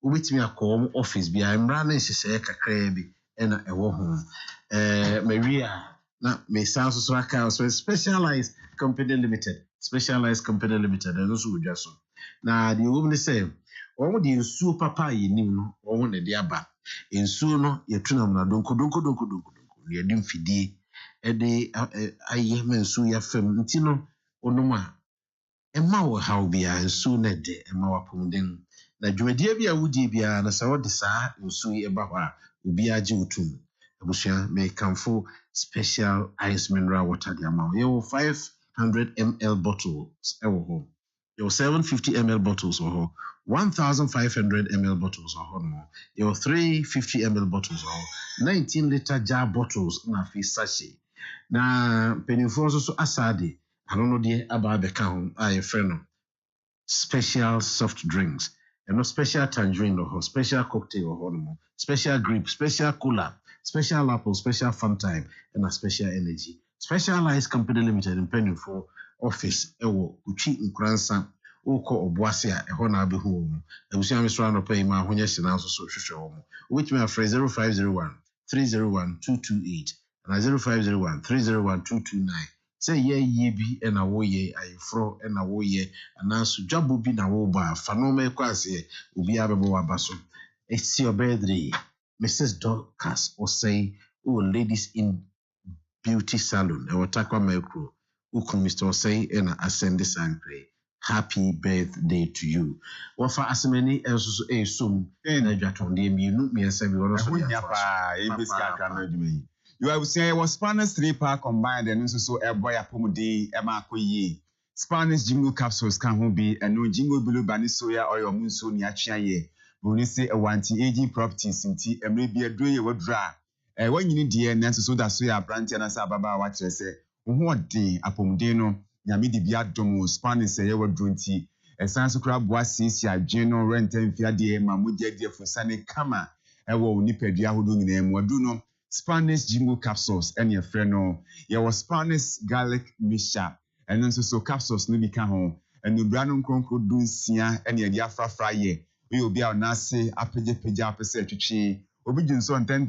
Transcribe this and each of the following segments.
Which me a call office be I'm running she say kakra bi na ewo ho Maria na me sounds so aka so specialized company limited and also udwa so na the woman say omo the nsuo papa yenim no omo na de aba nsuo no yetunam na donko ye dim fidie e de aye mensuo ya fam nti no onoma Emma wo how bia nsu na de emma wapomden na dwumadie bia wudi bia na sa wode saa nsu yi eba ho a obi age utum abusua me kamfo special ice mineral water de ama yo 500 ml bottles ewo ho yo 750 ml bottles ho 1500 ml bottles ho no yo 350 ml bottles ho 19 liter jar bottles na fi sachet na penifo so asade I don't know the about the count. I friend special soft drinks. And no special tangerine or special cocktail or hormone, special grape, special cola, special apple, special fun time, and a special energy. Specialized company limited in penny for office. Ewo uchi nkransa oko obuasia ehona na be home. Ebusia me so no pay ma honya shina so hwehwe wo. Which me afraid 0501 301 228 and 0501 301 229. Say ye bi na wo ye ayefro na wo ye anaso dwabo bi na wo ba fa no me kwase obi abebo wabaso. It's your birthday. Mrs. Dorcas or say, oh, ladies in beauty salon e watakwa micro uku Mr. Say na ascend this and pray happy birthday to you. Wafa asemani enso esum na dwatonde mi nu mi ensa bi wono so ya pa e biska kan adwuma. You have seen was Spanish 3-pack combined and also a boy apomode emakoye. Spanish jingle capsules can who be and no jingle blue bani soya or your moon so ni atwa ye. We say a anti-aging properties inti e may be a do ye wo dra. When you need the na so that soya brand and as ababa what say. Who de apomode no nyame de bia domo Spanish say ye wo dronti. E san so kra boa sinsia general rent and fia de ma mogya de fusane kama. E wo nipadua hodo nyina mu adu no. Spanish jingle capsules and your friend no. There was Spanish garlic mixture and then so capsules no be can ho. And the brand kronko dunsia and your diafra fry ye. We will be our nasi apeje apese twitwi. Obi junso 10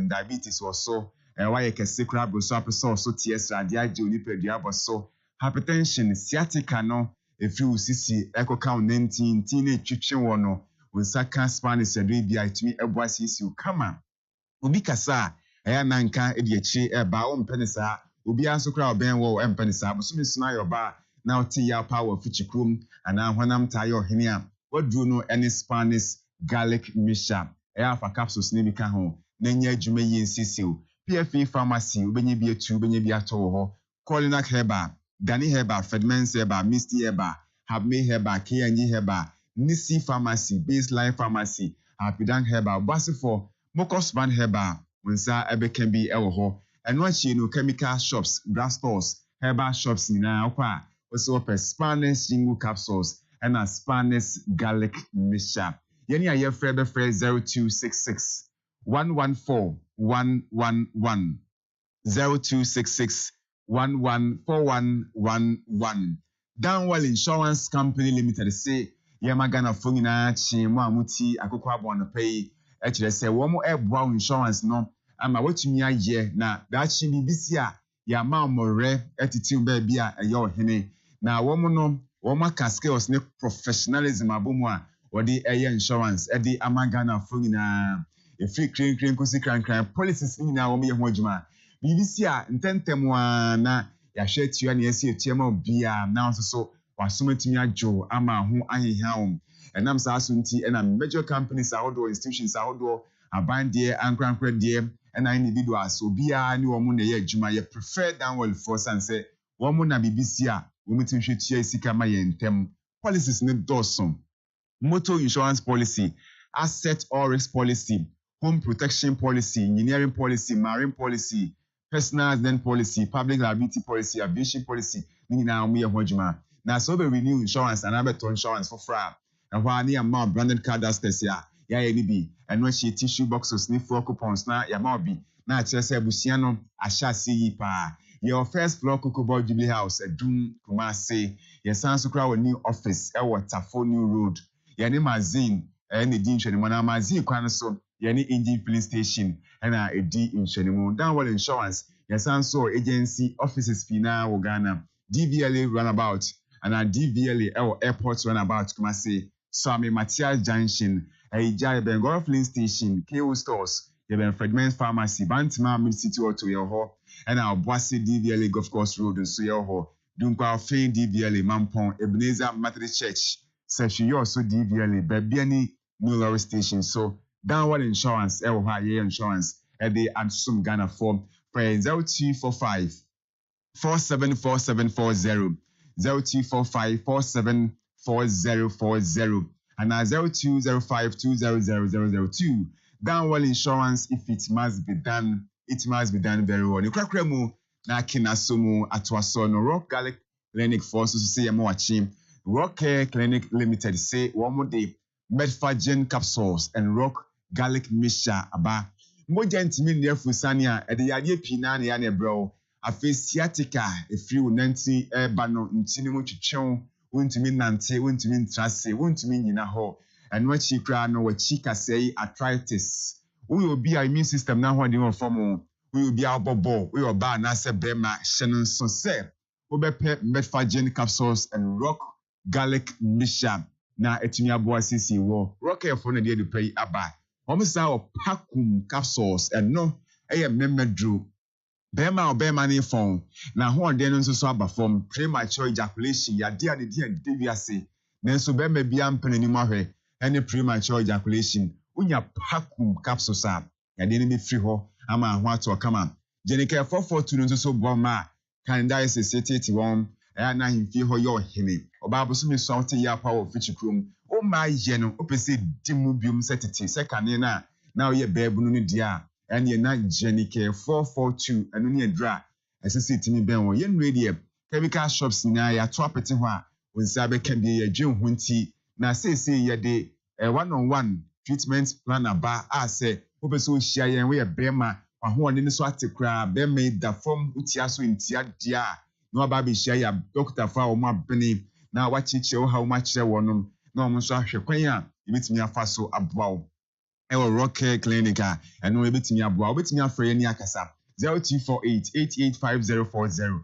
diabetes or so. And why you can see crab so apese so TS radia je onipadua boso. Hypertension sciatica no. If you see echo count 19 teenage twitwi wono. Unsaka Spanish edebia itumi eboa sisi kama. Obi kasa eya nanka edi echi eba o mpenisa obi anso kra oben wo empenisa busumi suna yoba na oti ya power fichikrum ana hwanam tayo hene a wadru no any Spanish garlic mixture eya fa capsules ni bika ho na nya adwuma yi nsisiu PFA pharmacy obenye bi etu obenye bi ato ho Colinac Herbal Dani Herbal Fedmens Herbal Misty Herbal Habme Herbal K&G Herbal Nisi Pharmacy Baseline Pharmacy Happydang Herbal Basifo Mokosman Herbal, Winsa Ebe can be Ewo, and what you know chemical shops, glass stores, herbal shops in Aqua, also offer Spanish jingle capsules and a Spanish garlic mixture. Yeni a year Frebe 0266 114 111 0266 114111. Downwell Insurance Company Limited say Yamagana Fungina Chi Muamuti Akoko Abon pay. Actually, say one more airbound insurance no. Ama wetumi aye na dachi bibisi a ya ma more attitude baby a eyo hene na womo no womo ka skills ne professionalism abomu a wodi eye insurance e di amagana fo nyina e free clean kosi kran policies nyina womo ye ho adwuma bibisi a ntentem a na ya hwe tua ne esi etuama bia na so wasomatumi ajo ama ho ahehia and I'm Sasunti and I'm major companies, outdoor institutions, outdoor, abandie, ankra dear, and individuals. So be a new woman, Juma, you prefer downwell force and say, woman, a BBC, women to shoot Sikama and Tem policies need Dawson. Motor insurance policy, asset or risk policy, home protection policy, engineering policy, marine policy, personal accident policy, public liability policy, aviation policy, Nina Mia Hojima. Now, so we renew insurance and Abeto insurance for fraud. And while near mount branded card dusters ya be and when she tissue boxes sniff for coupons na ya be na chese busiano asha see pa your first floor Cocoa Jubilee House a doom Kumasi your sans crowd new office Tafo New Road your name Azin and the Dean Shenimona Mazi Quanaso, Yanni Engine Filling Station, and a D in Shenimo, Downward Insurance, Yasanso Agency Offices Pina Uganda, DVLA Runabout, and a DVLA Airport Runabout, Kumasi, Swami Matias Junction, a Jai Bengora Filling Station, KO Stores, Yeben Fredman Pharmacy, Bantima Mid City Auto Yoho, and our Boise DVLA Golf Course Road in Suyoho, Dunkwa Fain DVLA Mampong, Ebenezer Methodist Church, Seshi also DVLA, Babiani New Station. So, Downward Insurance, High Insurance, and they Ansum Ghana form for 0245 474740, 0245 474040, and 0205200002. Downward Insurance, if it must be done, it must be done very well. Nukrakremu na kinasomu atwaso no Rock Garlic Clinic for so say am watching Rock Care Clinic Limited say one more day Medfagen capsules and Rock Garlic mixture aba moja ntimi nefu sania e de yade pina na ya ne bro afi sciatica efiri wonanti eba no ntini mu twetwew wontimi nante wontimi ntrase wontimi nyina ho eno achi kra no wachi kasei arthritis we obi immune system na ho de won form we obi abobo we oba na se brema hyenon so se we bepe Medfagen capsules and Rock Garlic mixture na etimi aboa sisi wo Rock efo na de pay aba Homisa or Pakum capsules and no a memedru. Bema or Bemani phone. Now, who are then so from premature ejaculation, ya dear the dear deviacy. Then so Bema be ampenimare, any premature ejaculation. Unya Pakum capsules up. Ya didn't be free ho, ama what to come on. Jenica 442 so bomma. Can die say city one, and I feel ho your henny. Or Babusumi salty ya power fitch room. Oh my yeno opese dimubium setiti second na now ye bebu no dia and ye na Jenica 442 and no dra SC timi ben wo ye nredi chemical shops na ya to apete ho a wonsabe kan bi ye dwen hunti na say ye de one-on-one treatment plan aba a say opese o hia ye we brema ho ne so atekra be me da form utia so ntia dia no aba be hia ya doctor fa o ma bene na wachiche o ha o ma kire wonom no mo so ahwe kwan a ebetimi afa so aboa wo Rock Care Clinic and no ebetimi aboa obetimi afre ni akasa 0248885040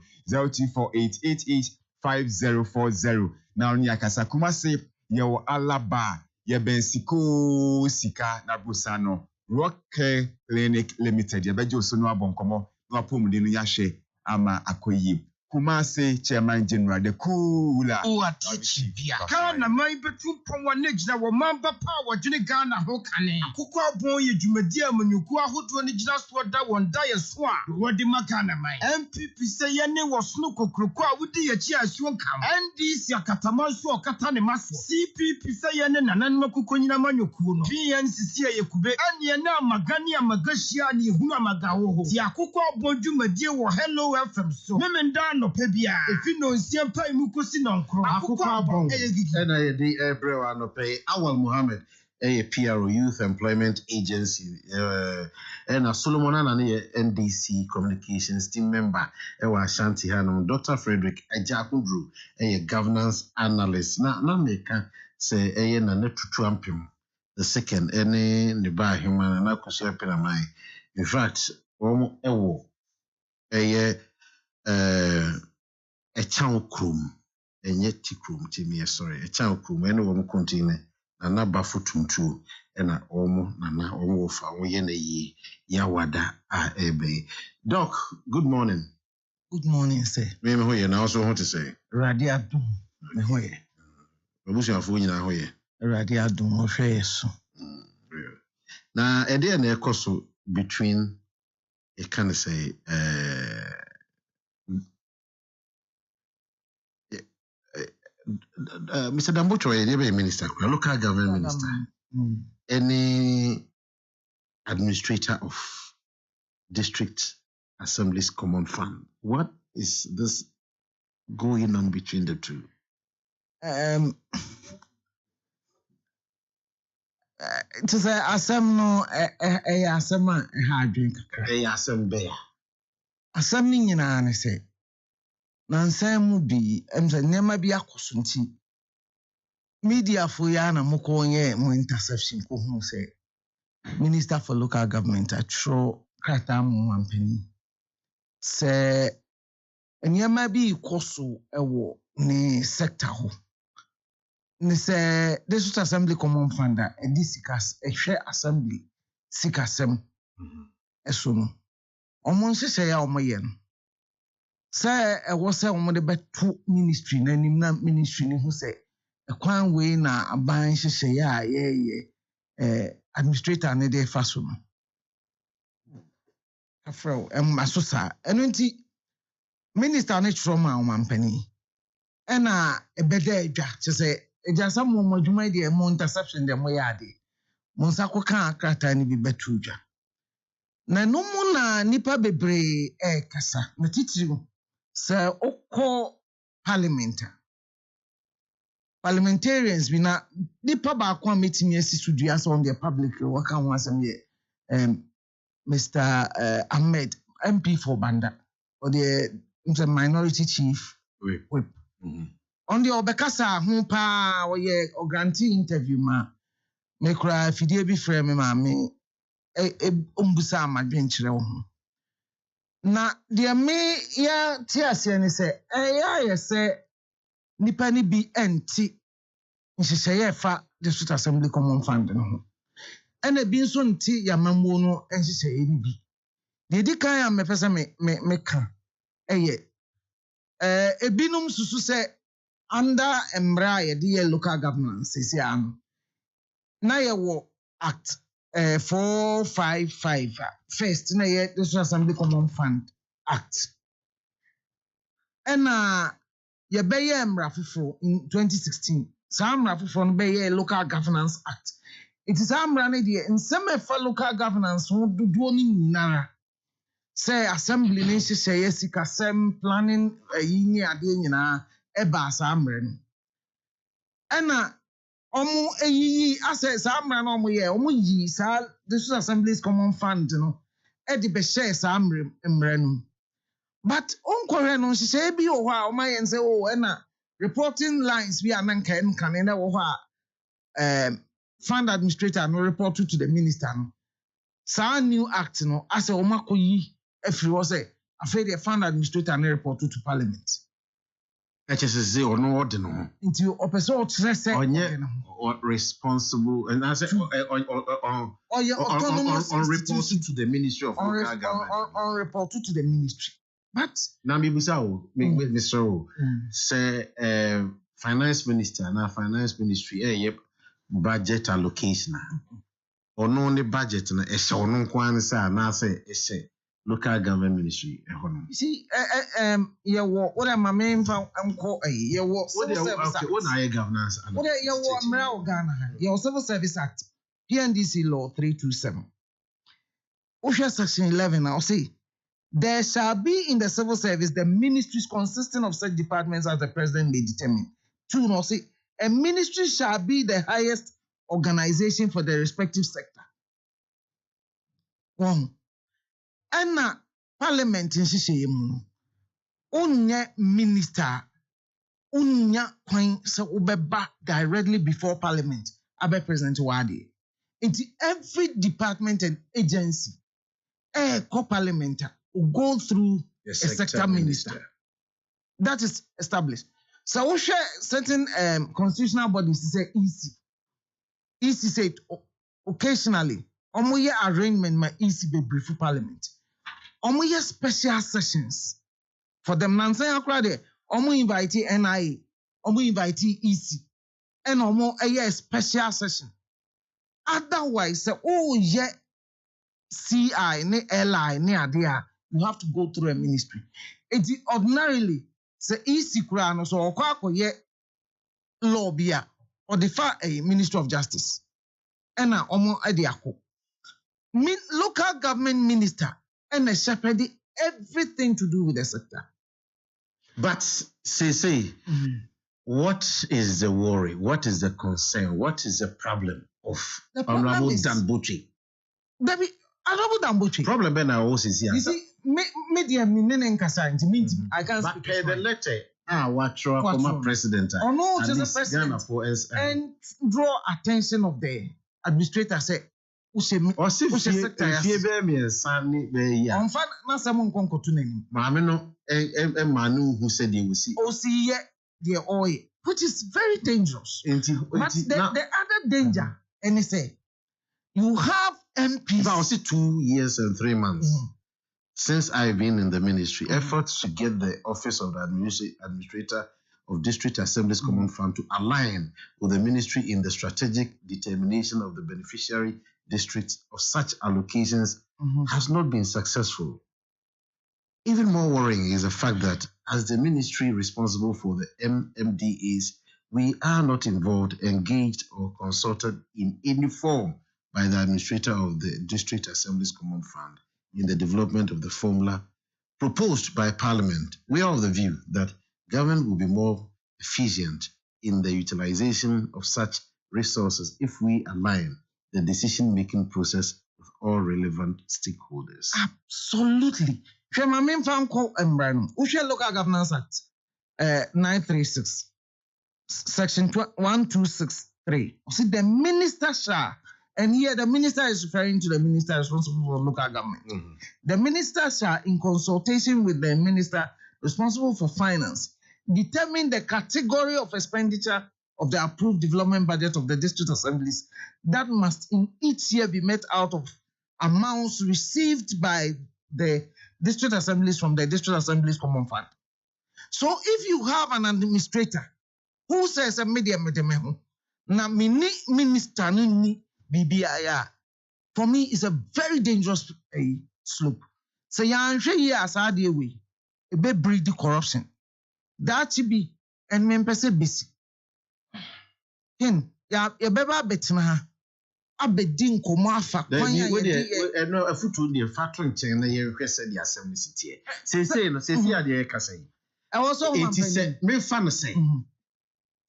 0248885040 na oni akasa kuma se ye wo alaba ye bensiko sika na busano Rock Care Clinic Limited ye beje so no abonkomo no apomde no yahwe ama akoyi Kumase Chairman General the cooler. Oh, a teaching via. Kana my betum from one next na mamba power Ghana hokane. Akoko boy Jumedia Manuku who to any just what that one die swan. What the Makana my MPP say yene was snooker crocua with the chia swung come. And this yakatamasu or katane masu. CPP say yene and Makukonina Manukuno. PNCC Yakube and Yana Magania Magashiani Huna Magao. Yakoko Bonjumedia or HELLO101.5FM so. Memenda no pebia if you know siampa imukosi no nkro Akoko Abon na ye di ebrewa no pay Awal Muhammad PRO Youth Employment Agency na Solomon Anane ye NDC Communications team member wa Ashanti Hanom Dr. Frederick Ajakudru governance analyst na meka say na netutu ampem the second any ne ba hima na kuso apena mai in fact omo ewo a town krum enye tikrum timi sorry a town krum ene wo kontine na na bafutum tu ena omo na omo fa wo ye na yi ya wada a ebe doc good morning sir me ho ye na also ho to say radiadum me ho ye obusu afo nyina ho ye radiadum o hwe so na ede na ekoso between it can say Mr. Dambocho, a minister, a local government minister, any administrator of district assemblies common fund. What is this going on between the two? To say asem no asem a ha adwen kakra. Asem be. Asem ni nyina ne say. Na nsam mu bi emse nema bi akoso nti media for yana mukonye mo interception ko hu say Minister for Local Government atro krata mo mampani say enyama bi ikoso ewo ne sector ho ne say district assembly common fund edisikas ehwe assembly sikasem eso no omon hyehyɛ ya omoye no say ewo say omo de beto ministry na nim na ministry ne hu say ekwan we na aban hyehyɛ ya ye administrator ne dey fa so no afro masosa eno nti minister ne trauma o mampani ena ebeda adwa che say ejasa mo modwuma dey mo interception dey mo yade mo nsako kan akrata ne bi betu dwa na no mu na nipa bebre kasa na titiri se okọ parliamentarians bi na nipa ba kwa metimi asisu dua so on the public waka ho asem ye Mr. Ahmed MP for Banda or the minority chief whip on the obekasa ho pa o ye o grantee interview ma me kura fidie bi frame ma me ombusa amadwen kire wo ho na de me ya ti ase ne se ya se nipa ni bi enti nhyehyeye fa district assembly common fund no ho ena bi nso nti ya mamuo no nhyehyeye ni bi de di kan ya me pese me ka ebinum susu se under emra ye the local governance sisi an na ye wo act 455 first na ye district assembly common fund act ena ye beye emra foforo in 2016 sa emra foforo no beye local governance act it is emra na de nsem fa local governance ho dodo ni nyinara say assembly ne hyehyɛ sikasɛm planning yini ade nyina eba sa emra no ena omu eyiyi ase sa emra na omu ye omu yi sa district assemblies common fund no e de be share sa emra no but onkore no hyehyɛ bi wo ha o ma yen say o ena reporting lines bi ananka en na wo ha fund administrator no report to the minister no sa new act no ase o makoyi afiri wo say afei the fund administrator no report to parliament HSC or no order no into opeso o kire say responsible and I say on reporting to the Ministry of Local Government on report to the ministry but na me busa o Mr. O say finance minister na finance ministry budget allocation or no only budget na e se ono kwan say na say e se local government ministry you see ye wo what am me mfa amko ye wo what na governance what ye wo amra Ghana ye civil service act PNDC law 327 section 11 now say there shall be in the civil service the ministries consisting of such departments as the president may determine. 2 now say a ministry shall be the highest organization for the respective sector. 1 and parliament in Shishayemu unye minister unya kwan se ubeba directly before parliament abe president wadi. Into every department and agency co-parliament will go through a sector minister. That is established. So we share certain constitutional bodies say EC. EC said occasionally omoye arrangement my EC be brief parliament. Omoye special sessions for them. Nancy akrade omo invite NIA, omo invite EC, and omo a special session. Otherwise, yeah. CI, ne LI, ne ADA, you have to go through a ministry. It ordinarily say easy no so okwa ye law bia or the far a Ministry of Justice. Ena omo adiako. Local government minister and a shepherd everything to do with the sector. But say what is the worry? What is the concern? What is the problem of Honorable Dan Butchie? Baby, Honorable Dan Butchie. Problem ben I also see. You see, media meaning nkasa nti I can't speak. But the letter what former president or no, at just a least president Ghana for us and draw attention of the administrator say if you be me sanni be ya on fan na some nkonkoto nanim maame no manu who said they will see osi the oil, which is very dangerous. But the other danger, and he say, you have MPs. Now, 2 years and 3 months since I've been in the ministry, efforts to get the office of the administrator of District Assembly's Common Fund to align with the ministry in the strategic determination of the beneficiary districts of such allocations has not been successful. Even more worrying is the fact that as the ministry responsible for the MMDAs, we are not involved, engaged, or consulted in any form by the administrator of the District Assembly's Common Fund in the development of the formula proposed by Parliament. We are of the view that government will be more efficient in the utilization of such resources if we align the decision-making process with all relevant stakeholders. Absolutely. My main farm call Embrano. Ushe Local Governance Act 936, Section 1263. See, the minister shall, and here the minister is referring to the minister responsible for local government. The minister shall, in consultation with the minister responsible for finance, determine the category of expenditure of the approved development budget of the district assemblies that must in each year be met out of amounts received by the district assemblies from the district assemblies common fund. So if you have an administrator who says a media na mini minister ni BBIA, for me is a very dangerous slope. So ya here as way a be breed the corruption. That should be and men person busy. Ken ya beba betina abedin komo afa kwan ya ye no afutu de factor nchen na ye hwese the assembly city say no say ade kasa yi I also want to say me fan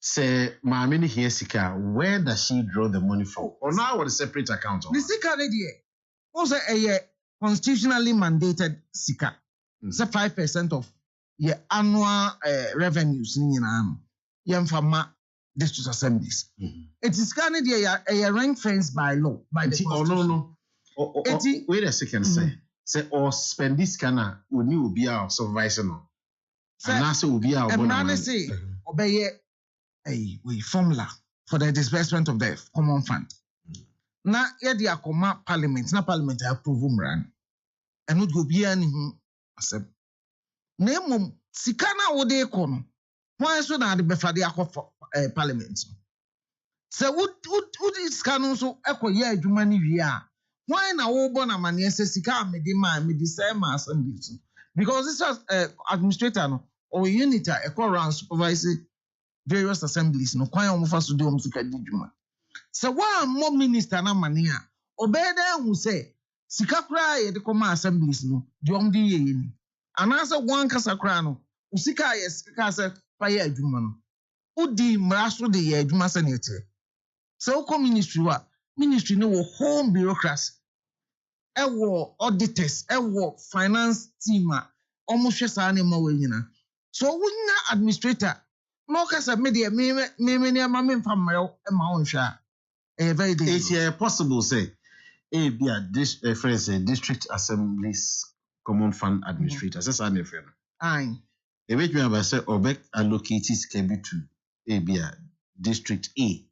say maame ni here sika, where does she draw the money from or now with a separate account the sika ne de o say a constitutionally mandated sika say 5% of your annual revenues ni nyina yemfa district assemblies. It is kind of a rank fenced by law, by the constitution. Wait a second, say or spend this kind of will be our supervisor no. And also will be our and say obey a formula for the disbursement of the common fund. Na ye dia koma parliament, na parliament approve umran. And would go be any accept. Name sikana wo de kono. Why so na the befade akọ parliament? So would is canon so ekọ ye adwuma ni wi a. Why na wo bo na mane se sika me di say ma assemblies? Because this was administrator no or unit ekọ round supervising various assemblies no kwan omo fa so de omo sika di dwuma. So one more minister na mane a obeda hu say sika kra ye de koma assemblies no de omo di ye ni. Anasa one kasa kra no usika yes kasa paye adwuma no udi mraso de ye adwuma senete so ko ministry no wo home bureaucracy ewo auditors ewo finance team a omo hwe sa na ma wanyina so wunya administrator no kasa me de me ma me mfa mmerɛ ma won hwe a very dangerous. It's possible say be a district assemblies common fund administrator say sa na friend aye e make me about say obek allocate can be to be a district A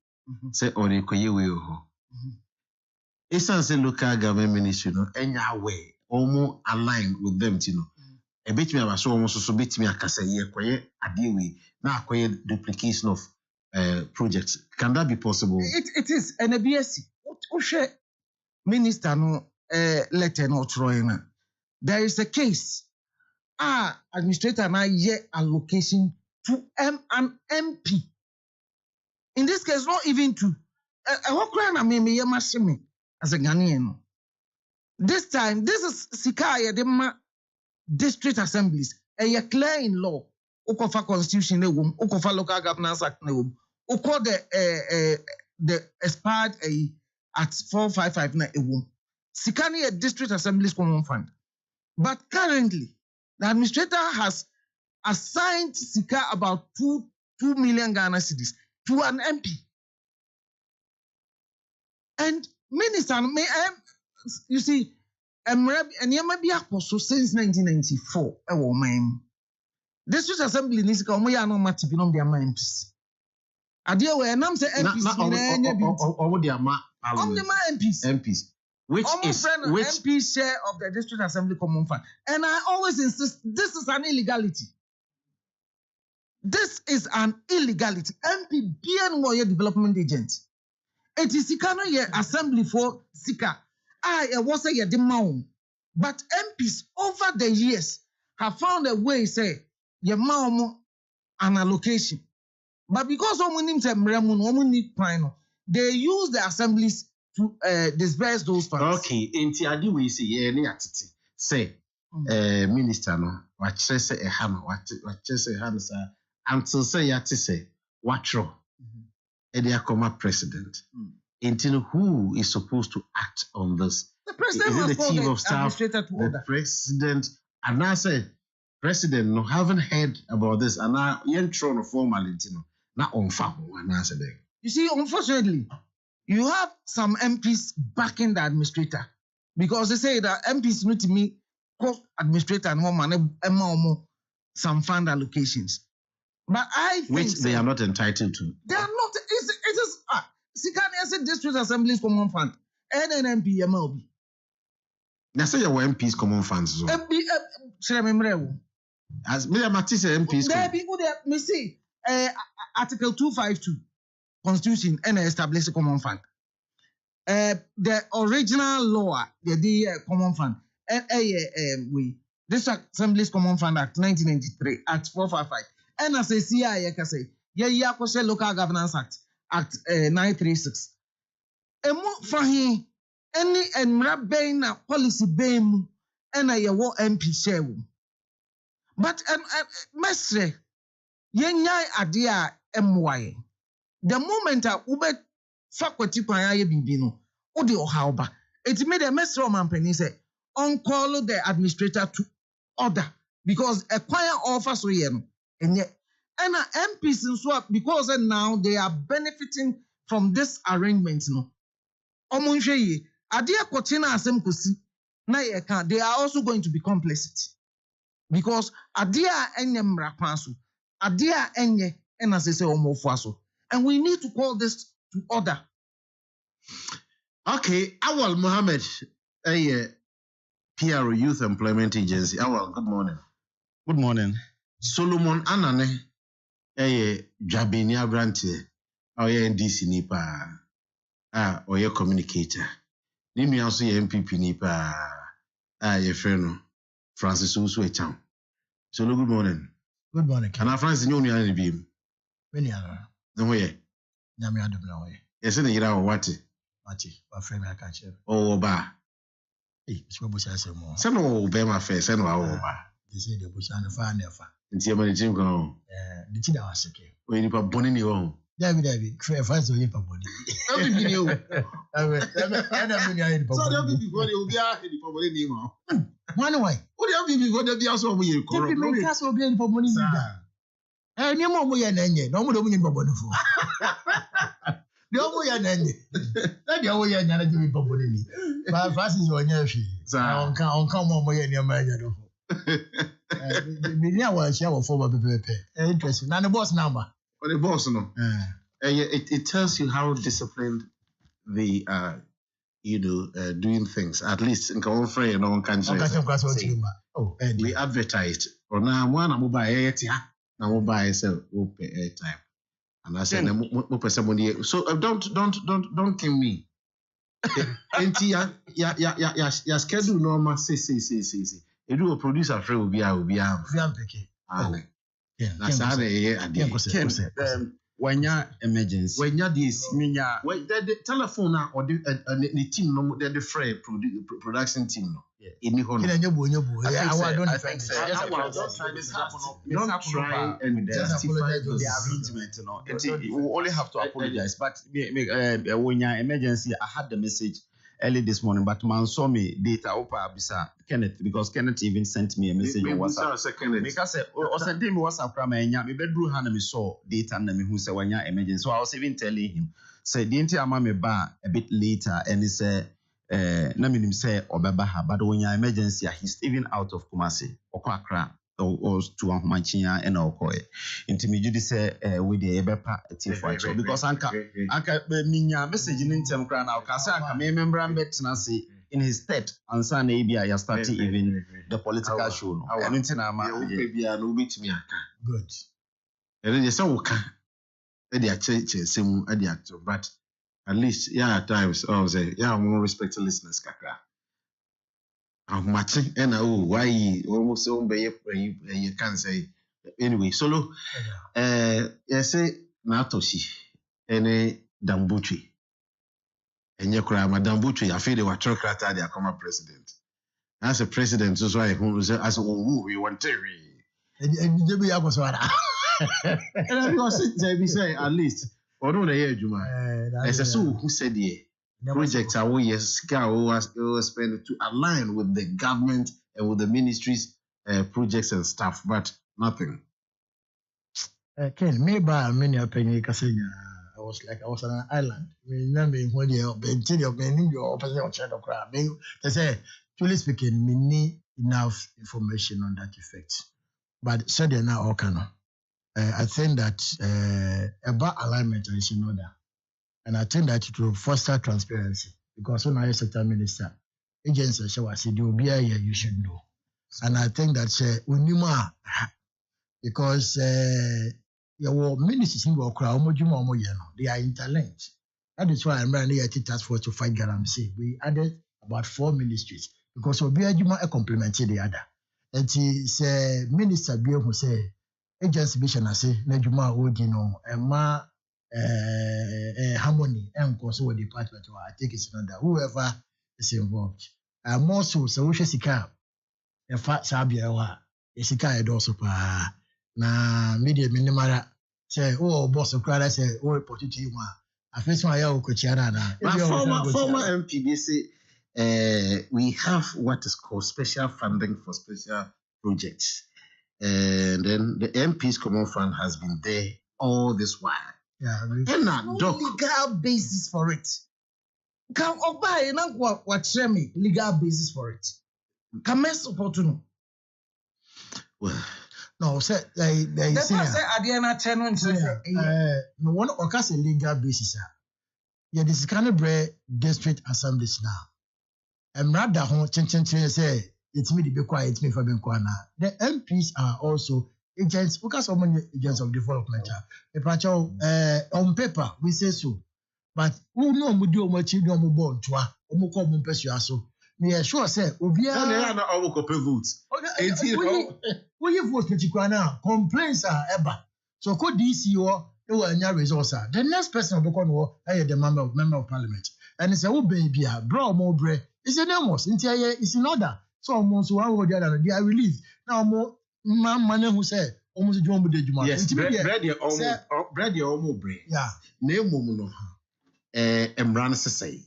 say or the koye we ho it's say local government ministry no enya way almost aligned with them you know e bit me about so almost so bit me akasa ye koye ade we na koye duplication of projects. Can that be possible? It is an ABS o share minister no letter no throwing. There is a case administrator na ye allocation to an MP. In this case, not even to na me mashime as a Ghanaian. This time, this is Sikaya de district assemblies. A clear in law. Ukofa constitution ne wom, ukofa local governance act ne wom, uko the expired at 455 na wom. Sikani a district assemblies common fund. But currently, the administrator has assigned sika about 2 million Ghana cedis to an MP. And minister, you see, and since 1994, District Assembly needs to come here no matter beyond their MPs. Adia we nam say MPs MPs, which is MP share of the District Assembly Common Fund. And I always insist this is an illegality. This is an illegality. MP BN Warrior Development Agent. It is Sikano ye assembly for Sika. I was a demand. But MPs over the years have found a way, say, ye maumo an allocation. But because they use the assemblies to disperse those funds. Okay, inti adi we say ye ni atiti. Say minister no, wachire say ehano, wachire say ehano sa until say yati say watro. Ediakoma president. Until who is supposed to act on this? The president is was it the chief of staff? The president. And I said, president, no, haven't heard about this. And I ain't trying to formality, not on farm. And I said, you see, unfortunately, you have some MPs backing the administrator because they say that MPs need to meet cost administrator and home and some fund allocations. But I think which they are not entitled to. They are not. It is Sikani District Assembly's Common Fund, NNMP, MLB. Now say your MPs Common Funds. MP, as me Matisse MPs. There people there. Me see Article 252 Constitution and establish a Common Fund. The original law, the Common Fund, we District Assembly's Common Fund Act 1993, Act 455. And as a CIA, I say, yeah, Local Governance Act 936. Emo fahi any enrabe na policy bem and I wo MP share. But mesre yenya adia MY. The moment a ube faculty kwanya ye bibi no, odi ohauba. It made a mesre mampeni say on call the administrator to order because a choir offer so yen. And yet, and MPs in swap because now they are benefiting from this arrangement. No, Omunsheye, Adia Kotina Asem Kusi, na they are also going to be complicit because Adia Enye Mrakwansu, Adia Enye, and as they say, Omofuaso, and we need to call this to order. Okay, Awal Mohammed, a PRO Youth Employment Agency. Awal, good morning. Good morning. Solomon Anane, Jabini Abranti, oye NDC nipa, oye communicator. Nimi also ye MPP nipa, ye friend Francis Usu Echam. So good morning. Good morning. And Francis nyoni ani bim. Many other. No ye. Nyami adum na way. Yes, na yira o wati. Mati, wa friend I catch you. Oh ba. Eh, so bo say mo. Se no be ma fe, se no wa ba. They say the bush and the fire never. Nti e ma ni chim kan. The thing that was okay. O nipa boni ni wo. David, France o nipa boni. Every video. So there be before they will be a nipa boni ni mo. One way. O dey be before they be also mo ye koro. People make us obi nipa boni ni da. Ni mo ye na nye, no mo do mo nipa boni fo. Ni mo ye na nye. Na dia wo ye nya na nipa boni ni. Ba Francis o nya hwi. On mo ye ni ma nya do. Wa share wo for pepe. Interesting. Na the boss number. Or the boss no. It tells you how disciplined the doing things. At least in Common Frey, no one can say. Oh, we advertised. Or now one I'm buy na mobile sell pay airtime. And I said somebody so don't kill me. Enti ya schedule normal say. You do a producer free will be Picky. That's how they when you're emergency. When you're this, the telephone now or the team no, they're the free production team no. In the honor. I think so. Don't try and justify the arrangement. You only have to apologize. But when you're emergency, I had the message. early this morning, but man saw me data opa bisa Kenneth, because Kenneth even sent me a message on WhatsApp. Because I said me WhatsApp kra nya me bedru ha na me saw data na me hu say wanya emergency. So I was even telling him say the enti ama me ba a bit later and he said na me nim say obeba ha but wanya emergency he's even out of Kumasi okwa Accra or to Humanchia and Okoe. Into me, you say, with the Ebepa, because Anka Minya message in term crown, our Casa, may remember Nancy in his stead, and San Abia, you started even the political show. I want to know, maybe I know which me. Good. And then you saw Eddie same Eddie actor, but at least, yeah, at times, I was yeah, more respect to listeners, Kaka. I'm matching and why almost so you can say anyway solo say Natoshi and Dambuchi and you cry Madame Buchi I feel they were trocrata they are come president as a president so why who as we want to and you be able to and I was say at least or no the Juma as a so who said projects are we spend to align with the government and with the ministries projects and stuff, but nothing. Ken, maybe many opinion I was on an island. Remembering when you're your opposite side of crowd. They say, truly speaking, we need enough information on that effect. But said now Okano. I think that about alignment is in order. And I think that it will foster transparency because when I am sector minister, agency said you will be here, you should know. And I think that we need more because your ministers in your crowd, they are interlinked. That is why I'm running a task force to fight Galamsey. We added about 4 ministries because we'll be a complement the other. And it's minister be who say agency mission I say Nejuma Odino and ma. Harmony and also department or I think it's another whoever is involved. More so we should seek out a fat sabia or a sika also na media minimara say oh boss of crowd say oh report to you I first one ya Kochiana former MPBC we have what is called special funding for special projects and then the MP's common fund has been there all this while. Yeah, no legal basis for it. Can buy what me legal basis for it? Can I support you? Well, no, say they say at the end of 10 no one occurs a legal basis. Yeah, this is kind of district assemblies now. And rather, say it's me to be quiet, it's me for being quiet. The MPs are also agents, because so many agents of development. On paper, we say so. But who know we do much you don't born to a common person. So, we are sure, say, we are not our votes. We have voted now. Complaints are ever. So, could this year, there were no results. The next person will become the member of parliament. And it's a oh baby, bro, more bread. It's enormous. It's in order. So, almost one or the other, they are released. Now, more. Man who said almost John Budejuma. Yes, bread your own bread. Yeah. Name Momuno. Emran say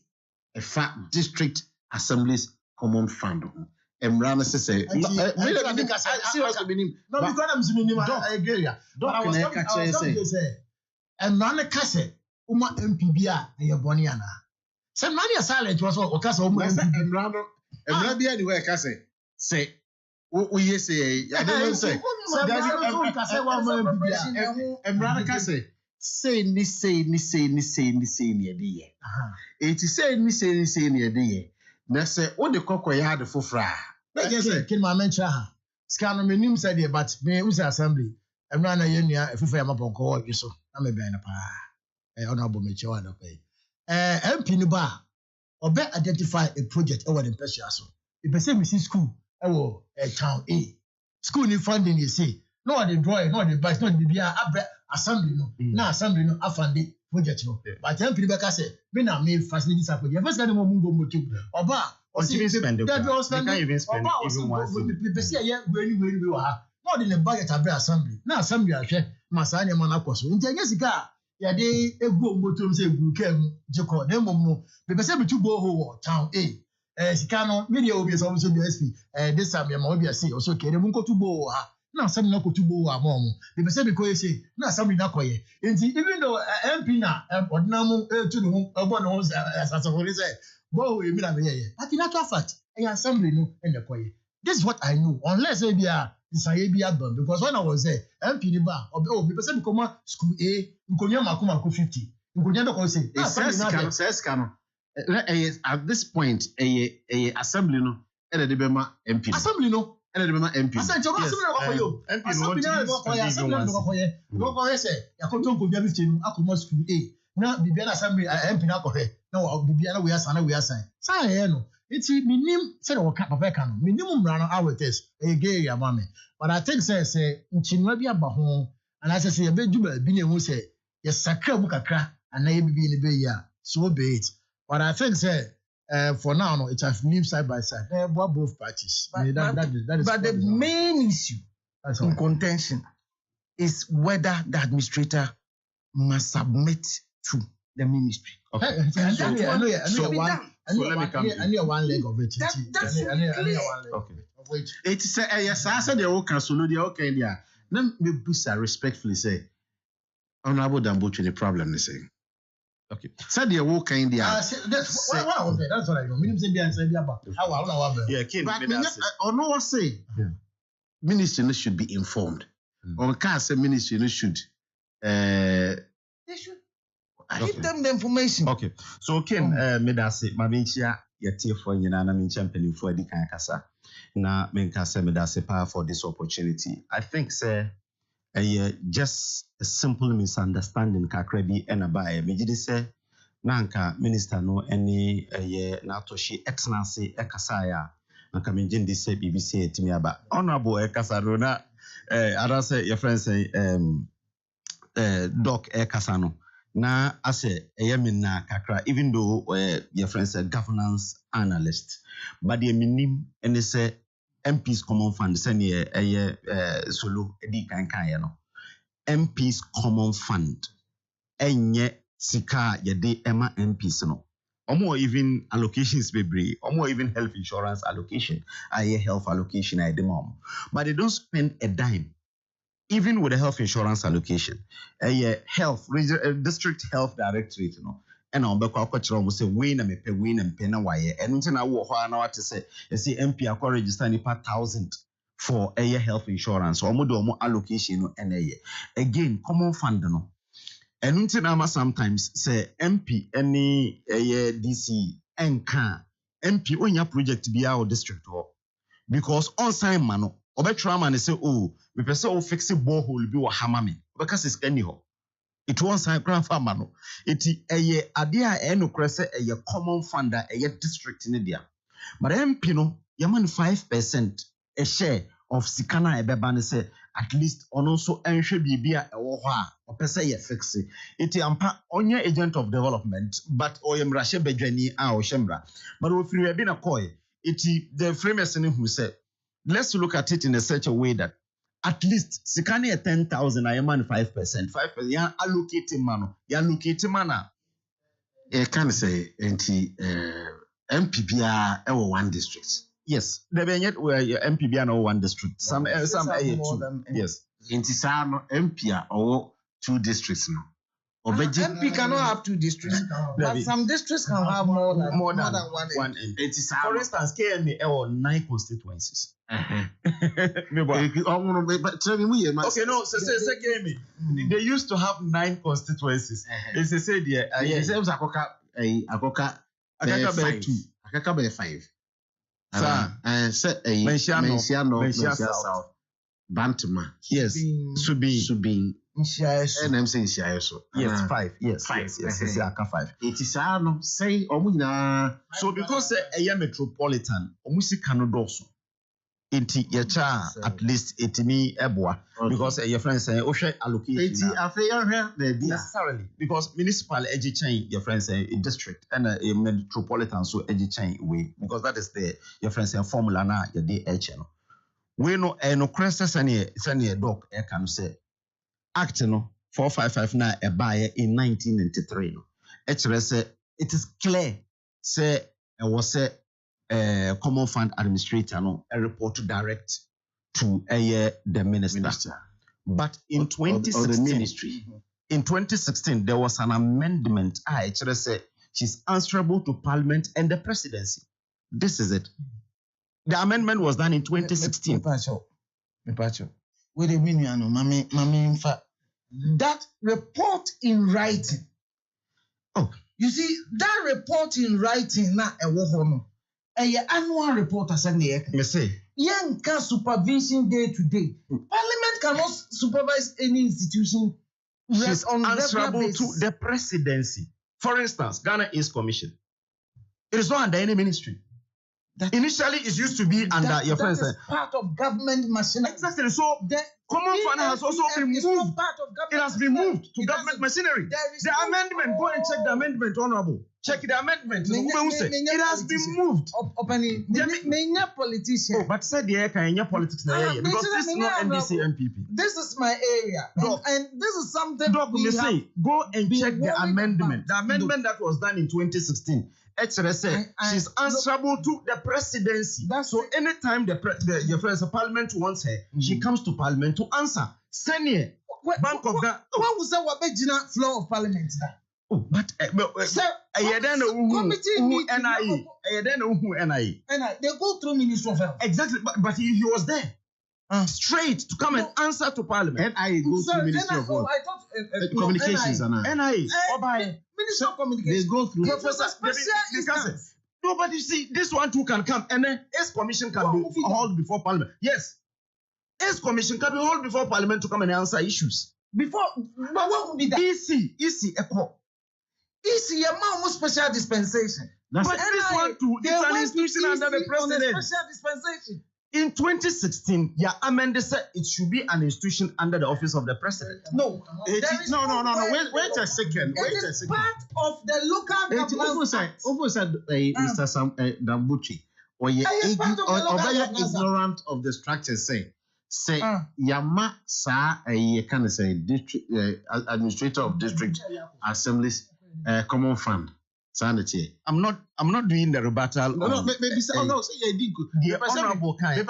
a fat district assemblies common fund. Emran say. No, because I'm saying I agree. But I was going to say, Emran Kase, Uma MPBA, and your Boniana. Some money silent was what Okasa Emran be anywhere Kase say. We say, I don't say. Emran Kase say near the year. It is say near the year. Now say, what the cocoa had the fufra. Can my mention scan me name said but me was assembly. Emran a year if I am upon call you so. I'm a banner pa. Honorable Mitchell and pay. MP Nuba or better identify a project over the Persiaso. If I say we see school. Town A. School ni funding you see. No one they draw, no one they buy, no one they be assembly no. Na assembly no afande project no. But then people say, me na me facilities for you. First time mo mungo mo tu. Oba, or see spend it. They can't even spend even once. People say yeah, we ha. No the budget abre assembly. Na assembly ahwe masanya man akoso. Nti anya sika yɛde egu motom sɛ egu kam jekɔ na mmom no bepɛ sɛ bitu borehole wɔ town A sika no me deɛ obi sɛ ɔmo sɛ DSP this time yɛ ma obi ase ɔso kɛ ne mu nkotu borehole ha na asɛm na kotu borehole ama ɔmo bepɛ sɛ bikɔ yɛ sɛ na asɛm na kɔyɛ nti even though MP na ɔdena mu etu ne ho ɛbɔ ne ho asasefo ne sɛ borehole emi na me yɛ but in actual fact ɛyɛ assembly no ɛna kɔyɛ this is what I know unless ebi a nsaye bi abam because when I was there MP ni ba bepɛ sɛ bikɔ school A nkonya mako 50 nkonya bɛ kɔ sɛ sika no at this point a assembly no ɛna de bɛma MP assembly no ɛna de bɛma MP assembly no kɔ yo assembly no kɔ yɛ no kɔ sɛ yakoto nkonya 50 no akɔma school A na bibia na assembly MP na kɔ na bibia na we asan saa yɛ no iti minim sɛ wɔka papa ka no minim mmara no aweters gay area ma me but I think sɛ nchinwa bi aba ho ana sɛ yɛbɛdu baabi na ehu sɛ yɛsakra mu kakra ana yɛbibi ne bɛyi a so be it but I think sɛ for now no it has lived side by side both parties but the main issue in contention is whether the administrator must submit to the ministry. Okay. So let me come. I need one leg of it. I need one leg of it. It's yes, I said the okay, so no, the okay, yeah. Let me boost respectfully say, Honorable Dambuchi, the problem is saying. Okay. Said the okay, in the that's what I was there. That's what I know. Minimum say be answer be about. How I know. Yeah, kid. But no one say ministry should be informed. Or can say ministry should. They should. Give them the information. Okay. So Ken, me da say maminchia yetie for nyina na minchia mpanimfo adi kan kasa. Na menka say me da say power for this opportunity. I think say just a simple misunderstanding kakra bi ena ba e me gidi say na anka minister no any na atoshi excellence e kasa ya anka menjin di say BBC etimi aba. Honorable e kasa no na ada say your friend say doc e kasa no na ase na kakra even though your friend said governance analyst but the minim and say MP's common fund say solo edi kan no MP's common fund enye sika yede ema MP's no omo even allocations bebre omo even health insurance allocation health allocation I dem but they don't spend a dime. Even with the health insurance allocation, district health directorate, and on Beko Quatro will say, win and pay na wire. And until I walk on what to say, MP are register 1,000 for a health insurance or more allocation and again, common fund. No, and until I sometimes say MP any DC and can MP when your project be our district because on sign mano. Obetrama and say, oh, we person fix a borehole be wa hamami because it's any ho. It won't sign grandfather no. It idea eno crese a common funder a district in India. But MP no, yaman 5% a share of Sikana ebebane say at least on also ensure bibia a woha or per se fix it. It ampa onye agent of development, but oyem rashe bejani or shembra. But if you have been a koi, it the framers who said. Let's look at it in such a way that at least sikani at 10,000 I am 5%. 5% ya allocate mano. Ya allocate mana. Can say MPBR ever one district. Yes. The benyet where your MPBR no one district. Some two. Yes. Intisano MPR or 2 districts no. MP cannot have 2 districts, but some districts can have more than one MP. For instance, KMA or 9 constituencies. Okay, no, say KMA. They used to have 9 constituencies. It's a said yeah. Yes, Akoko Akaka 5. Mensiano South. Bantama. Yes. Subin. And I'm saying so. Yes, 5. Yes. Yes, Aka 5. It is no say omuna. So because a metropolitan, omusi kanodoso. Inti yacha at least etimi eboa because your friends say oshe allocation. Necessarily because municipal edge chain your friends say a district and a metropolitan so edge chain way because that is the your friends say formula na your DH we no no crisis any doc e can say act no 455 na ebaye in 1993 no. Actually say it is clear say was a common fund administrator no a report direct to the minister. But in 2016 or the ministry. In 2016 there was an amendment actually say she's answerable to parliament and the presidency. This is it. The amendment was done in 2016. Wait a minute, Mami, in fact, that report in writing. Oh, you see, that report in writing na annual report as an year. me say. Yanka supervision day to day. Parliament cannot supervise any institution. She's on answerable to the presidency. For instance, Ghana East Commission. It is not under any ministry. Initially, it used to be under your friends. That is part of government machinery. Exactly. So the common fund has also been moved. It has been moved to government machinery. The amendment, go and check the amendment, Honorable. Check the amendment. It has been moved. Politician. Oh, but said the can politics because this is not NDC MPP. This is my area. And this is something we say. Go and check the amendment. The amendment that was done in 2016. She's answerable to the presidency. So anytime your friends of parliament wants her, she comes to parliament to answer. Senior Bank of Ghana. What was that? What floor of parliament? Oh, but committee NIE. They go through Ministry of Health. Exactly, but he was there. Straight to come and answer to parliament. NIE goes to Ministry of Health. Communications and NIE. Minister of Communications. They go through. No, but you see, this one too can come, and then S Commission can be held before Parliament. Yes, S Commission can be held before Parliament to come and answer issues. But what would be that? EC, ECO. EC, a man special dispensation. But this one too, it's an institution under the president. Special dispensation. In 2016, amended said it should be an institution under the office of the president. No. Wait a second. It is part of the local government. Mr. Sam Dambuchi, or ignorant of the structure. Say, Yama sa can say district administrator of district assemblies common fund. Sanity. I'm not doing the rebuttal. No, maybe say you did. The honorable kind.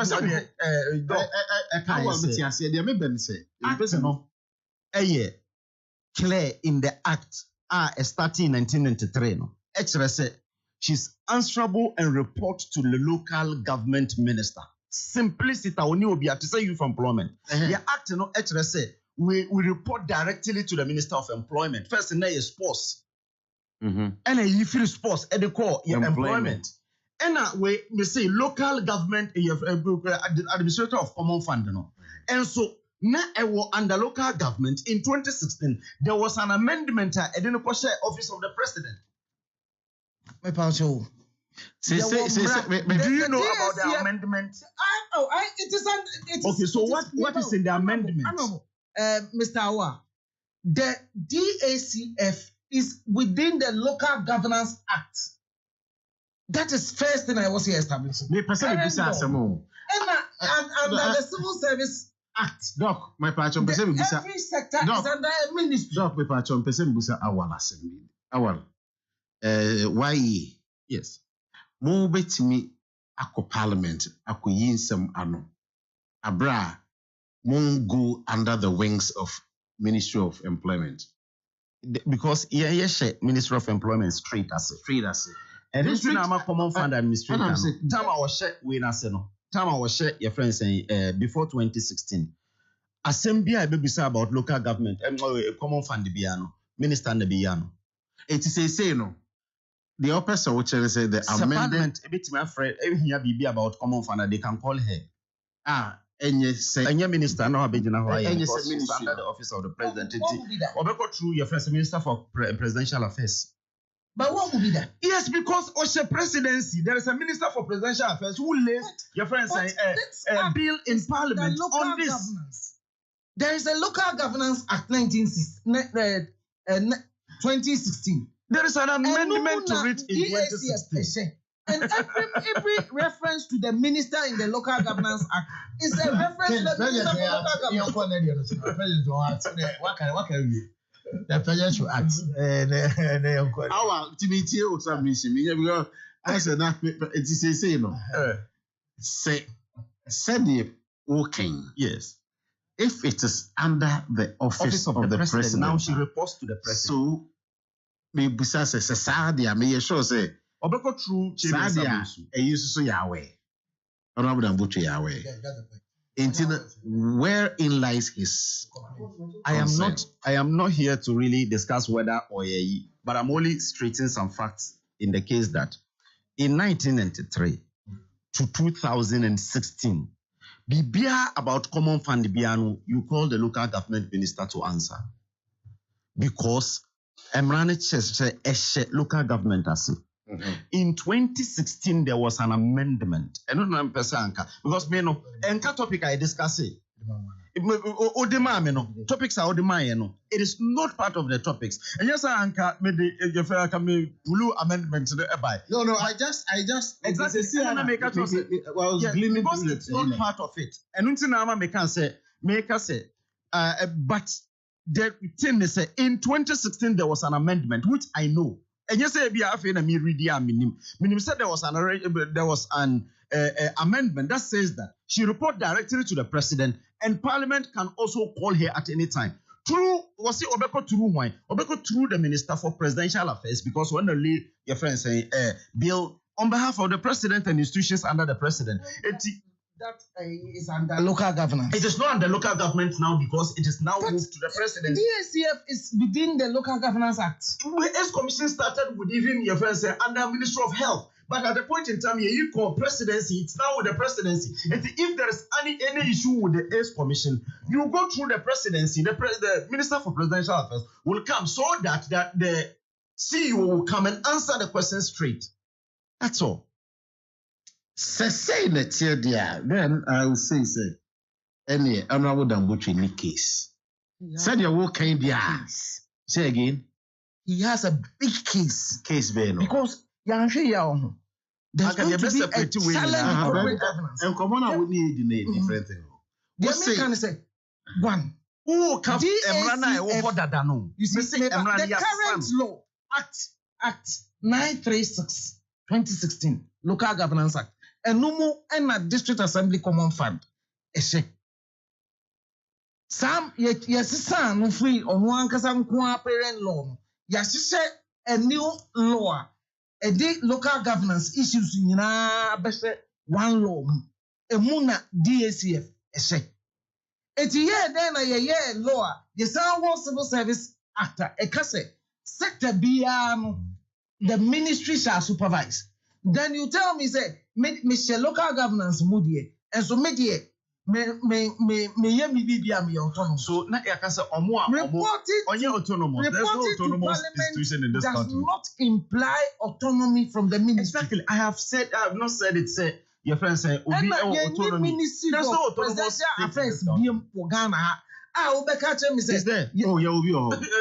Clear in the act starting in 1993. No, actually say she's answerable and report to the local government minister. Simplicity only will be to say youth employment. The act no actually say we report directly to the Minister of Employment. First in there is sports. And you feel sports at the core employment. And we say local government administrator of common fund. And so now under local government in 2016 there was an amendment at the office of the president. My pastor. Do you know about the amendment? Okay, so what is in the amendment? Mr. Awa, the DACF is within the Local Governance Act. That is first thing I was here establishing. And the Civil Service Act. Doc, my patron, every sector is under a ministry. Doc, my patron, Busa Awal Assembly. Awal. Why? Yes. Mo betimi ako parliament, ako yinsem ano. Abra, mo go under the wings of Ministry of Employment. Because Ministry of Employment straight as it. And this is a common fund administrator. Time I was your friends saying before 2016. Assembly I be say about local government common fund biano minister and biano. It is a say no. The officer which say the amendment a bit my friend here be about common fund they can call her. Any minister no be na why under the office of the president. Obeko through your first minister for presidential affairs. But what would be that? Yes, because Osha presidency, there is a minister for presidential affairs who lays your friends say a bill in parliament on this. Governance. There is a Local Governance Act 2016. There is an amendment to it in 2016. And every reference to the minister in the Local Governance Act is a reference to the minister for local government. What can we? The president should act. Our activity or submission, because I said that it is say no. Say, said the working. Yes. If it is under the office of the president, now she reports to the president. So, maybe besides Sadia, may sure say, Obeko true Sadia, a use so Yahweh. Honorable Butcher Yahweh. Wherein lies his I am not here to really discuss whether or but I'm only stating some facts in the case that in 1993 to 2016, Bibia about common fund biano, you call the local government minister to answer. Because Emrane Cheshe local government as in 2016, there was an amendment. I don't know because me no enka topic I discuss it. Topics are it is not part of the topics. And yes, anka me blue amendment to the by. No, I just exactly see I make a because it's not part of it. And until now I make us say but the thing is in 2016 there was an amendment which I know. And yes, said there was an amendment that says that she report directly to the president, and Parliament can also call her at any time. Through the Minister for Presidential Affairs, because when the your friends say bill on behalf of the president and institutions under the president. That is under local governance. It is not under local government now because it is now moved to the president. DACF is within the Local Governance Act. The commission started with even your friends under Ministry of Health. But at the point in time, you call presidency, it's now with the presidency. And if there is any issue with the ACE Commission, you go through the presidency, the Minister for Presidential Affairs will come so that the CEO will come and answer the question straight. That's all. Say then I will say any honorable Dambuchi in case. Said your work kind say again. He has a big case. Case because there's going to be a challenge corporate governance. And come on, I would need different thing. The can say one. Oh, you see, the current law, Act 936, 2016, Local Governance Act. And no more a District Assembly Common Fund. Sam, yes, no free on one Kasam parent law. Yes, a new law. A day local governance issues in one law. A muna DACF. It's a year then a year law. Yes, our civil service actor. A cassette. Sector BM. The ministry shall supervise. Then you tell me, say, Michelle local governance moody, and so media me autonomous. So now I can say autonomous. There's no autonomous institution in this country. Does not imply autonomy from the ministry. Exactly. I have not said it. Say your friend say autonomy. There's no autonomous affairs. Is there? Oh, yeah,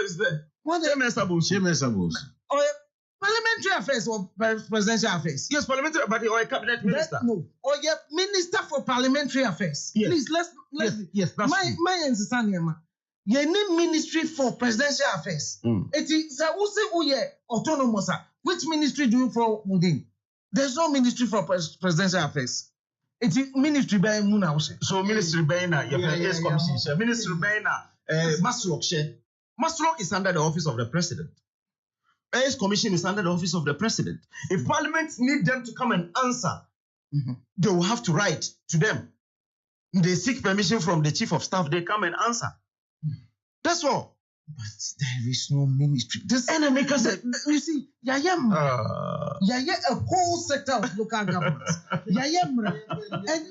is there? What the Parliamentary affairs or presidential affairs? Yes, parliamentary, but or a cabinet minister. No, or your minister for parliamentary affairs. Yes. Please, let's yes, that's my understanding. You need ministry for presidential affairs. It is who say autonomous. Which ministry do you fall within? There's no ministry for presidential affairs. It is ministry by Muna. So ministry by na yes commission. Ministry by na Maslock. Maslock is under the office of the president. ACE Commission is under the office of the president. If Parliament need them to come and answer, they will have to write to them. They seek permission from the chief of staff. They come and answer. That's all. But there is no ministry. This enemy, you see, a whole sector of local governance. And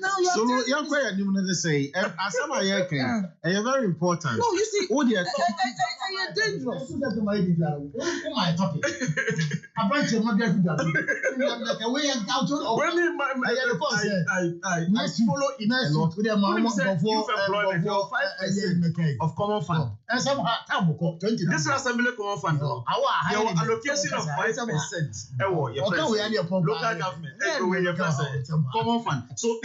now you're quite new say, as some are very important. No, you see, oh dear, dangerous. My topic. I brought you my like a way and out of I follow it a lot with the of common fund. And somehow 20. This assembly common fund. Our allocation of 5% Okay, we are the local government. Common fund. So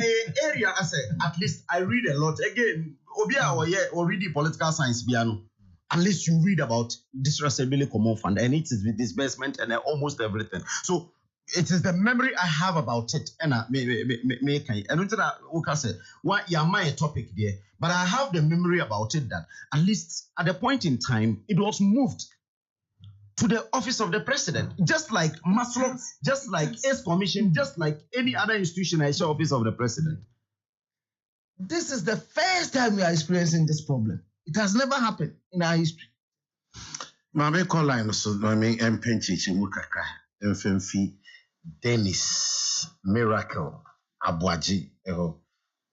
area I say at least I read a lot. Again, Obia or reading political science piano. At least you read about distressability common fund and it is with disbursement and almost everything. So it is the memory I have about it. And I say what you my topic there, but I have the memory about it that at least at the point in time it was moved to the office of the president, just like Maslow, just like S Commission, just like any other institution I saw office of the president. This is the first time we are experiencing this problem. It has never happened in our history. Mame call line so I mean Mpenchichi Mukaka Mfemfi Dennis Miracle Abuaji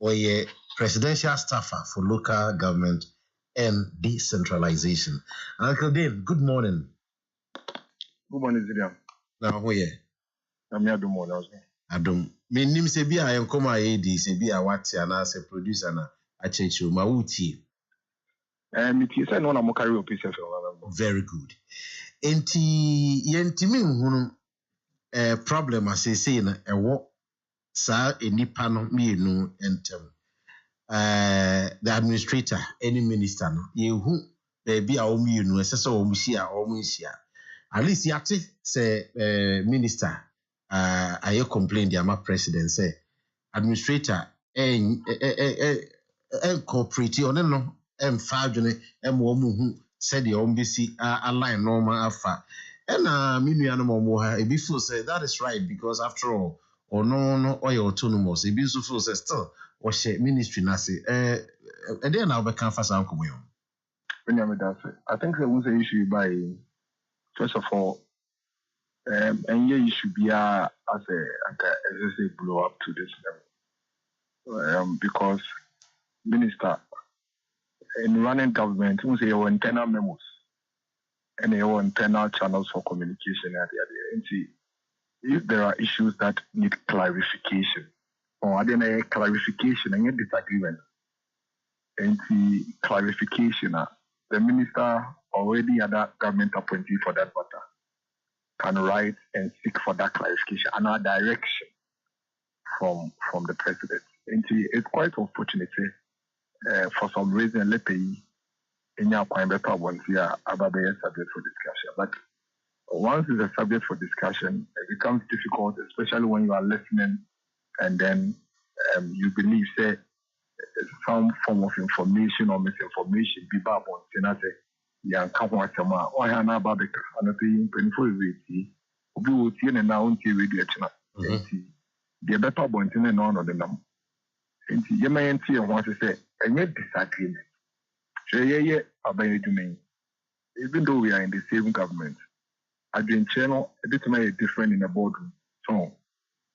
Oye presidential staffer for local government and decentralization. Uncle Dave, good morning. Good morning, Zidiam. Now where? I'm here tomorrow. Adom. Me nim se bi a enkom a edi se bi a wate ana se producer na a chechu ma wuti. Me say no na mo carry op pieces. Very good. Enti yentimi nhunu problem asese na ewo sa enipa no mienu entem. The administrator, any minister no yehu be a omienu esese omuhia omunhia. At least yate say minister I complain the ama president say administrator cooperate on no emfa adwene emo mu said the ombisi align normal afa na minua no mo ha e be feel say that is right because after all or no oil autonomous e be so feel say still or share ministry na say then na obeka fa san komo yo Benjamin that's I think there was an issue by first of all and yeah, you should be as a blow up to this level because minister in running government, we say your internal memos and your internal channels for communication at the end. If there are issues that need clarification or are there clarification and any disagreement, and the clarification, the minister already had that government appointee for that matter can write and seek for that clarification and a direction from the president. And it's quite unfortunate for some reason let in your point better ones here about the subject for discussion. But once it's a subject for discussion, it becomes difficult, especially when you are listening and then you believe say some form of information or misinformation be bad ones. And I say yeah, come on, Sama. Oh, I know about the canopy. Painful reality. Obi will see and now on TV channel. The better point in and on of the number. And you may see and want to say, and yet disagreement. So yeah, about you doing. Even though we are in the same government, at the channel a bit may different in the boardroom. So,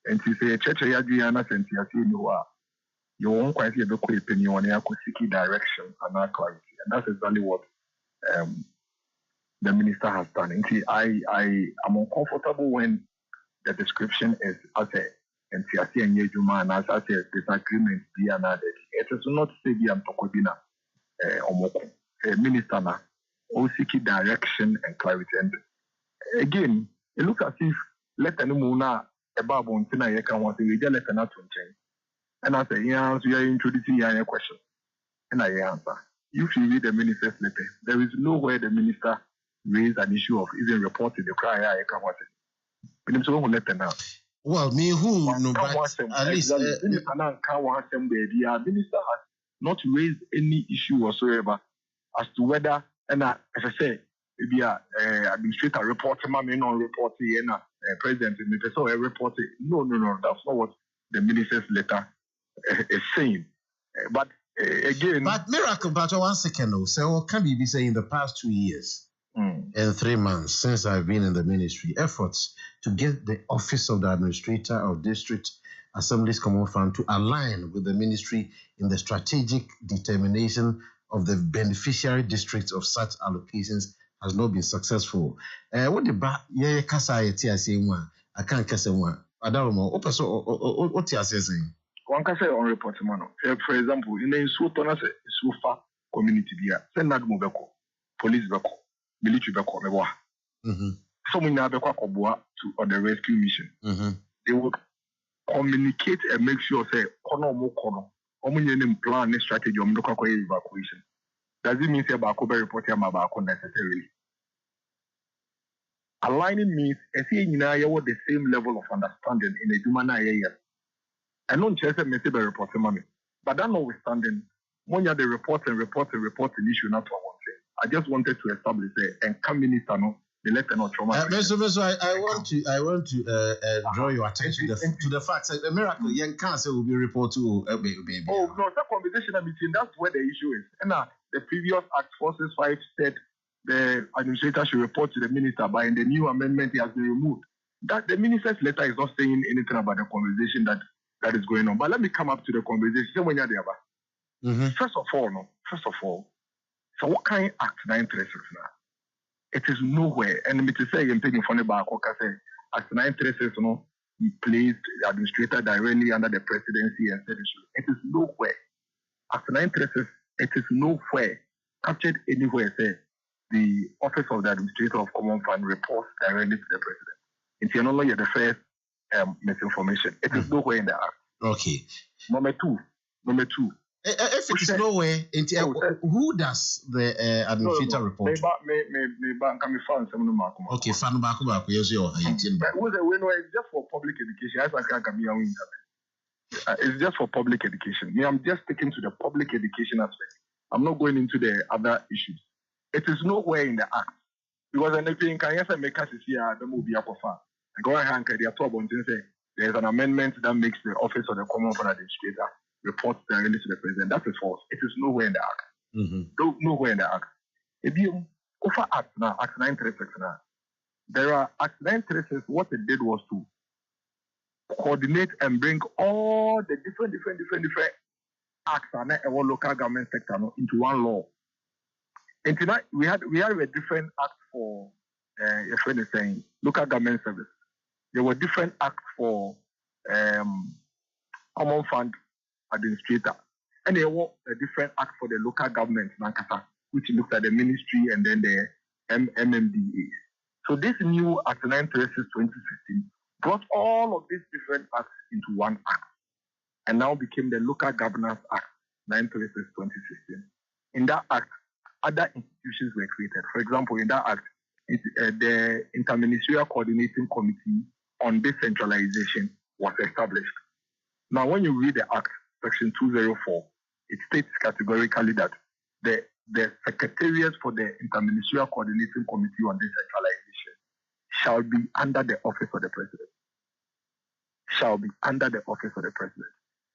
and to say a church Adriana and you are. You won't quite see a book opinion on your seeking direction and not clarity, and that's exactly what. The minister has done. And see, I am uncomfortable when the description is as a NCRC and Yejuma and as a disagreement be another. It is not say the Antokobina Omoko. Minister na or seeking direction and clarity. And again, it looks as if let Muna a babu and Tina Yakan was a let not to change. And I say, yeah, we are introducing a question. And I answer. If you read the minister's letter, there is nowhere the minister raised an issue of even reporting the cry. I can't watch it. But I'm so letter now. Well, me who no, but at least minister has not raised any issue whatsoever as to whether, and as I say, maybe administrator reporting, may not report and president, so a reporting. No, that's not what the minister's letter is saying. But again, but miracle, but 1 second though. So what can we be saying in the past 2 years and 3 months since I've been in the ministry, efforts to get the office of the administrator of district assemblies common fund to align with the ministry in the strategic determination of the beneficiary districts of such allocations has not been successful. What the ba ye kasa yeti ase nwa akan kasa nwa adaromo opeso what you are saying. One can say on report, man. For example, in the Sufa community, send that mobile police beko, military beko, mewa. So we now beko koboa, on the rescue mission. They would communicate and make sure say kono plan and strategy on evacuation. Does it mean say Bako be reporting about necessarily? Aligning means you the same level of understanding in a human area. And not just a message by reporting mommy. But that notwithstanding, when you have the report issue, not what I want to say. I just wanted to establish and come minister no the letter not trauma. I want to draw your attention to the fact that the miracle young cancer will be reported to baby. Oh no, that conversation between that's where the issue is. And the previous Act 465 said the administrator should report to the minister, but in the new amendment it has been removed. That the minister's letter is not saying anything about the conversation that is going on. But let me come up to the conversation when you're there. First of all, so what kind of Act 936 now? It is nowhere. And me to say I'm taking funny back. Okay, Act 936 placed the administrator directly under the presidency and said it is nowhere. Act 936, it is nowhere captured anywhere. Say the office of the administrator of common fund reports directly to the president. It's no longer the first misinformation. It is nowhere in the Act. Okay. Number two. If it is nowhere, who does the administrator report? Okay, fan back. Yes, you it's just for public education. It's just for public education. I'm just sticking to the public education aspect. I'm not going into the other issues. It is nowhere in the Act. Because anything can yes make us see the movie Akoko. Go ahead and there's an amendment that makes the office of the common fund administrator report directly to the president. That is false. It is nowhere in the Act. Nowhere in the Act. If you offer Act now, Act 936 now, there are Act 936. What it did was to coordinate and bring all the different acts and our local government sector into one law. And tonight we had a different act for your friend is saying local government service. There were different acts for common fund administrator, and there was a different act for the local government, which looks at the ministry and then the MMDA. So this new Act 936 2016 brought all of these different acts into one act, and now became the Local Governance Act 936 2016. In that act, other institutions were created. For example, in that act, the Interministerial Coordinating Committee on Decentralization was established. Now, when you read the Act, Section 204, it states categorically that the Secretariat for the Interministerial Coordinating Committee on Decentralization shall be under the office of the President. Shall be under the office of the President.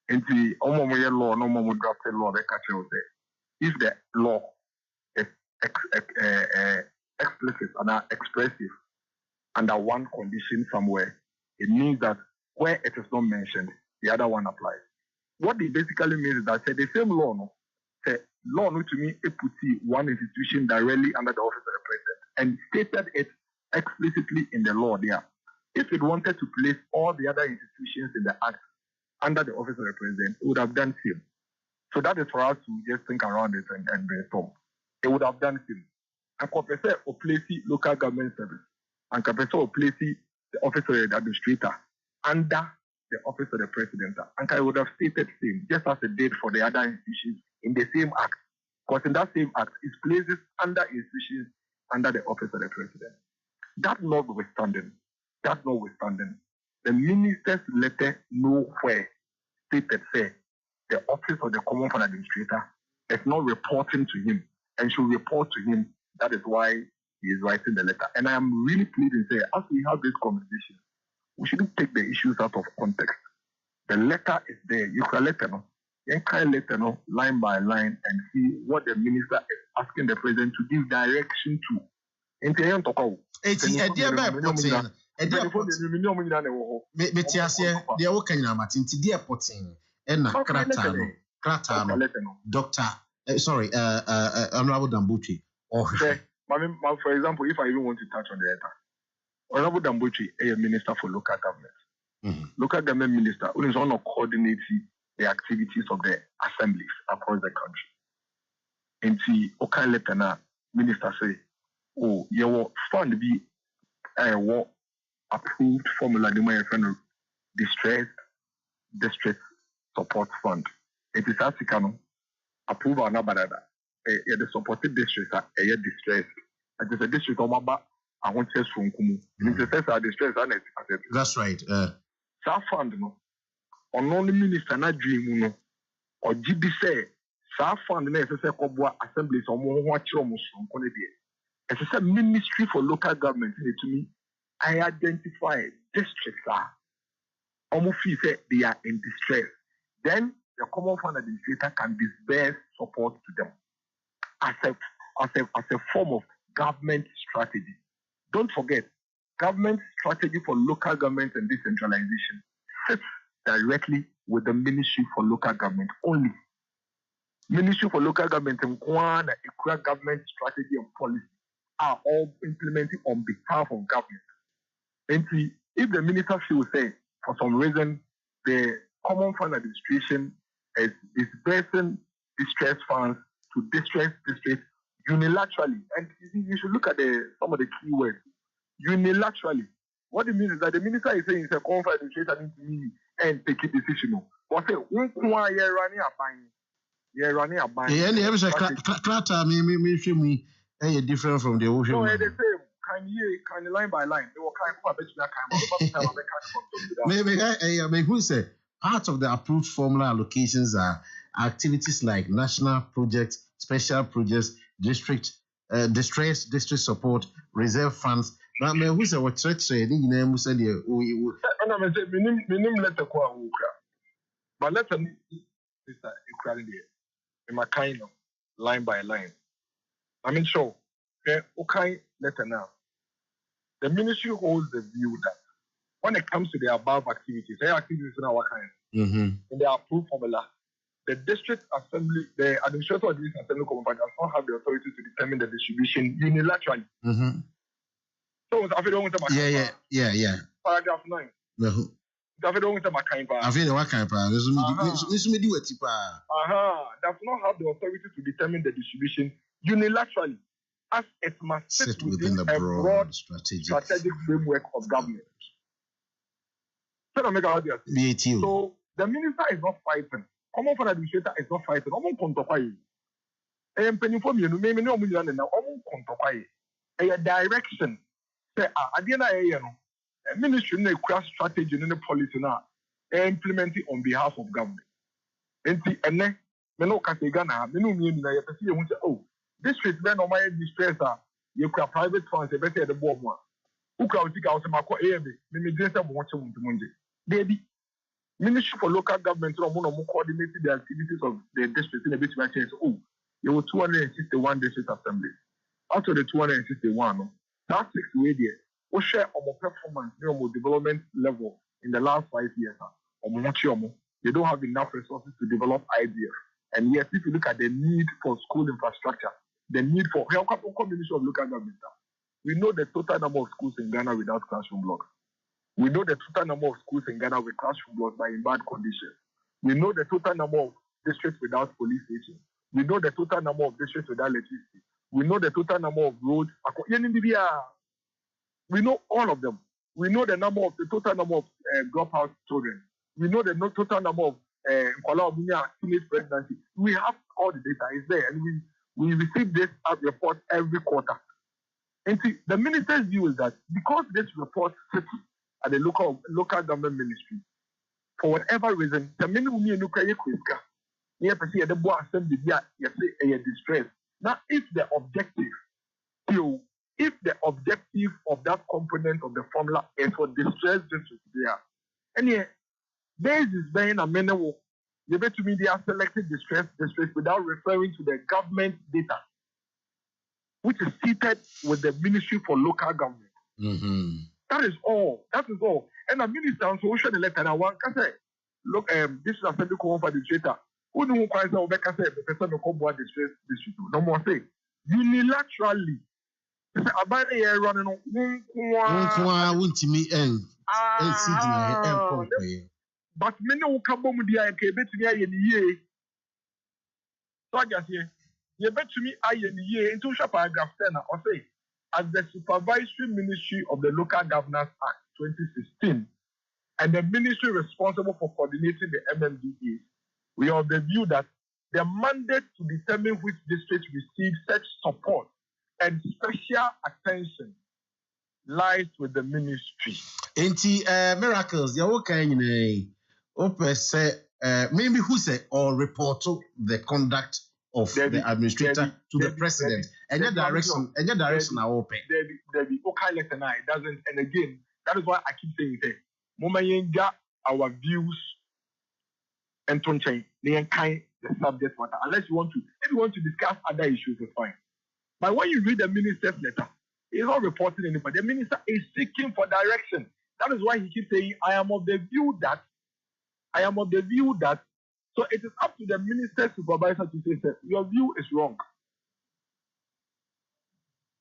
And the law, no more drafted law, if the law is explicit and expressive under one condition somewhere, it means that where it is not mentioned, the other one applies. What it basically means is that the same law, to me, it puts one institution directly under the office of the president and stated it explicitly in the law there. If it wanted to place all the other institutions in the act under the office of the president, it would have done same. So that is for us to just think around it and brainstorm. It would have done same. And compare or place local government service and compare or place the office of the administrator under the office of the president. And I would have stated same, just as it did for the other institutions in the same act. Because in that same act, it places under institutions under the office of the president. That notwithstanding, the minister's letter nowhere stated say the office of the common fund administrator is not reporting to him and should report to him. That is why he is writing the letter. And I am really pleading to say, as we have this conversation, we shouldn't take the issues out of context. The letter is there. You can let them know, line by line, and see what the minister is asking the president to give direction to. Honorable Dambuchi. For example, if I even want to touch on the letter, Honorable Dambuchi is a minister for local government. Local government minister who is on coordinating the activities of the assemblies across the country. And see, okay, let minister say, oh, you will fund be a war approved formula the my friend distressed district support fund. It is African approval na badada. The supported districts are distressed. It is a district of Maba. I want to say from Kumu. It is a distress and that's right. That fund no. On only minister na dream no. Or GB say that fund na say Kobwa assemblies or more watch almost from Konedia. As I said, Ministry for Local Government to me, I identify districts are almost say they are in distress. Then the Common Fund Administrator can disburse support to them as a form of government strategy. Don't forget, government strategy for local government and decentralization sits directly with the Ministry for Local Government only. Ministry for Local Government and equal government strategy and policy are all implemented on behalf of government. And see, if the minister feels say for some reason the Common Fund Administration is disbursing distress funds to distressed districts unilaterally, and you should look at some of the key words. Unilaterally. What it means is that the minister is saying it's a Common Fund Administration to me and take a decision. But say, you're running a bank. Yeah, and every clatter me different from the ocean. No, they say kind of line by line. They were kind of maybe who say part of the approved formula allocations are activities like national projects, special projects, distress district support, reserve funds. Now, me who say what church say? You know, who said the and I'm say minimum let the kwa ukra, but let them is that ukra in my kind of line by line. I mean, so okay, letter now. The ministry holds the view that when it comes to the above activities, activities in our kind, in the approved formula, the district assembly, the administrator of the district assembly committee does not have the authority to determine the distribution unilaterally. So, I don't yeah. Paragraph 9. I don't want to I feel what kind of does not have the authority to determine the distribution unilaterally, as it must sit within the broad strategic framework of government. So the minister is not fighting. Common Fund Administrator is not fighting. A direction. Say, at the end of the ministry no craft strategy and policy now implemented on behalf of government. And me no kase Ghana, me no me na you say you say oh district men no my distress you craft private funds e better the board one. Who can think out mako me dress am watch munde. Baby Ministry for Local Government no mo coordinate the activities of the district in a bit of change. Oh, there were 261 district assemblies. Out of the 261, that's 6 way there. We share our performance, our development level in the last 5 years. They don't have enough resources to develop ideas. And yes, if you look at the need for school infrastructure, the need for Ministry of Local Government, we know the total number of schools in Ghana without classroom blocks. We know the total number of schools in Ghana with classroom blocks but in bad condition. We know the total number of districts without police stations. We know the total number of districts without electricity. We know the total number of roads. We know all of them. We know the total number of dropout children. We know the total number of teenage pregnancy. We have all the data. It's there, and we receive this report every quarter. And see, the minister's view is that because this report sits at the local government ministry, for whatever reason, the minimum distress. Now, if the objective of that component of the formula is for distress district there, and yeah, there is being a minimal. You bet to me they are selected distress districts without referring to the government data, which is seated with the Ministry for Local Government. That is all. And the minister also should elect and one can say, look, this is a federal Common Fund Administrator. Who do you guys know? Becca said the person who come board distress district. No more say unilaterally. About a year running on. But many will come home with the IKB in the year. So I just say, you bet to me, I in the year into paragraph 10 or say, as the supervisory ministry of the Local Governance Act, 2016, and the ministry responsible for coordinating the MMDAs, we are of the view that the mandate to determine which districts receive such support and special attention lies with the ministry. Miracles, the whole kind maybe who say or report to the conduct of the administrator to the president. And your direction are open. There be okay letter now. It doesn't, and again, that is why I keep saying it. Momayenga our views and to change the subject matter. Unless you want to, if you want to discuss other issues, it's fine. But when you read the minister's letter, he's not reporting anybody. The minister is seeking for direction. That is why he keeps saying, I am of the view that. So it is up to the minister supervisor to say, sir, your view is wrong.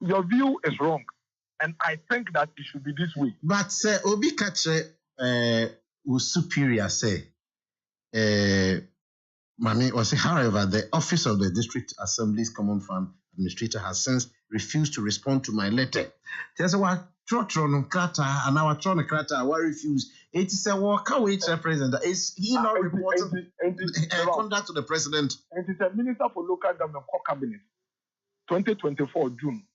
Your view is wrong. And I think that it should be this way. But sir, Obi Kache superior say, Mami was however, the office of the District Assembly's Common Fund Administrator has since refused to respond to my letter. There's what Trotron Krata and our Tron Krata were refused. It is a walk away to the president. Is he not reporting conduct to the president? And it's a minister for local government cabinet, 2024 June.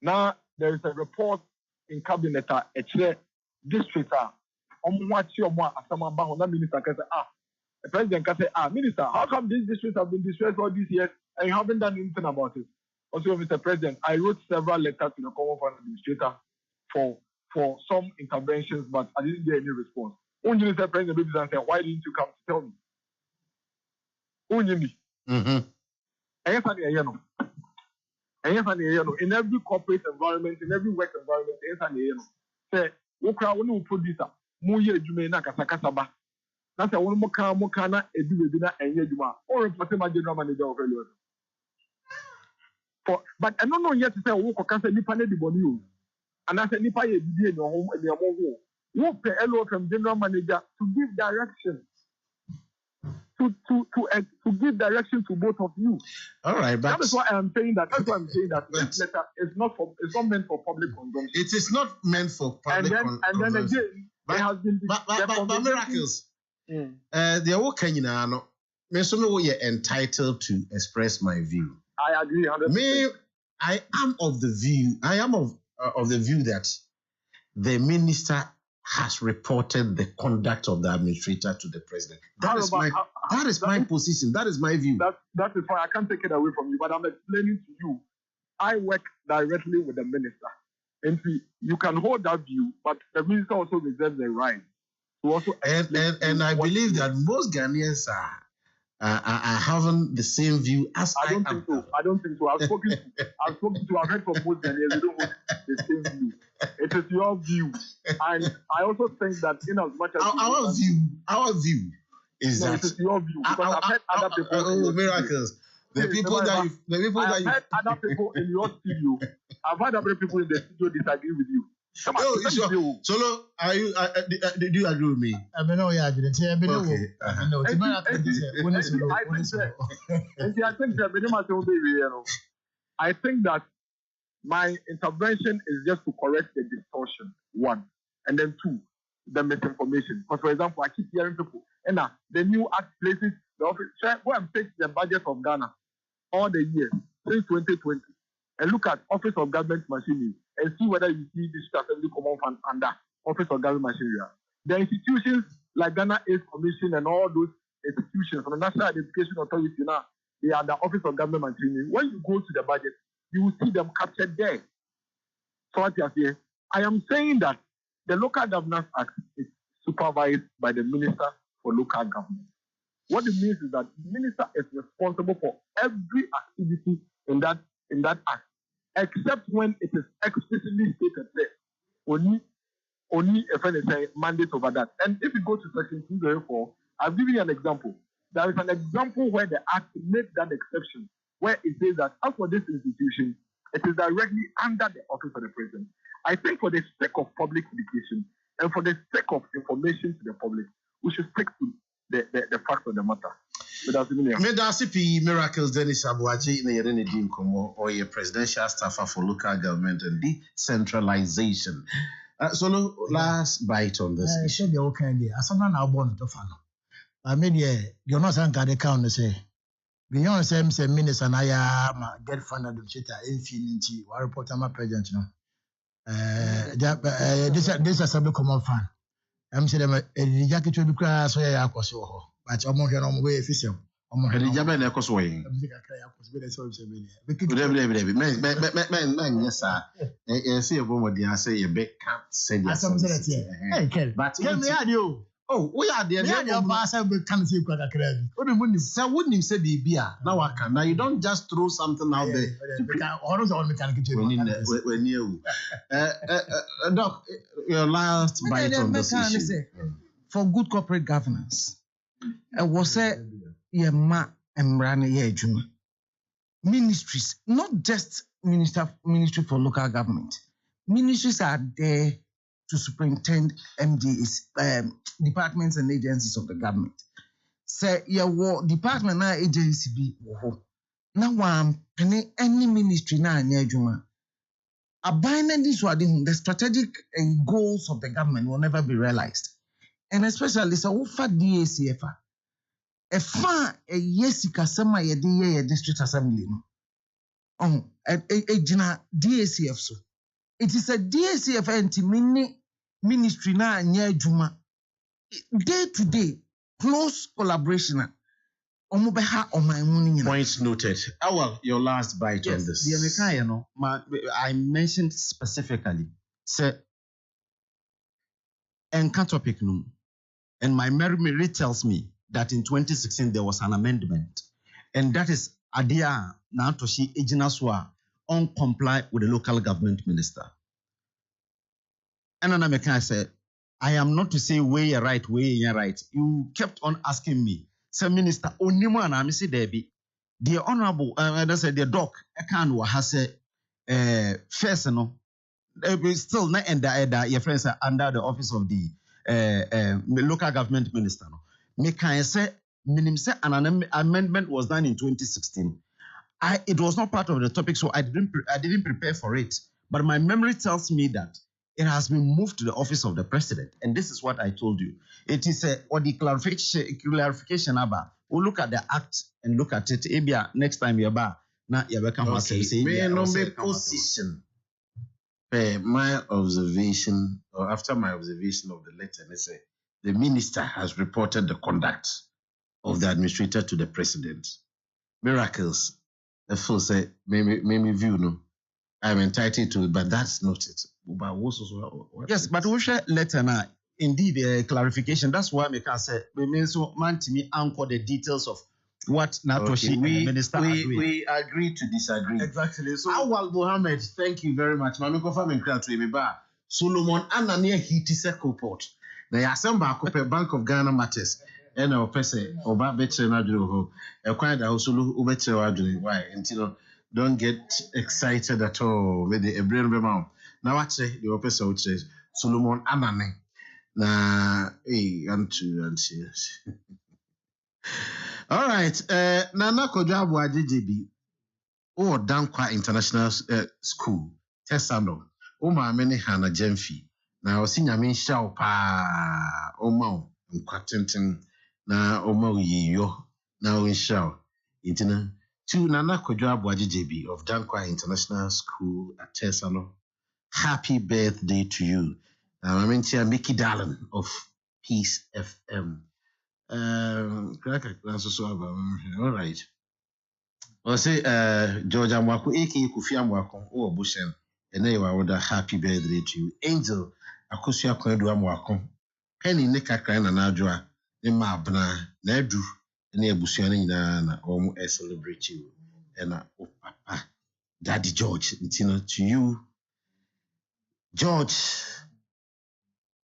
Now there is a report in cabinet at district. The president can say, Minister, how come these districts have been distressed all these years and you haven't done anything about it? Also, Mr. President, I wrote several letters to the Common Fund Administrator for some interventions, but I didn't get any response. Only Mr. President and said, why didn't you come to tell me? Only me. In every corporate environment, in every work environment, say, we put this up. That's a one more kind edubina and yeduma or reporting my general manager of earlier. But I don't know yet to say, walk cancer nipa de bonu. And I said, nipa ye in your home and your home. Walk the LO from general manager to give direction. To give direction to both of you. All right, but that is why I'm saying that. That's why I'm saying that this letter is not meant for public consumption. It is not meant for public consumption. And then again, there has been but miracles. The whole Kenya no. Me so me entitled to express my view. I agree 100%. Me, I am of the view that the minister has reported the conduct of the administrator to the president. That is my position. That is my view. That is fine. I can't take it away from you, but I'm explaining to you. I work directly with the minister. And you can hold that view, but the minister also reserves the right to also and I believe that most Ghanaians are having the same view as I don't think so. I don't think so. I've heard from most Ghanaians, they don't hold the same view. It is your view. And I also think that in as much as our view is that it is your view. Because I've heard other people miracles. The people that I've heard other people in your studio. I've heard other people in the studio disagree with you. Solo, do you agree with me? I mean, no, yeah, I didn't say. I mean, okay. I think that my intervention is just to correct the distortion, one, and then two, the misinformation. Because, for example, I keep hearing people, and the new act places the office. Go and take the budget of Ghana all the years since 2020, and look at Office of Government Machinery and see whether you see this Assembly Common Fund under Office of Government Machinery. The institutions like Ghana Aid Commission and all those institutions from the National Identification Authority now, they are the Office of Government Machinery. When you go to the budget, you will see them captured there. So what you say, I am saying that the Local Governance Act is supervised by the Minister for Local Government. What it means is that the minister is responsible for every activity in that act, except when it is explicitly stated there. Only if anything mandate over that. And if you go to section 204, I've given you an example. There is an example where the act made that exception, where it says that as for this institution, it is directly under the office of the president. I think for the sake of public education and for the sake of information to the public, we should stick to the facts of the matter. Medasipi Miracles Dennis Abuaji in the Yerenedi Nkomo or your presidential staffer for local government and decentralization. So last bite on this. I said the okay idea. As someone now born to follow. I mean, you're not saying God account say. Beyond same minister and I get funded the cheater infinity. What report I'm a president, you know. This is a common fan. I'm saying the jacket to be class where I was so. But I'm not going to way official. I'm not going to Japan Echoes way. Yes, sir. I see a woman, I say a big cat said yes. But tell me, you. Oh, we are there. Your boss have come to see what I can. So wouldn't you say Bibia? Now I can. Now you don't just throw something out there. Always on mechanical when you. Doc, your last bite on this issue. For good corporate governance, was a yema embrane yejuma. Ministries, not just ministry for local government. Ministries are there to superintend MDs, departments and agencies of the government. Say your department na agency be wo. Na one penny any ministry na nyejuma. Abandon this one, the strategic goals of the government will never be realized. And especially so for DACF. A far a yesika sema ye district assembly no. A jina DACF so. It is a DACF anti-mini ministry na nye juma. Day to day, close collaboration. Points noted. Well, your last bite on this. The I mentioned specifically, say, Enka topic no, and my memory tells me that in 2016 there was an amendment, and that is Adia Nantoshi Ejinaswa on comply with the local government minister. And then I said, I am not to say way you're right, way you're right. You kept on asking me, say Minister, only one I say Debbie, the honorable, that's the doc, AKAN has a first no, still not under your friends are under the office of the local government minister. No, me can say minimum say an amendment was done in 2016. It was not part of the topic, so I didn't prepare for it. But my memory tells me that it has been moved to the office of the president, and this is what I told you. It is or the clarification about. We'll look at the act and look at it. Ebia next time you're back. Now you're come position. My observation, or after my observation of the letter, they say the minister has reported the conduct of the administrator to the president. Miracles. The full say, maybe view no. I'm entitled to it, but that's not it. Yes, but we share letter now. Indeed, a clarification. That's why I can say we so man to me anchor the details of what Natoshi minister we agree to disagree. Exactly. So Awal Mohammed, thank you very much. Mami ko fa me kra to me ba. Solomon Anania hiti second port. Na ya samba ko pe Bank of Ghana matters. And our person oba betre na duro ho. E kwan da hosulu ubetre wa duro. Why? Until don't get excited at all with the brain be mouth. Now what say the opposite would say Solomon Anane. Na antu. All right. Nana Kojabu Ajijibi. Oh, Dankwa International School. Tesano. Oma many Hana Jemfi. Now senior mean shao pa Oma Quatentin. Na Oma yo. Now in shao. Intina. To Nana Kojabu Ajijibi of Dankwa International School at Tesano. Happy birthday to you. I'm into Mickey Darlin of Peace FM. All right. I'll say George Amwako, aka Kofi Amwako, or Bushen, and they were happy birthday to you. Angel, Akosia Kwedu Amwako, Penny Nika Kran and Adra, Nema Bna, Nedru, and the Busiani na almost celebrate you. And Papa, Daddy George, it's to you. George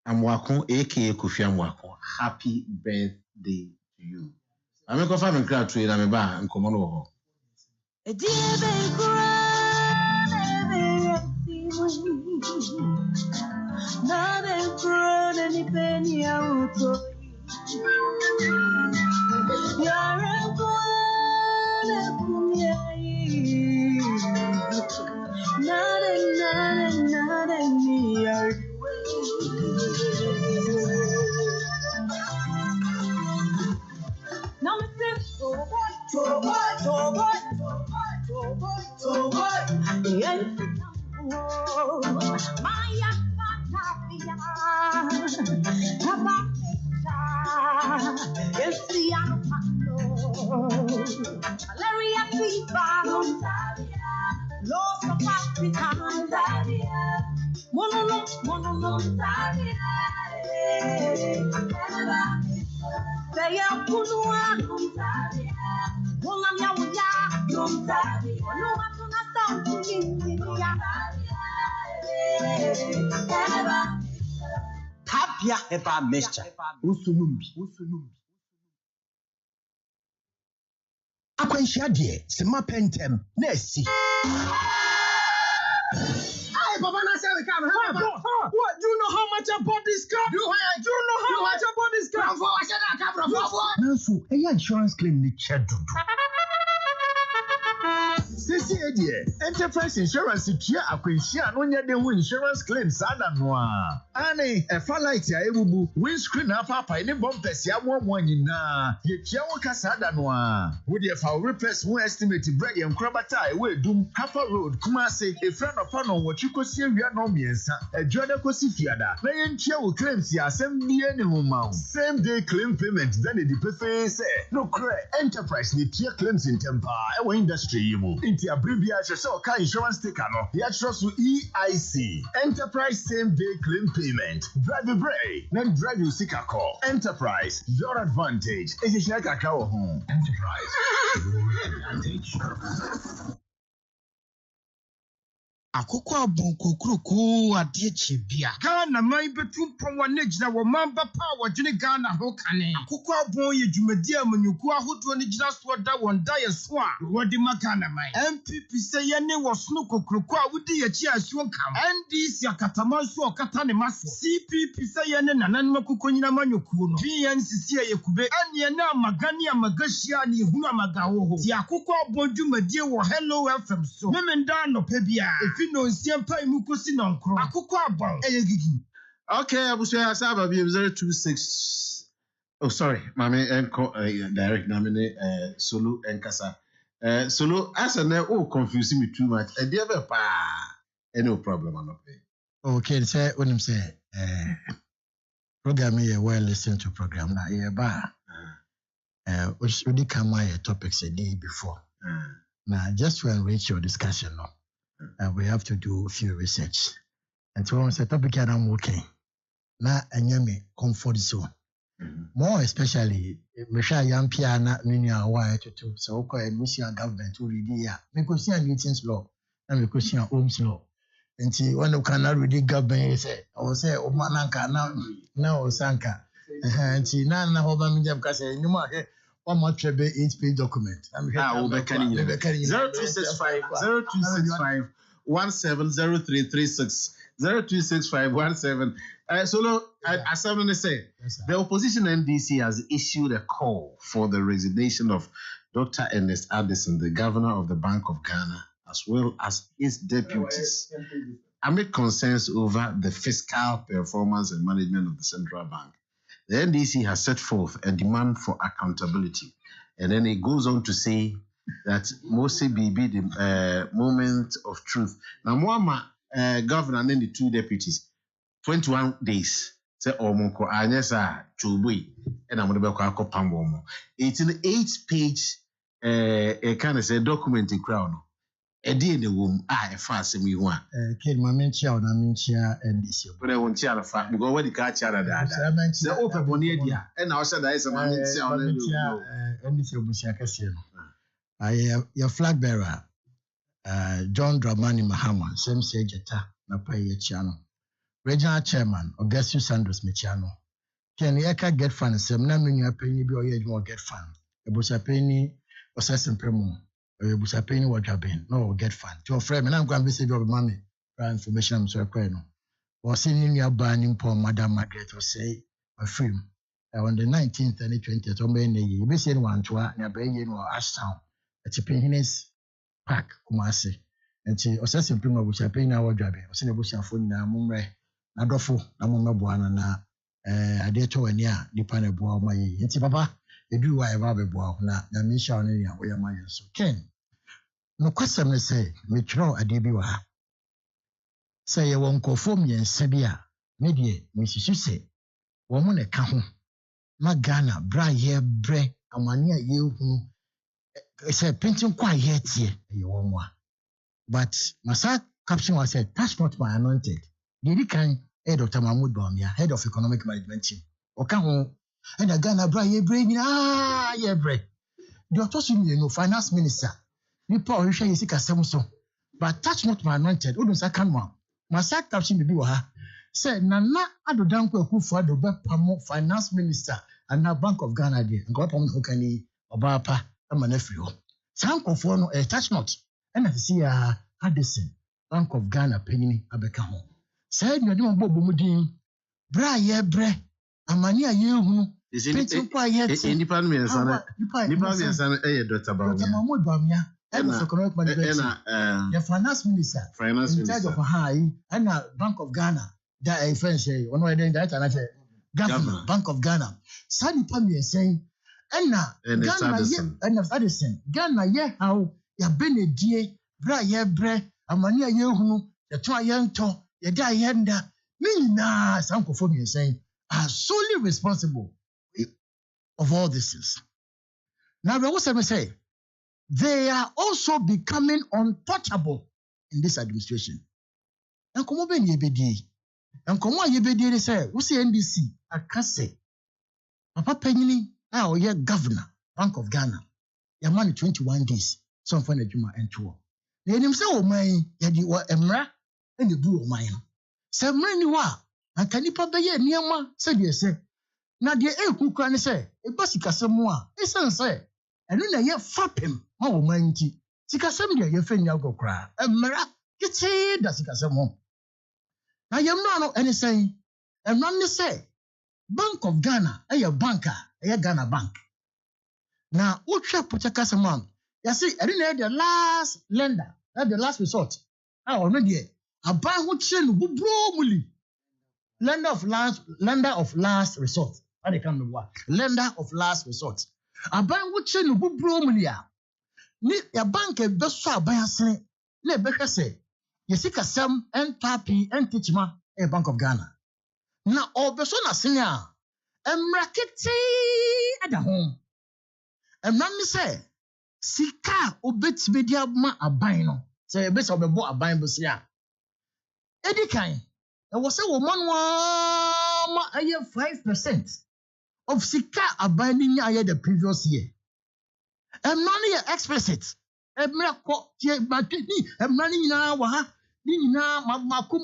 Amwako, aka Kofi Amwako, happy birthday to you. I'm going to find a crowd trade. I'm a bar and come on over. Malaria fever, loss of Africa, mono, they are Punua, Wolamia, no one to Tapia Heba Mesha, Usunumbi. Akwanhyiade sema pentem na asi. Hey, Papa, I said we come. What? Do you know how much I bought this car? Do you know how much I bought this car? I said I come from what? Nanso, insurance claim ni chedudu. Sisi edie, enterprise insurance tia akwanhyia no nya de ho insurance claims ada no a. Ani, e fa light ya ebubu, windscreen apa ne bumpers ya momo nyina. Ye tia wo kasa ada no a. Wo de fa repairs wo estimate break em krabata e we dum Hafa Road Kumase e friend of no wo chikosi awia no miensa. Adwada kosi fiada. Na ye ntia wo claims ya asem bie ne ho ma. Same day claim payment then e di pefe say. No cre enterprise ni tia claims in temper e wo industry yimu. Inti abribia so ka insurance taker no ya trust EIC Enterprise Same Day Claim Payment drive a break then drive you seek a call Enterprise your advantage ehihia kakra wo ho Enterprise your advantage. Akoko Abon kokruku ade chebia Ghana man betum pon wane gina wo mamba power gine Ghana ho kane Akoko Abon ye dwumadi amanyuku ahodo ne gina so da won da ye so a wodi makana man MPP say ye ne wo sno kokruku a wodi ye chi asuon kam NDC akataman so okata ne maso CPP say ye ne nanan makoko nyina manyuku no PNCC ye kube ane na magani amagashia ne hunu amagawo ho ti Akoko Abon dwumadi wo Hello FM so memenda no pebia no siampa imukosi nonkro Akoko Abon eyegigi. Okay, abushaya asaba bi 026. Oh sorry, mame enko direct namine Solo enkasa. Solo asa na confuse me too much. E dey pa no problem anope. Okay, say onim say program here well listen to program na here ba. We come my topics a day before. Now just to enrich your discussion no. We have to do a few research. And so on the topic I'm working. Now me comfort zone. More especially, Misha young piana ninya wire to so called Mission government to read here. Because see Newton's law and because see Ohm's law. And see one who cannot read government say, or say Omananka now Sanka. And see Nana Hobam because no more. One more 8-page document. I'm here. 0265 170336 0265 Solo, as someone said, the opposition NDC has issued a call for the resignation of Dr. Ernest Addison, the governor of the Bank of Ghana, as well as his deputies, amid concerns over the fiscal performance and management of the central bank. The NDC has set forth a demand for accountability. And then it goes on to say that Mose Bibi, the moment of truth. Now, Muama, governor and then the two deputies, 21 days. Say, Omonko, Anyesa, Chubui, and I'm going to be a Pambomo. It's an 8-page, a kind of say document in crown. A day in the womb, I fast me one. Kid, my mentia or Namintia and this. But I won't tell a fact, we go where the catch out that. The open bonedia, and I said, I said, and this Busiacasian. Your flag bearer, John Dramani Mahama, same say Jetta, Napaya Channel. Regional Chairman, Augustus Santos Michano. Can Yaka get fund? Some naming a penny be or yet more get fund. A Busapeni or Sasson Premo. Busapeni what have been no get fund. To a friend, and I'm going to visit your money. Information I'm so queno. Or seeing your banning poor Madame Margaret or say a film. On the 19th and the 20th, or May, you be saying one to a Nabayan or Ashtown at Chipin's Park, Kumasi. And she was assessing Primo Busapeni our driving. I seen a bush and phone now, Mumre, Nadofo, Namuma Buana, Adeto and Ya, Dipana Boa, my Papa. edu wa eba beboa na na me sha no ya wo ya ma so Ken no kwasem ne say me twro ade bi wa ha say ye won kofo miensa bi a me de me hyehyɛ sɛ wo mo ne ka ho ma Ghana bra ye bre amane a ye hu say painting kwa ye tie ye wo mo but masa caption was said touch not my anointed the kan Dr. Mahmoud Bawumia, head of economic management team oka ho and Ghana bra ye bre nyina ye bre Dr. Sumi no finance minister nipa ohwehwe ye sika sem so but touch not my anointed odun saka no masa caption bi wa ha say nana adodanko akufo ado be pamo finance minister and na Bank of Ghana dey nko pamo no kani oba pa ama na firi ho sankofo no touch not and I see Addison Bank of Ghana penini abeka ho say nyade mo bobo mudin bra ye bre amani aye hu pentin kwa ye ti nipa no me sana Dr. Bawumia Dr. Mahmoud Bawumia and the economic management the finance minister in charge of high and Bank of Ghana that a friend say one way that and governor Bank of Ghana sani pa me saying and Ghana ye and Addison Ghana ye how ya benedie bra ye bre amani aye hu the to aye nto ye da ye nda me na sankofo me saying are solely responsible of all this things. Now what I say they are also becoming untouchable in this administration. And come over ye bedi. And come on ye bedi say we see NDC akase. Papa Penny now ye governor Bank of Ghana. Ya money 21 days. Some for the Juma and tour. They him say o man ye di wa emra and the blue o man. Say emra ni wa and can nipa be ye niama say dey say. Na de ekukura ne say e ba sikasem a esan say enu na ye fapem ma wo manti sikasem de ye fenya gokura emra kiti da sikasem ho na ye mra no ene say emra ne say Bank of Ghana e ye banka e ye Ghana Bank na utwa potakasem am ya say enu na the last lender the last resort ono de aban ho kire no bubro muli lender of last resort. They can know what lender of last resort. Aban wo che no bubro mulia. Ni ya bank e be so aban asene. Na e be hwe se ye sika sam NPP entichma e Bank of Ghana. Na obe so na sene a emraketi ada ho. Emram ni se sika obetime dia ma aban no. Se e be so obebo aban bo se a. Edi kan e wo se wo manwa ma aye 5% of sika abanding aye the previous year. Money explicit. Emrako tie batini money na wa ha ni na maku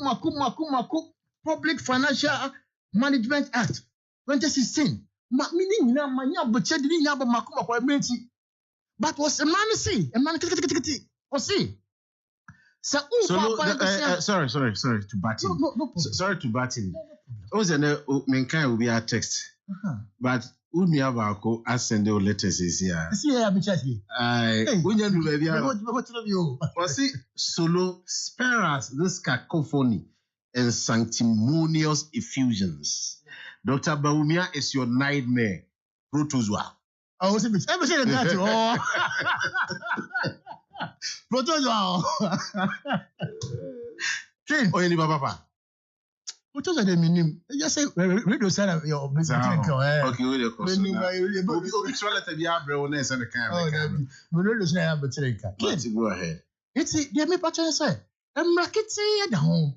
Public Financial Management Act 2016. Ma ni na manya boche ni na ba maku ementi. But was money see kiti o see. So sorry to batten. No sorry to batten. Was an menkai will be our text. But Umi Abako send the letters is here. See, I'm chatting. When you do baby, solo spare us this cacophony and sanctimonious effusions. Dr. Bawumia is your nightmare. Protozoa. I was saying that. Protozoa. Oh, any papa. What was the minimum? Just say radio side your business. Okay, we the question. We try to be our broness and the camera. We radio side have a trick. Go ahead. It's the me patch say. Emrakiti at home.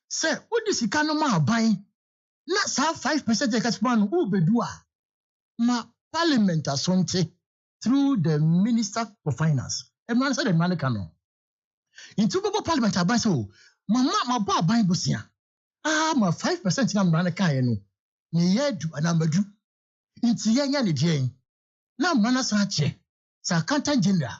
Say, what is the kind of man buying? Not 5% of Caspan who be doa. Ma parliament asonte through the Minister for Finance. Emran said the man cano. In two parliament abai so mama ma ba buying busia. Ma 5% na mrana kan no. Ni yedu anamadu. Inti yenya ni dien. Na mrana sa che. Sa accountant general,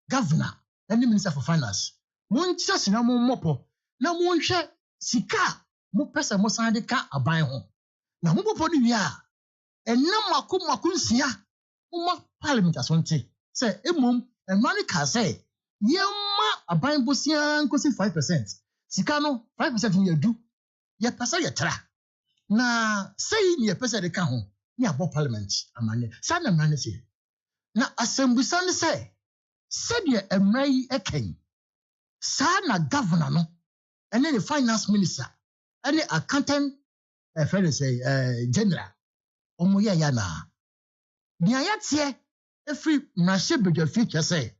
governor, and the Minister for Finance. Mun chase na mo mopo. Na mun hwe sika mo pesa mo san de ka aban ho. Na mo popo ni wi a. Enam makunsia. Mo parliament asonte. Say emom enmani ka say yema aban bosia nkosi 5%. Sika no 5% ni yedu. Ye pesa ye tra. Na say ni ye pesa de ka ho. ni abo parliament amane sa na mra ne se na asembusa ne se de emra yi eken sa na governor no ene the finance minister ene accountant friend say general omo ya na ni ayatie every mrahye bedwa future say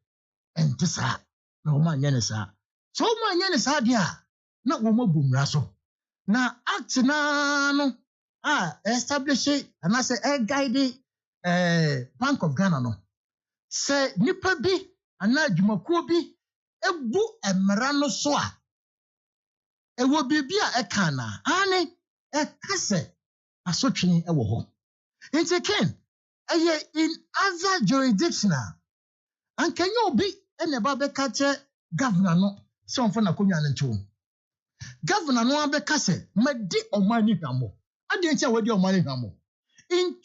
ente sa na omo anya ne sa so omo anya ne sa dia na omo bumra so na act na no establish and I say guide Bank of Ghana no say nipa bi ana adwumakuo bi ebu emra no so a ewo bibia eka na ane ekase asotwe ewo ho nti ken eye in other jurisdiction an kenyo obi ene ba be ka che governor no se onfo na konwa ne nto governor no abeka se madi omani hwamo ade ntia wadi omani hwamo in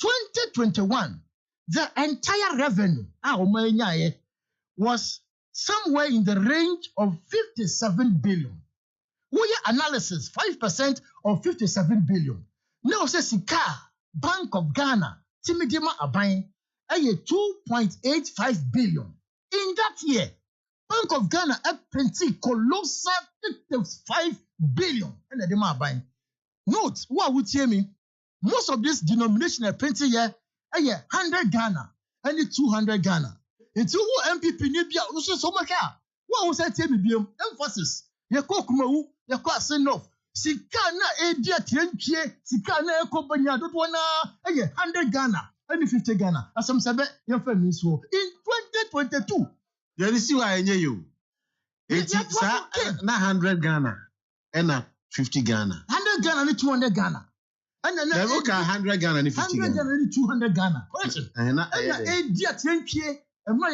2021 the entire revenue omani was somewhere in the range of 57 billion. We analysis 5% of 57 billion. Now says Sika Bank of Ghana Timidima Abain 2.85 billion. In that year, Bank of Ghana printed colossal 55 billion. And the demand buying. Note, what would you me? Most of this denomination printed here 100 Ghana and 200 Ghana. Until who MPP Nibia also so much. What was I telling you? Emphasis. Yakokumawu, Yakwa send off. Sika na edia tienchie, Sika na ekompanya don't wanna 100 Ghana and 50 Ghana. As some sabe, your family so in 2022. You see why I knew you. It's not 100 Ghana and 50 Ghana. 100 Ghana and 200 Ghana. And then 100 Ghana and 50 Ghana. 100 Ghana and 200 Ghana. Question. And what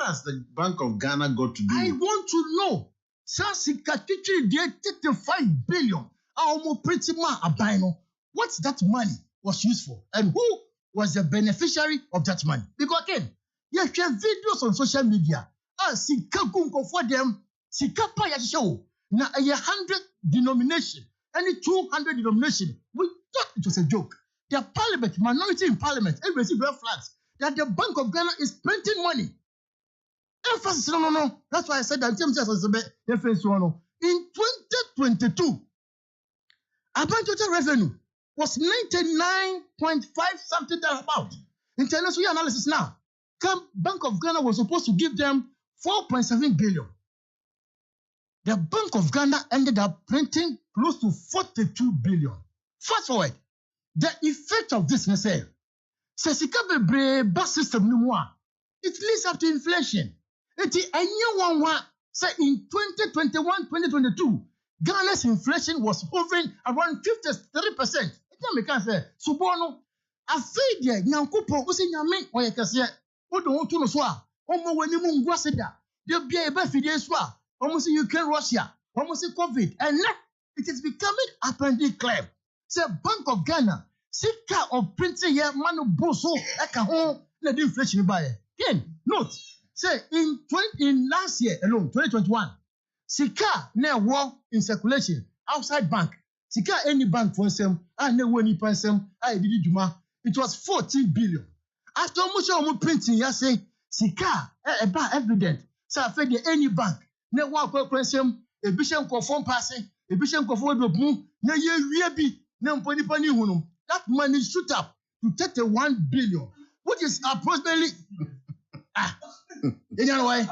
has the Bank of Ghana got to do? I want to know. Sasika teacher did 35 billion. Almost pretty much a bino. What that money was used for, and who was the beneficiary of that money? Because again, you share videos on social media. Sika gungo for them. Sika pa ya show. Na 100 denomination, any 200 denomination. We thought it was a joke. The parliament, minority in parliament, everybody red flags that the Bank of Ghana is printing money. Emphasis, no. That's why I said that in 2022, Abon total revenue was 99.5 something about. International analysis now, Bank of Ghana was supposed to give them 4.7 billion. The Bank of Ghana ended up printing close to 42 billion. Fast forward. The effect of this, say Sika bebre bus system no more. It leads up to inflation. Say in 2021-2022, Ghana's inflation was hovering around 53%. It make say subono afide nyankopo usi nyame oyekase odo otu no so a omo wani mu ngwaseda de bia e ba fide so a omo say Ukraine Russia omo say COVID and it is becoming apparently clear. Say Bank of Ghana, Sika of printing here, manu boso, eka home, na the inflation buy. Again, note, say in last year alone, 2021, Sika na war in circulation outside bank. Sika any bank for some, and no one person, I did juma. It was 14 billion. After almost printing, ya say Sika about evident. So I fed any bank. Na war person, a bishop conform passing, a bishop conform the boom, na ye bi. That money shoot up to 31 billion, which is approximately you know why?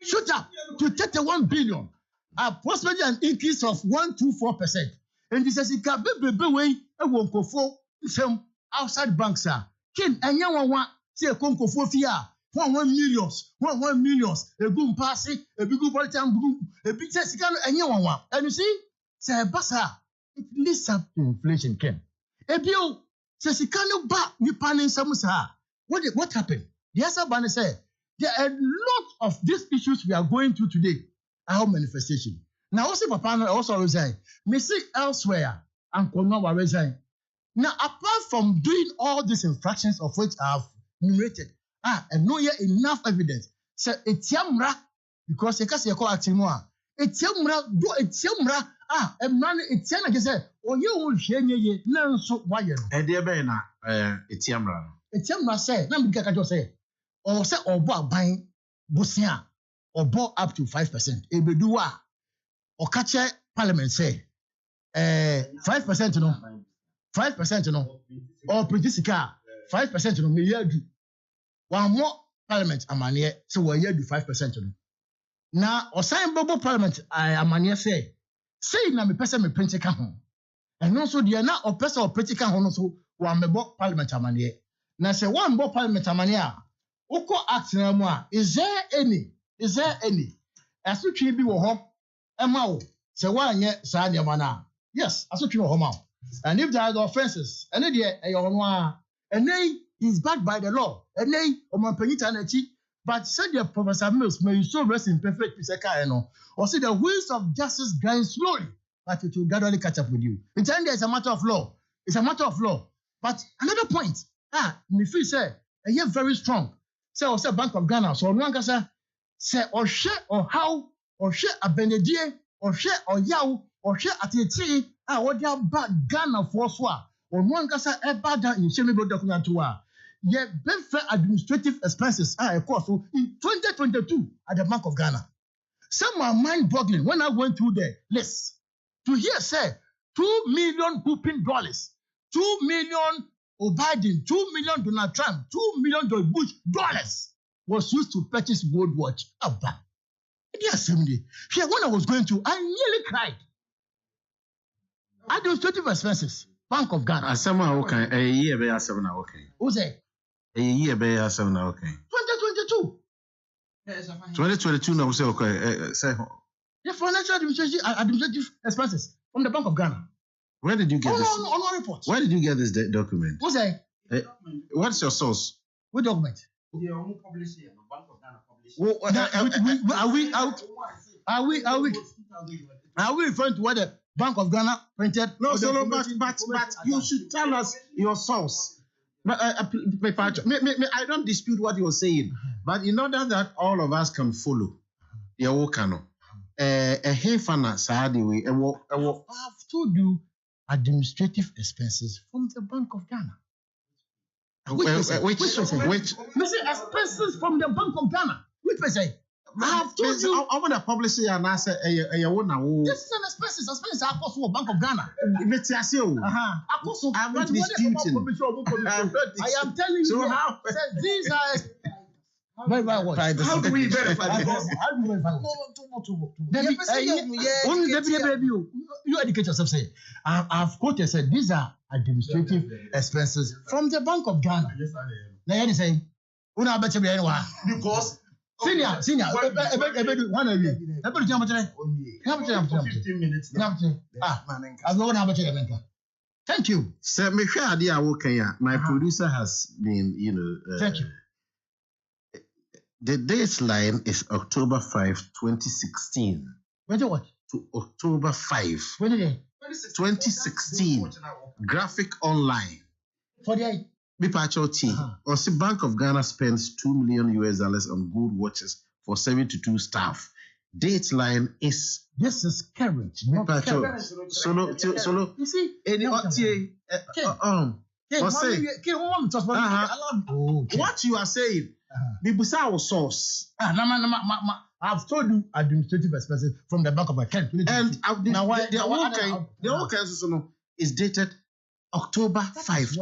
Shoot up to 31 billion, approximately an increase of 124%. And this is a baby way a won't go for some outside banks. Kin and young one say a conco for fear 1 millions, 1 millions, a boom passing, a big boom, a big Jessica and young one. And you see, say Bassa. It leads up to inflation, Ken. Ebio says he can't back Nipan in Samusa. What happened? The answer Bane said there are a lot of these issues we are going through today. Our manifestation. Now also Papa also resign. Me see elsewhere and Konwa resign. Now apart from doing all these infractions of which I have enumerated, and no yet enough evidence. So etiamra because you can say acting more. Etiamra do etiamra. Man, it's saying Oye o hwe nye na nso waye no. Ede be na etiamra. Etiamra say na mbika ka jo say o say obo aban bosia obo up to 5%. Ebedu a o ka che parliament say 5% no 5% no or pritisika 5% no me yadu. One more parliament amane say we yadu 5% no. Na osan bobo parliament amane say na me pese me print ka ho. And also the na opesa or practical ho no so wa mebo parliament amane. Na say one bo parliament amane a uko act na mu a is there any asotwe bi wo ho ema wo say wa nye sa ne ma na. Yes, asotwe wo ho ma. And if there are offenses and there e yo no a and he's backed by the law. And omanpanita na chi. But said the Professor Mills, may you so rest in perfect peace, or see the wheels of justice grind slowly, but it will gradually catch up with you. In time, it's a matter of law. It's a matter of law. But another point, me feel say, you're very strong. Say, or say Bank of Ghana, so no say, or share or how, or share a benedie, or share or yaw, or share at a tree, what you back Ghana for swa, or no a bad in Shemibo document to yeah, benefit administrative expenses of course in 2022 at the Bank of Ghana. Some are mind-boggling when I went through the list. To hear say $2 million whooping dollars, 2 million Biden, 2 million Donald Trump, 2 million George Bush dollars was used to purchase gold watch. Abba. The assembly. Here, when I was going to, I nearly cried. Administrative expenses, Bank of Ghana. Asema okay, a year be asema okay. Who's that? A year be asema okay. 2022. 2022 now say okay. Say. The financial administrative expenses from the Bank of Ghana. Where did you get this? On report. Where did you get this document? Who's that? What's your source? What document? The publish here. The Bank of Ghana publish. Are we referring to what the Bank of Ghana printed? No, so but you should tell us your source. I don't dispute what you're saying, but in order that all of us can follow, I've told you administrative expenses from the Bank of Ghana. Which expenses from the Bank of Ghana? Which person? I have told you. I want to publish it and I say, this is an expenses. Expenses are cost for Bank of Ghana. I'm not disputing. I am telling you. So how? These are. How do we verify this? You educate yourself. Say, I've quoted. Said these are administrative expenses from the Bank of Ghana. Now you say, because. Senior, one of you. 15 minutes. Thank you. Sir, my producer has been, thank you. The date line is October 5, 2016. When to what? To October 5. When did it? 2016. Graphic online. For the BPHOT, or the Bank of Ghana spends $2 million on gold watches for 72 staff. Date line is. This is current. Solo. You see, what you are saying, Bibusa source. I've told you administrative expenses from the Bank of Ghana. And the is dated October 5.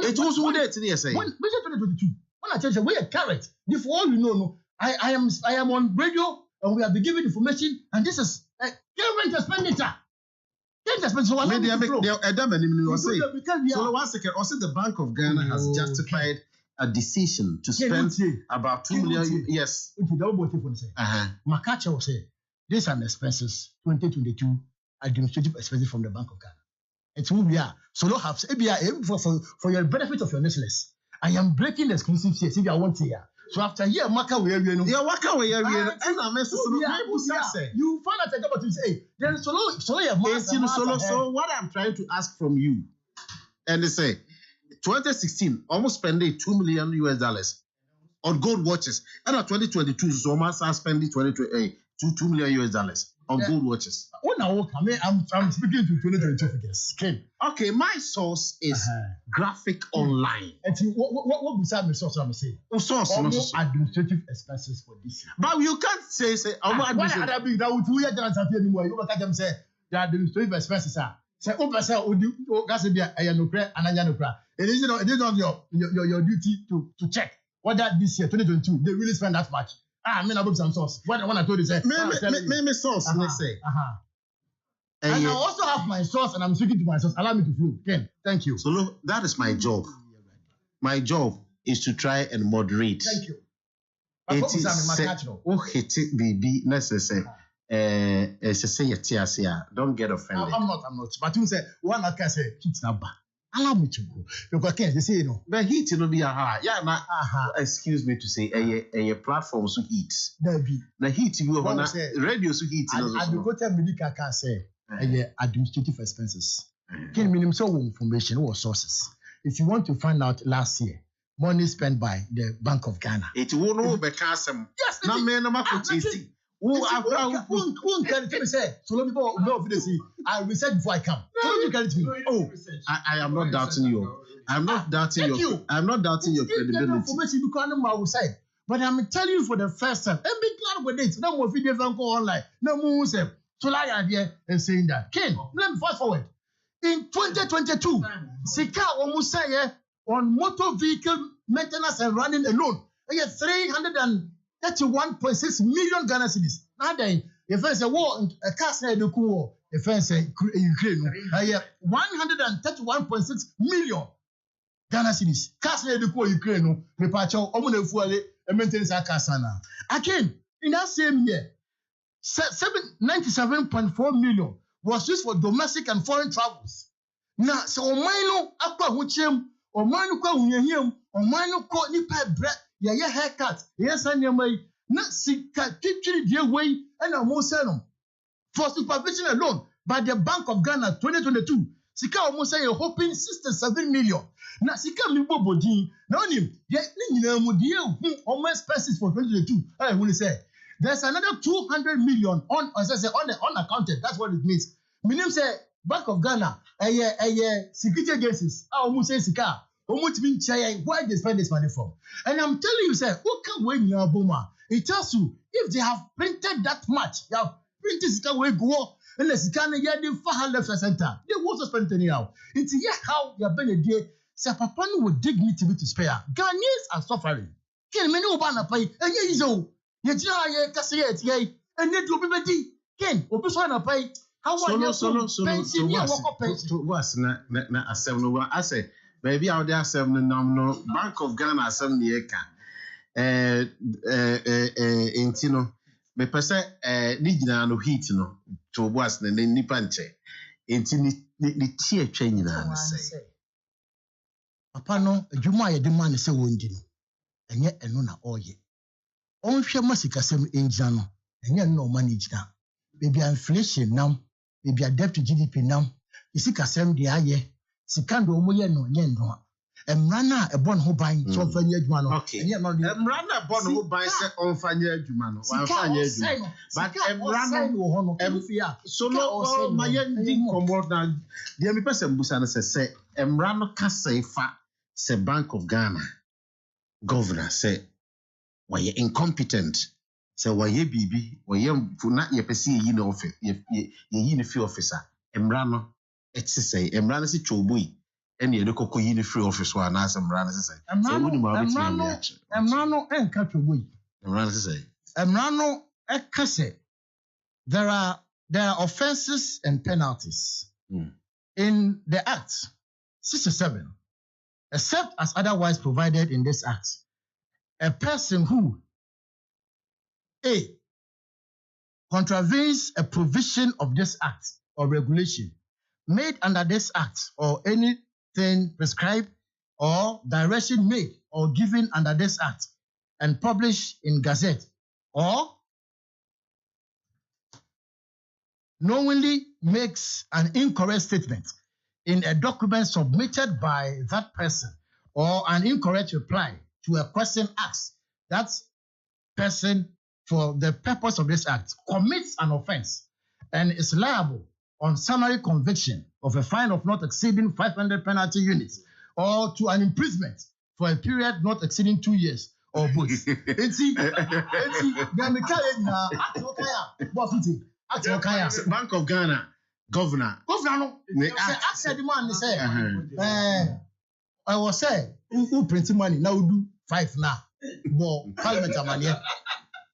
It was one day today, say. When 2022, when I tell you we are carrot, before all you know, I am on radio and we have been giving information, and this is a current expenditure. So one second, also the Bank of Ghana has justified a decision to spend about 2 million. Yes. Makacha will say, these are expenses 2022 administrative expenses from the Bank of Ghana. It's who we are. So don't have for your benefit of your listeners. I am breaking the exclusive shares if you want to hear. So after here, Maka we are you find out about to say, then solo. So what I'm trying to ask from you, and they say 2016 almost spending $2 million on gold watches, and 2022 so almost spending 2 million US dollars on gold watches. When I'm speaking to 2022 figures. Ken. Okay, my source is Graphic Online. And what beside my source I'm saying? Source administrative expenses for this year. But you can't say why other big that would 2 years anymore. You can't them say the administrative expenses are. Say gas be no credit and no credit. It is not your duty to check whether this year 2022 they really spend that much. I mean about some source. When I told you say me source let's say. And I also have my source and I'm speaking to my source. Allow me to flow. Ken, thank you. So look, that is my job. My job is to try and moderate. Thank you. It is baby necessary. Don't get offended. I'm not. But you say one can say heat number. Allow me to go. Because Ken, they say the heat will be excuse me to say a platform so heat. The heat you have radio so heat. I go tell medical can say administrative expenses. Ken minimum so information or sources. If you want to find out last year, money spent by the Bank of Ghana. It won't know because yes, I research before I come. Oh, I am not doubting you. I'm not doubting your credibility. But I'm telling you for the first time, and be glad with it. No more video can go online. No more say. So lie idea and saying that. Ken, let me fast forward. In 2022, Sika almost say on motor vehicle maintenance and running alone, I get 331.6 million Ghana cedis. Now then, if I say war, a car say the war, if I say Ukraine, I get 131.6 million Ghana cedis. Car say the war Ukraine, me pacho, omune fuale, and maintenance a casana. Again, in that same year, 97.4 million was used for domestic and foreign travels. Now, so Omano Aqua Huchim, Omano Qua Unyahim, Omano Qua Nipa Brett, Yaya haircut, yes, and your way, not Sika Kitchen dear way, and a more serum. For supervision alone, by the Bank of Ghana 2022, Sika almost say a hoping 67 million. Now, Sika Mibo Bodin, no him, yet Nimudia, who almost passes for 2022. I want to say. There's another 200 million unaccounted. That's what it means. Meaning say Bank of Ghana, security agencies. I almost say Sika. Almost mean why they spend this money from. And I'm telling you, sir, who can win your boomer? It tells you if they have printed that much, they have printed Sika way go and the Sika the far left center. They won't spend any out. It's here how you're being a day. Sir Papa with dignity to spare. Ghanaians are suffering. Can many Obana pay and you so. Yet, Cassiet, yea, and then to be ready. Ken, or Buswana pay. How was not a 7 I say, maybe out there 7 nominal Bank of Ghana 7 year can. Intino, me per se, Nigina no heat no to was the Nipanche. Intini tear training, I say. Apano, Jumaya demand is a wounded, and yet a nona all ye. On Shamasika sem Indiano, and yet no money now. Maybe inflation now, maybe a debt to GDP now. Is it a sem de aye? Sikando moya no yendo. Rana a bon who buying so for your man. Okay, Rana bon who buys on Fanya Jumano, but Rana so no, my ending from more than the only person Busana say, Rana Casa say Bank of Ghana governor say. Why you incompetent? So why you BB? Why you not your PC in office? You in the free officer. Emrano, it's say Emrano si chobui. And you look at you free office one as Emrano say. Emrano and Katubui. Emrano say. Emrano ekase. There are offenses and penalties in the Act 67, except as otherwise provided in this Act. A person who A. contravenes a provision of this act or regulation made under this act or anything prescribed or direction made or given under this act and published in Gazette or knowingly makes an incorrect statement in a document submitted by that person or an incorrect reply to a question asked, that person for the purpose of this act commits an offense and is liable on summary conviction of a fine of not exceeding 500 penalty units or to an imprisonment for a period not exceeding 2 years or both. Bank of Ghana governor. No. Said the man say, I was say, who printing money now do 5 now. But Parliament money.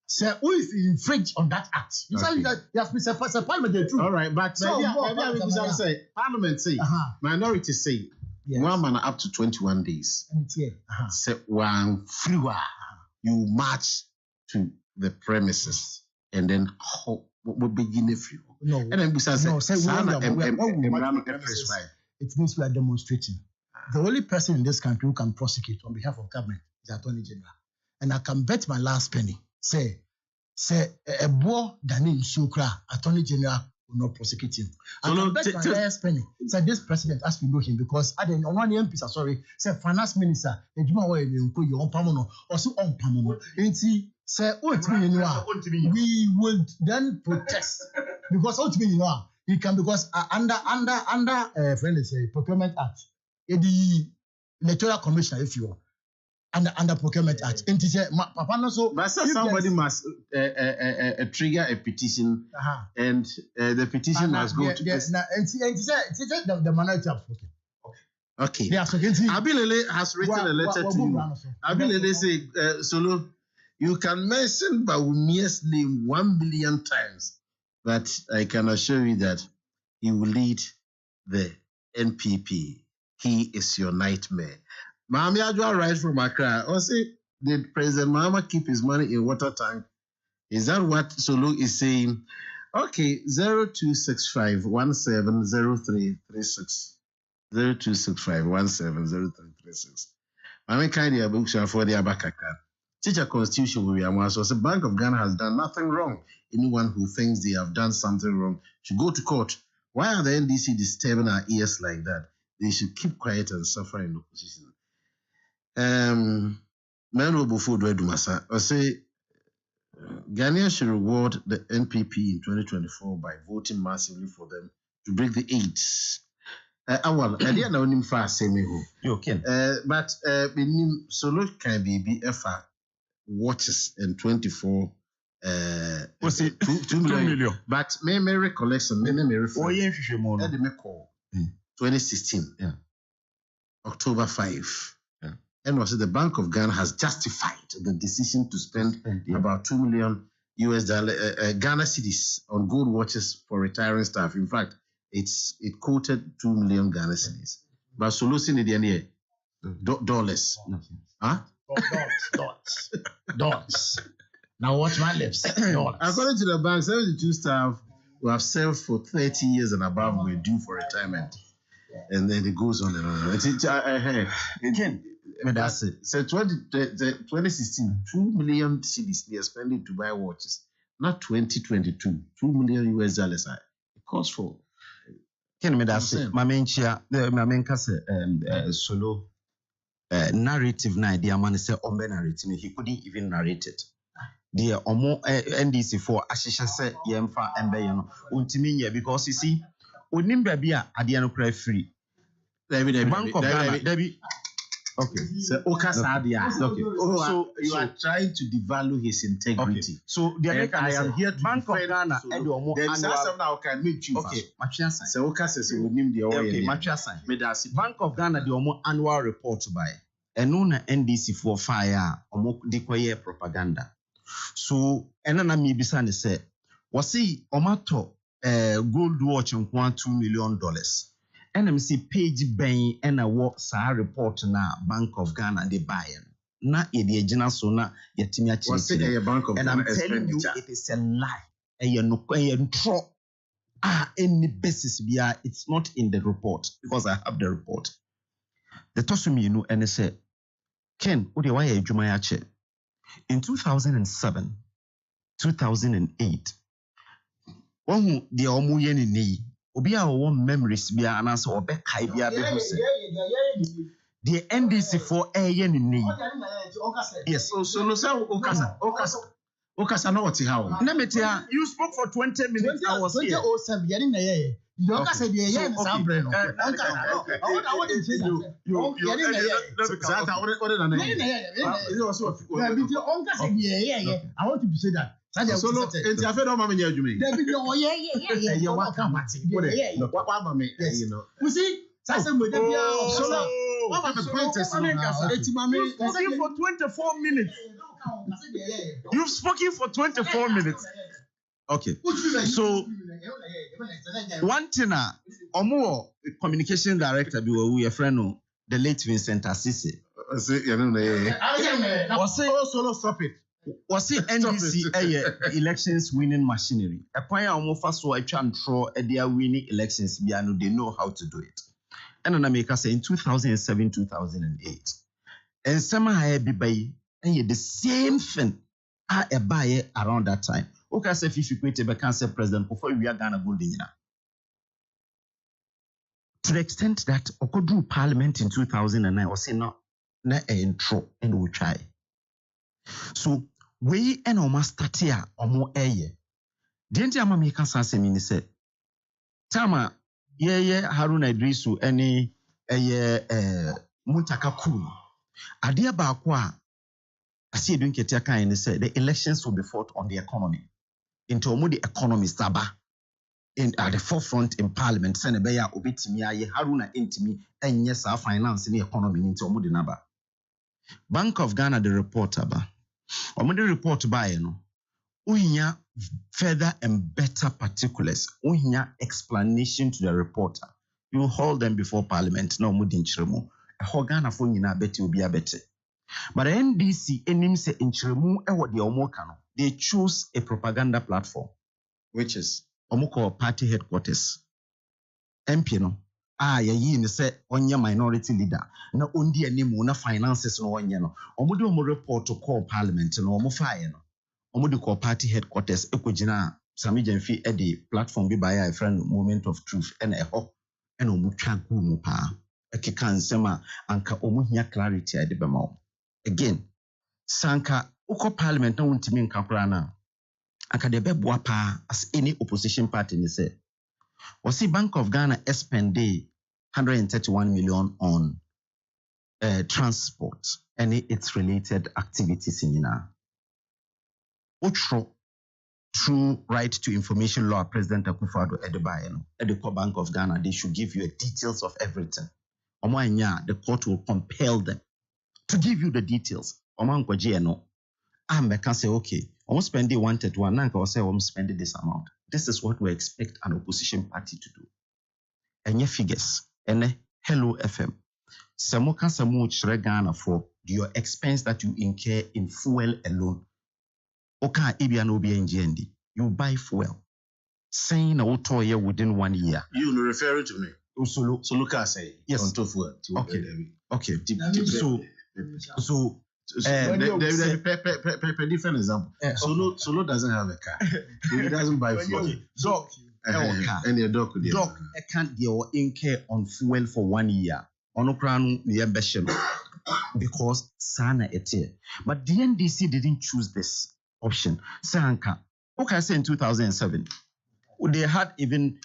Say who is infringed on that act? You say that you have to Parliament the truth. All right, but maybe I say Parliament say minority say 1 man up to 21 days. Say one free you march to the premises and then we begin a few. No, and then besides it means we are demonstrating. The only person in this country who can prosecute on behalf of government is the Attorney General. And I can bet my last penny. Say a boy Daniel Shukra, Attorney General will not prosecute him. I can bet my last penny. Say this president has to know him because I didn't one MP, say finance minister, you also on Pamono. Say, we would then protest because ultimately, he can because under Procurement Act, the Electoral Commissioner, if you are under Procurement Act, Papa no so. But somebody must trigger a petition, and the petition must go to. The minority have spoken. Okay. Abilele has written a letter to you. Abilele say, Solo. You can mention Bawumia's name 1 billion times, but I can assure you that he will lead the NPP. He is your nightmare. Mami Adwa right from Accra. Or say, did President Mahama keep his money in water tank? Is that what Solo is saying? Okay, 0265 170336. 0265 170336. Mami kindly abusha for the Abakaka. Teacher Constitution will be a so the Bank of Ghana has done nothing wrong. Anyone who thinks they have done something wrong should go to court. Why are the NDC disturbing our ears like that? They should keep quiet and suffer in opposition. Manu Bufu Dumasa, I say Ghanaians should reward the NPP in 2024 by voting massively for them to break the AIDS. Well, I didn't know him fast, say me who. You can. But solo can be effort. Watches in 24 2 million. But my recollection, my refer. 2016. Yeah. October 5. Yeah. And was the Bank of Ghana has justified the decision to spend about $2 million Ghana cedis on gold watches for retiring staff. In fact, it quoted 2 million Ghana cedis. But solution in the end dollars. Huh? Dollars. Now watch my lips. Dollars. According to the bank, 72 staff who have served for 30 years and above were due for retirement. And then it goes on and on. That's it. So 2016, 2 million cedis they are spending to buy watches. Not 2022, $2 million. It costs for. Can me that's it. My main solo. Narrative na idea man say ombe narrative he couldn't even narrate it. The omo NDC for ashisha say yemfa embe ye no untimi nye because you see onim baabi a ade no cry free. Bank of Ghana Debbie. Okay. So Okasadia. Okay. So you are trying to devalue his integrity. Okay. So the American I am here to Bank of Ghana and omo annual now can meet you. Okay. Machia sign. So Okasa onim the okay. Machia sign. Bank of Ghana the omo annual report by eno na NDC for fire omo dekoye propaganda. So ena na mi bisa ne say wasi omato gold watch nko $2 million. NMC page ben ena wo sa report na Bank of Ghana de buy na e de agina so na yetimi achi. And I'm telling you it is a lie. Any basis bia it's not in the report because I have the report. The tosumi you know and say Ken wo de why adwuma ya che. In 2007, 2008, when the omuye ni obi a won memories bia anase obekai bia be ho se the NDC for eye ni yes so no say okasa Okasa no what how. You spoke for 20 minutes. I was here. 2007 yɛne na yɛyɛ you don't say the yɛyɛ ne saa brɛ no ɔnka I want to say that yɛne na yɛyɛ Zata what na yɛne na yɛyɛ you also ɔnka say the yɛyɛ I want to say that so no enti afa do ma me nya adwuma yi David yɛ what ka mate what ma me you know you see sasa mo da bia so what ma me pointers no eti ma me spoken for 24 minutes. You've spoken for 24 minutes. Okay. So one thing omo communication director bi we your friend the late Vincent Assisi. Say you know was say solo stop it. Was it NDC elections winning machinery? A point omo fa so atwa ntro e dia winning elections bia no they know how to do it. And na make say in 2007 2008. And some bi bay and the same thing a buy around that time. Okay, say if you create a cancer president before we are Ghana building. To the extent that Okodu Parliament in 2009 was saying no, na intro and we try. So we and almost start here or more air. Didn't you make us answer me? Say, Tama, Haruna Idrisu, any Muntaka Kun. Adia Bakwa. I see doing Ketiaka and say the elections will be fought on the economy. Into the economy staba at the forefront in parliament. Senebeya Obitimi, Haruna Intimi, and yes, our finance in the economy into the number. Bank of Ghana, the reporter, the report by unya further and better particulars, unya explanation to the reporter. You hold them before parliament, no mudin chiremu. A Ghana phone in a betty will be a better. But the NDC enim se inchiremu ewo de omokano. They choose a propaganda platform, which is omoko party headquarters. MP no yayi ni se onye minority leader na ondi animu na finances no onye no. Omode omo report to call parliament no omo faye no. Omode call party headquarters ekogina Sami Jenfi e the platform bi by a friend moment of truth and eho and omo twa gu mu pa. Ekeka nsema anka omo hia clarity ade bema. Again, Sanka Uko Parliament no untimi nkakrana. Akadebe boapa as any opposition party ni say. Was the Bank of Ghana spend 131 million on transport and its related activities in Ghana. Utro through right to information law, President Akufo-Addo Edebayeno, at the Bank of Ghana, they should give you details of everything. The court will compel them to give you the details. I can say, okay, I'm spending 131, now I say I'm spending this amount. This is what we expect an opposition party to do. And your figures, and Hello FM. Samo can samu Ghana for your expense that you incur in fuel alone. Oka Ibia no be NGND. You buy fuel. Saying a auto year within 1 year. You referring to me? So look at say yes. On top fuel. Okay. So different example. Solo doesn't have a car. He doesn't buy fuel. Dog and your dog can't deal incur on fuel for 1 year. Onokranu near Besham because Sana ete. But the NDC didn't choose this option. Sanka. Okay, I say in 2007. They had even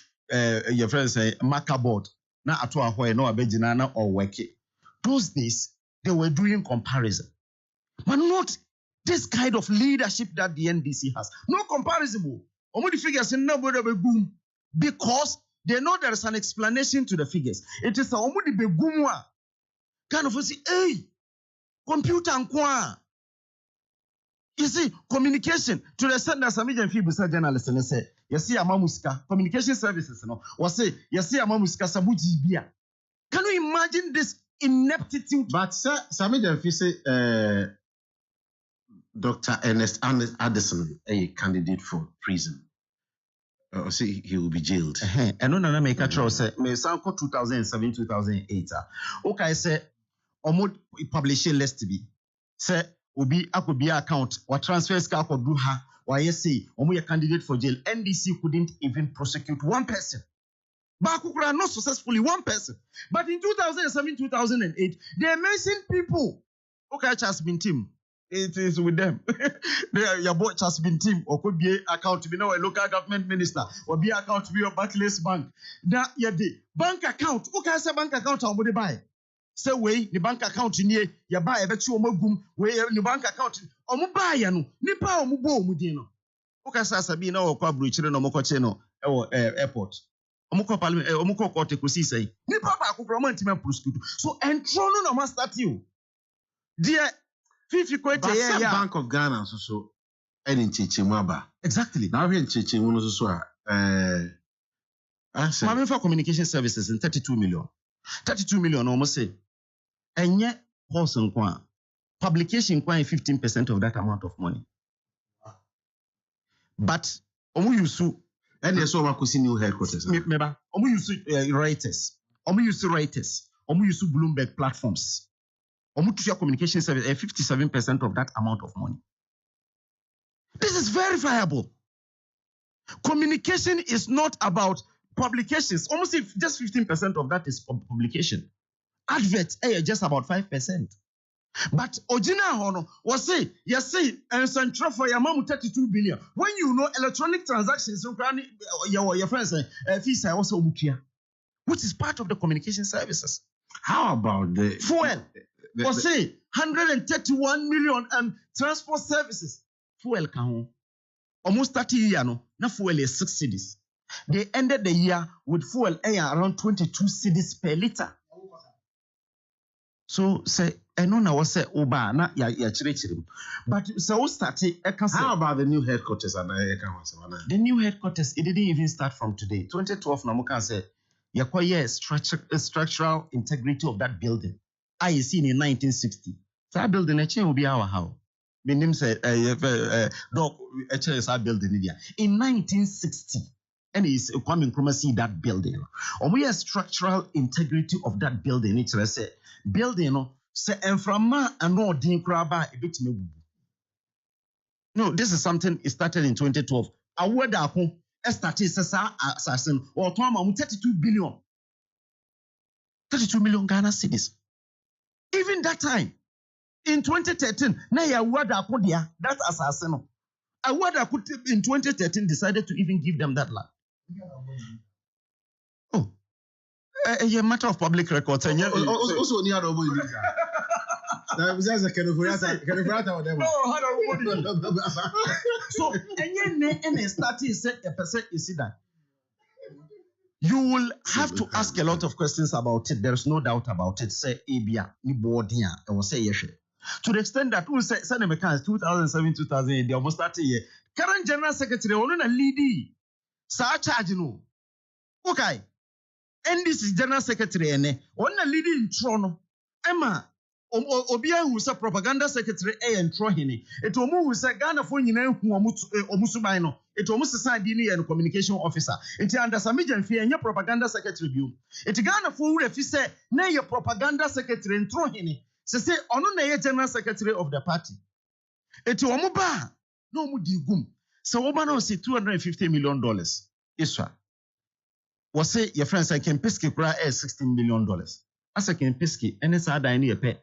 your friends say marker board. Na atwa hoye no abejina or work it. Those days they were doing comparison. But not this kind of leadership that the NDC has. No comparison. Only figures in nobody boom. Because they know there is an explanation to the figures. It is a only begumwa. Kind of say, hey, computer and kwa. You see, communication to the extent that some people journalists and say, you see, Amamuska, communication services, no, or say, you see, Amamuska Sabuji Bia. Can you imagine this ineptitude? But Sami Jenfi say, Dr. Ernest Addison, a candidate for prison. See, he will be jailed. And no, make a choice. Me sanko 2007, 2008. Okay, I say, Omod publish a list to be. Say, Obi Akobia account or transfers car or do her or yes, say, Omo a candidate for jail. NDC couldn't even prosecute one person. Bakukura not successfully one person. But in 2007, 2008, they mentioned people. Okay, has been team. It is with them. Your boy has been team or could be account to be now a local government minister or be account to be your Barclays Bank. That yeah, the bank account. Who can say bank account on what they buy? Say way the bank account in here, you buy a bet you omogum, way the bank account. Omubayano, Nipa Omubo Mudino. Who can say Sabina or Quabruch no Mococheno or airport? Omuko Parliament, Omuko Cote Kusi say, Nipa Kupromantima Prosecute. So, and Trono no must start you. Dear. But Bank of Ghana so any Chichimaba. Exactly. Now we in Chichimuno so Mami for communication services in 32 million. 32 million almost say. And yet horse and quan. Publication quan 15% of that amount of money. But omu yusu and there's so much new headquarters. Meba omu yusu writers. Omu yusu writers. Omu yusu Bloomberg platforms. Omutushia communication service 57% of that amount of money. This is verifiable. Communication is not about publications. Almost if just 15% of that is publication. Adverts just about 5%. But Ojina Hono was say, yes, say, and central for your mom 32 billion. When you know electronic transactions, your friends fees are also mutia, which is part of the communication services. How about the fuel? Or say 131 million and transport services. Fuel can almost 30 years no. Na fuel is 6 cedis. They ended the year with fuel around 22 cedis per liter. So say I know now say oba na ya chirichirim. But so started. How about the new headquarters and the new headquarters? It didn't even start from today. 2012 na muka say yakoye structural integrity of that building. I seen in 1960. So that building a chain will be our how. My name said dog a chain is our building in 1960. And it's coming from see that building. Or we have structural integrity of that building. It's say building say and from ma and no din craba a bit me. No, this is something it started in 2012. A word ako started assassin or 32 billion. 32 million Ghana cedis. Even that time, in 2013, that assassin, in 2013 decided to even give them that land. Oh, a matter of public records. Also, near the so, and started said a person is that. You will have to ask a lot of questions about it. There's no doubt about it. Say, Abia, Nibodia, I will say yes. To the extent that we say, Seneca 2007, 2008, they almost 30 years. Current General Secretary, on a leady, Sir Charge, no. Okay. And this is General Secretary, and on a leady in Toronto, Emma, Obia, who's a propaganda secretary, and Trohini. It will move with Ghana for you know, Omusubino. It almost a side and communication officer. It under some and fear and your propaganda secretary view. It Ghana for if you say, nay, your propaganda secretary and Trohini. Say, on a general secretary of the party. It will move no mudigum. So, Obano say $250 million. Isra. Was say your friends I can piski $16 million. As I can piski, and it's other any pet.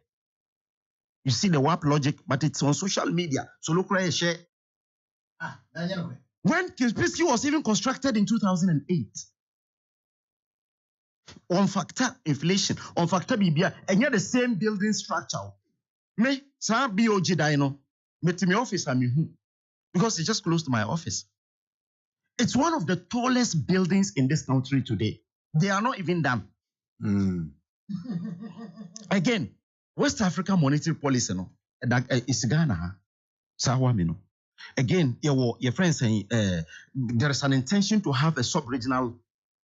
You see the WAP logic, but it's on social media. So look right share. When Kispisky was even constructed in 2008. On factor inflation, on factor BBI, and yet the same building structure. Me, sa BOG dino, met me office because it's just close to my office. It's one of the tallest buildings in this country today. They are not even done. Again, West African monetary policy, no, is Ghana, Sawamino. Again, your friend saying there is an intention to have a sub-regional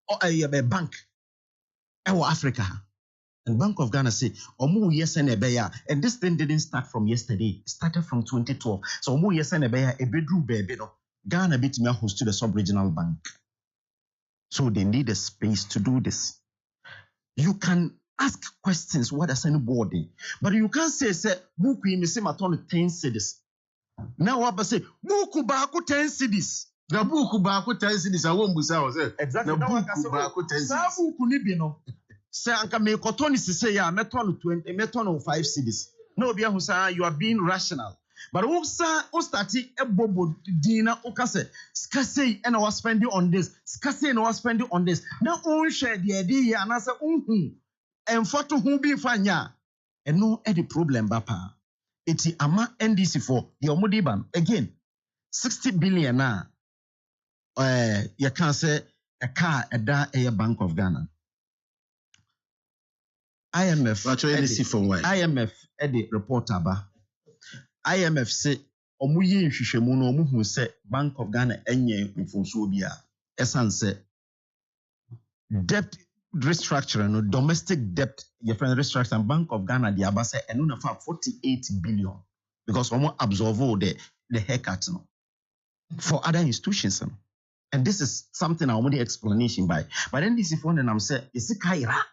or a bank in Africa. And Bank of Ghana say, Omu yes and a and this thing didn't start from yesterday. It started from 2012. So Omu yes and a bedroom baby, no. Ghana bit me host to the sub-regional bank. So they need a space to do this. You can ask questions, what does anybody? But you can't say, Buku me say maton 10 cities. Now what say, Buku baku 10 cities. The Buku baku 10 cities, I won't be say. Exactly. The Buku baku 10 cities. Buku nibino. Say, Anka me say, yeah, meton 20, meton 5 cities. No, you are being rational. But who started a bobo dinner okase skase and I was spending on this skase and I was spending on this. Now own share the idea and I say and for to who be fanya and no any problem bapa. Iti ama NDC for the omodiban again 60 billion na you can say a car at that Bank of Ghana. IMF NDC for why? IMF edit report aba. IMF say omuye nhwehwemu no omuhu say Bank of Ghana enye mfonso bia esan say debt restructuring no domestic debt your friend restructuring Bank of Ghana the aba say enu na fa 48 billion because omo absorb the haircut no for other institutions no. And this is something I want the explanation by but then this phone and I'm say is it kaira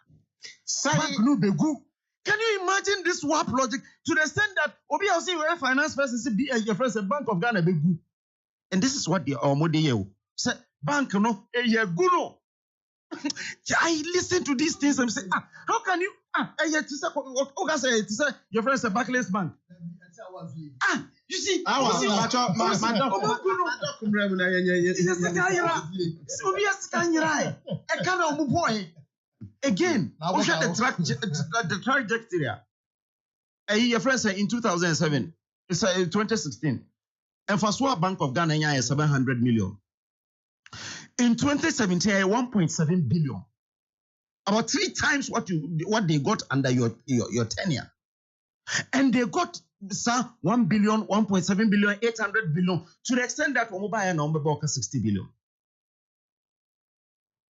bank no begu. Can you imagine this warp logic to the extent that Obi will say where finance person say be your friend say Bank of Ghana begu. And this is what the omode say bank no no. I listen to these things and say how can you your friend say Barclays Bank. You see, again, the trajectory. Your friend said in 2007, it's 2016, and for Swap Bank of Ghana, 700 million. In 2017, 1.7 billion. About 3 times what they got under your tenure. And they got 1 billion, 1.7 billion, 800 billion, to the extent that Omobaya number 60 billion.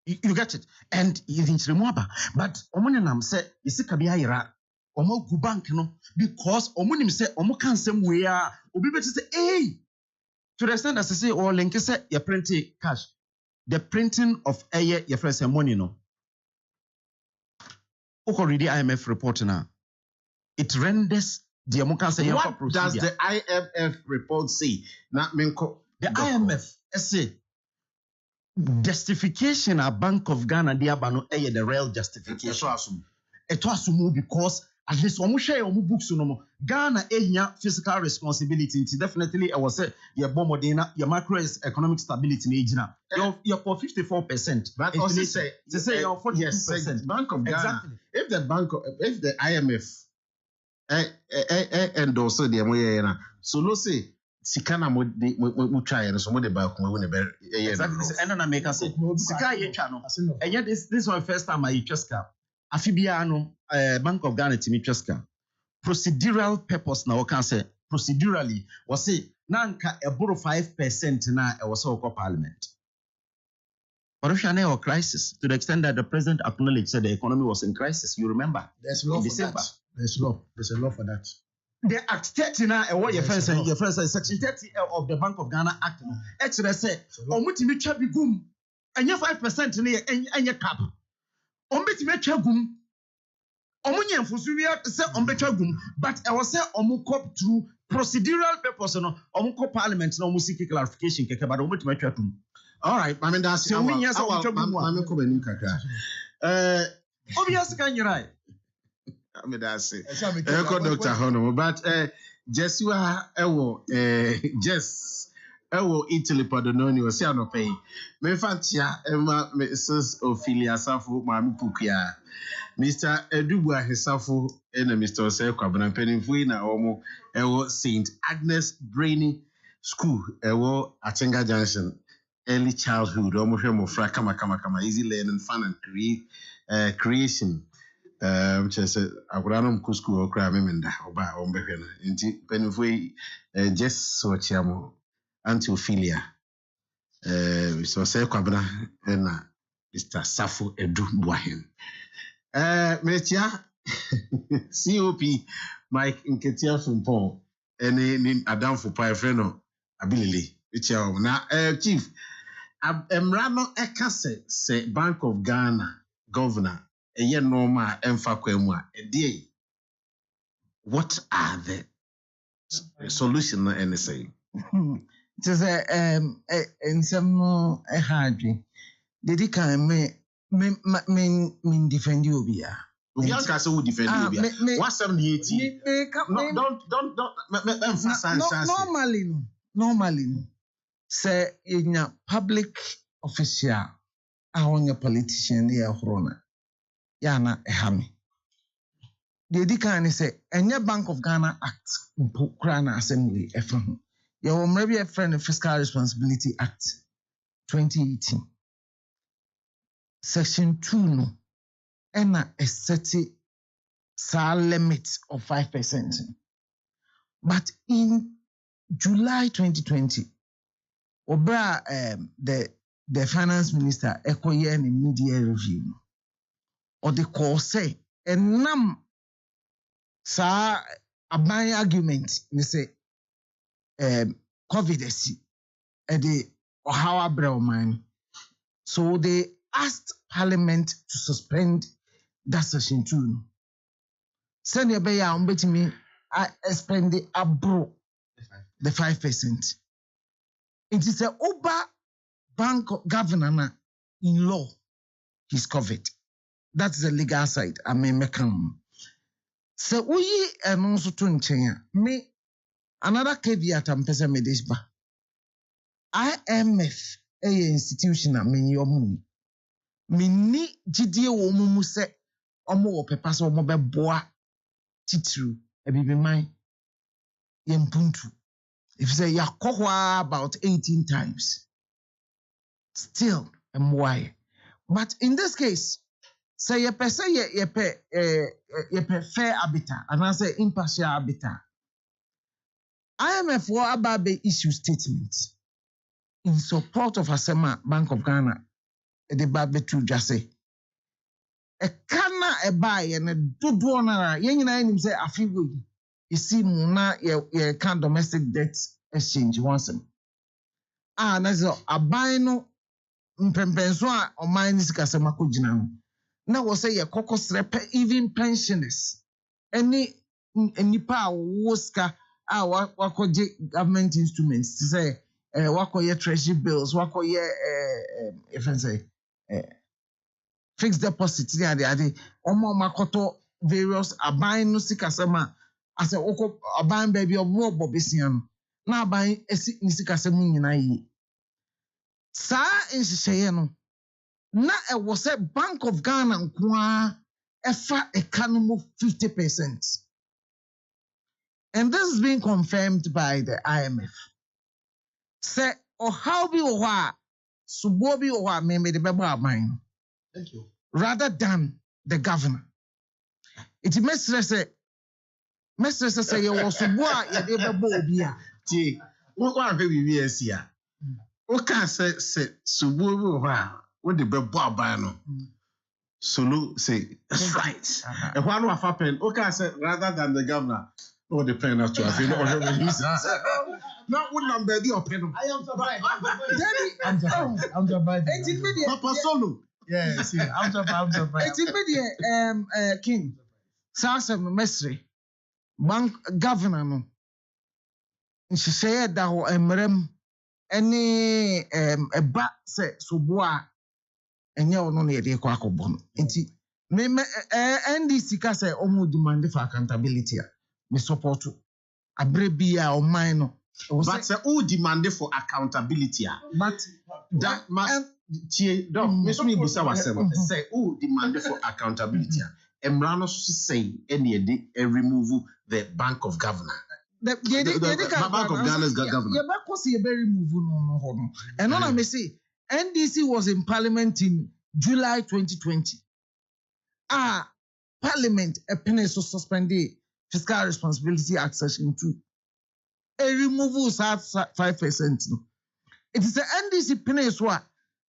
You get it? And you didn't remember. But Omonenam said, Is it Kabiaira? Omo Gubank, no, because Omonim said, Omo can say, we are, Obi better say, hey, to the extent that I say, or Link said, you're printing cash. The printing of your friends money, no. Already IMF report now. It renders the Amokan. What does the IMF report say? The IMF say justification a Bank of Ghana the real justification. It was because at least when we share our books, Ghana fiscal responsibility. Definitely, I was say your bomodina, your macroeconomic stability in you're for 54%. But also say you're 42%. Yes, Bank of Ghana. Exactly. If the IMF and also the Amoyana, so no say Sikana we try and some of the back when we exactly. And then I make us say Sika ye channel. And yet this is my first time I Cheska. Afibiano Bank of Ghana to me Cheska. Procedural purpose now can say procedurally was say nanka a borrow 5% na I was so parliament. But if you a crisis to the extent that the president acknowledged that the economy was in crisis, you remember? There's law for that. There's a law for that. The Act 30 now, what your friend said, Section 30 of the Bank of Ghana Act. Actually, say, Omutimi Chabigum, and your 5% in your cap. Ombitimi Chagum, Omunian Fusuria say Ombechagum, but I was say Omukop through procedural purpose, Omuko Parliament, no music clarification, but Omutimi Chagum. All right, I mean, that's so I'm coming. Obviously, can you right? I mean, that's it. Dr. Honomo, but Jesua Ewo, Ewo Italy Padononi was here no pay. Me fantia Emma Mrs. Ophelia Safu, Mammy Pukia, Mr. Edubua Hesafu, and Mr. Osequabana Pennyfuina Omo, Ewo St. Agnes Brainy School, Ewo Atenga Junction, early childhood, almost kama, easy learning, fun and creation. Which I said, I would run to school or cry memenda or by on Behena. Penfui just so chiamo Antophilia. So say Quabana and Mr. Safu Edu Boahin. Metia COP Mike Inketia from Paul and Adam for Piafreno Ability. Which now, Chief Emrano Ekase say Bank of Ghana Governor. A year normal emfa a day. What are the solution and say? It is in some hardly. Did he come me defend you here? If you can say who defend you, what's 7080? Don't emphasize. Normally, say in a public official, I want a politician here, Horona. Yana Ehami. The Edikani say, and your Bank of Ghana Act, Krana Assembly, Efron. You maybe a friend of Fiscal Responsibility Act 2018. Section 2 no. And a certain limit of 5%. But in July 2020, Obra the finance minister ekoye in media review. Or the call say and sa Abon argument they say COVID the how abroad. So they asked Parliament to suspend that section 2. Send your bay on betting me, I spend the abro the 5%. It is a Oba bank governor in law, he's covered. That's the legal side. I mean, so we and also to me another caveat I'm pesa medisba. IMF a institution I mean your money. Mini GDA woman say omo pepa so omo be boa titru e be mine yempuntu. If say yakohwa about 18 times. Still why. But in this case, say ye pe fair habitat and I say impartial habitat. IMF wa ababe issue statement in support of Asema Bank of Ghana. The babe to just say a kana e buy and a do na yen na nim say afiwo you see na ye can domestic debt exchange once na so aban no mpempenso a o man ni sika se makogina no na wo say ye kokosrepe even pensioners any nipa woska wakoje government instruments to say wakoye treasury bills wakoye if I say fixed deposit there the omo makoto various aban no sika sema as a oko aban baby obo bobesian na aban esi ni sika sema nyina yi sa nhihye no na e wo say Bank of Ghana nkoa efa economy 50%, and this is being confirmed by the IMF. Say how be oha subobi oha me de bebo aban. Thank you. Rather than the governor. It mestre say you was subo ya de bebo obi a. Ti wo kwa hwe bibi asia. O ka say subo bi oha wo de bebo aban no. Solo say that's right. E hwa no afa pen. O ka say rather than the governor. No depend at you. I feel not one number the open. I am surprised. I'm surprised. Papa Solo. Yes, I'm surprised. It's immediate King. Sasa Mesri bank governor no. She said that ho emrem any a ba say so boa enye ono na yede kwa akobon. Nti me NDC ka say omo demand for accountability. Me support abrebia o mine no. But say who demand for accountability? But that must me so me busa wasem. Say who demand for accountability? Emrano say any day remove the Bank of Governor. The Bank of Ghana's governor. Yeah, back was a very remove no. And on I may say NDC was in Parliament in July 2020. Parliament a penny so suspended Fiscal Responsibility Act Section 2. A removal 5%. It is the NDC penny so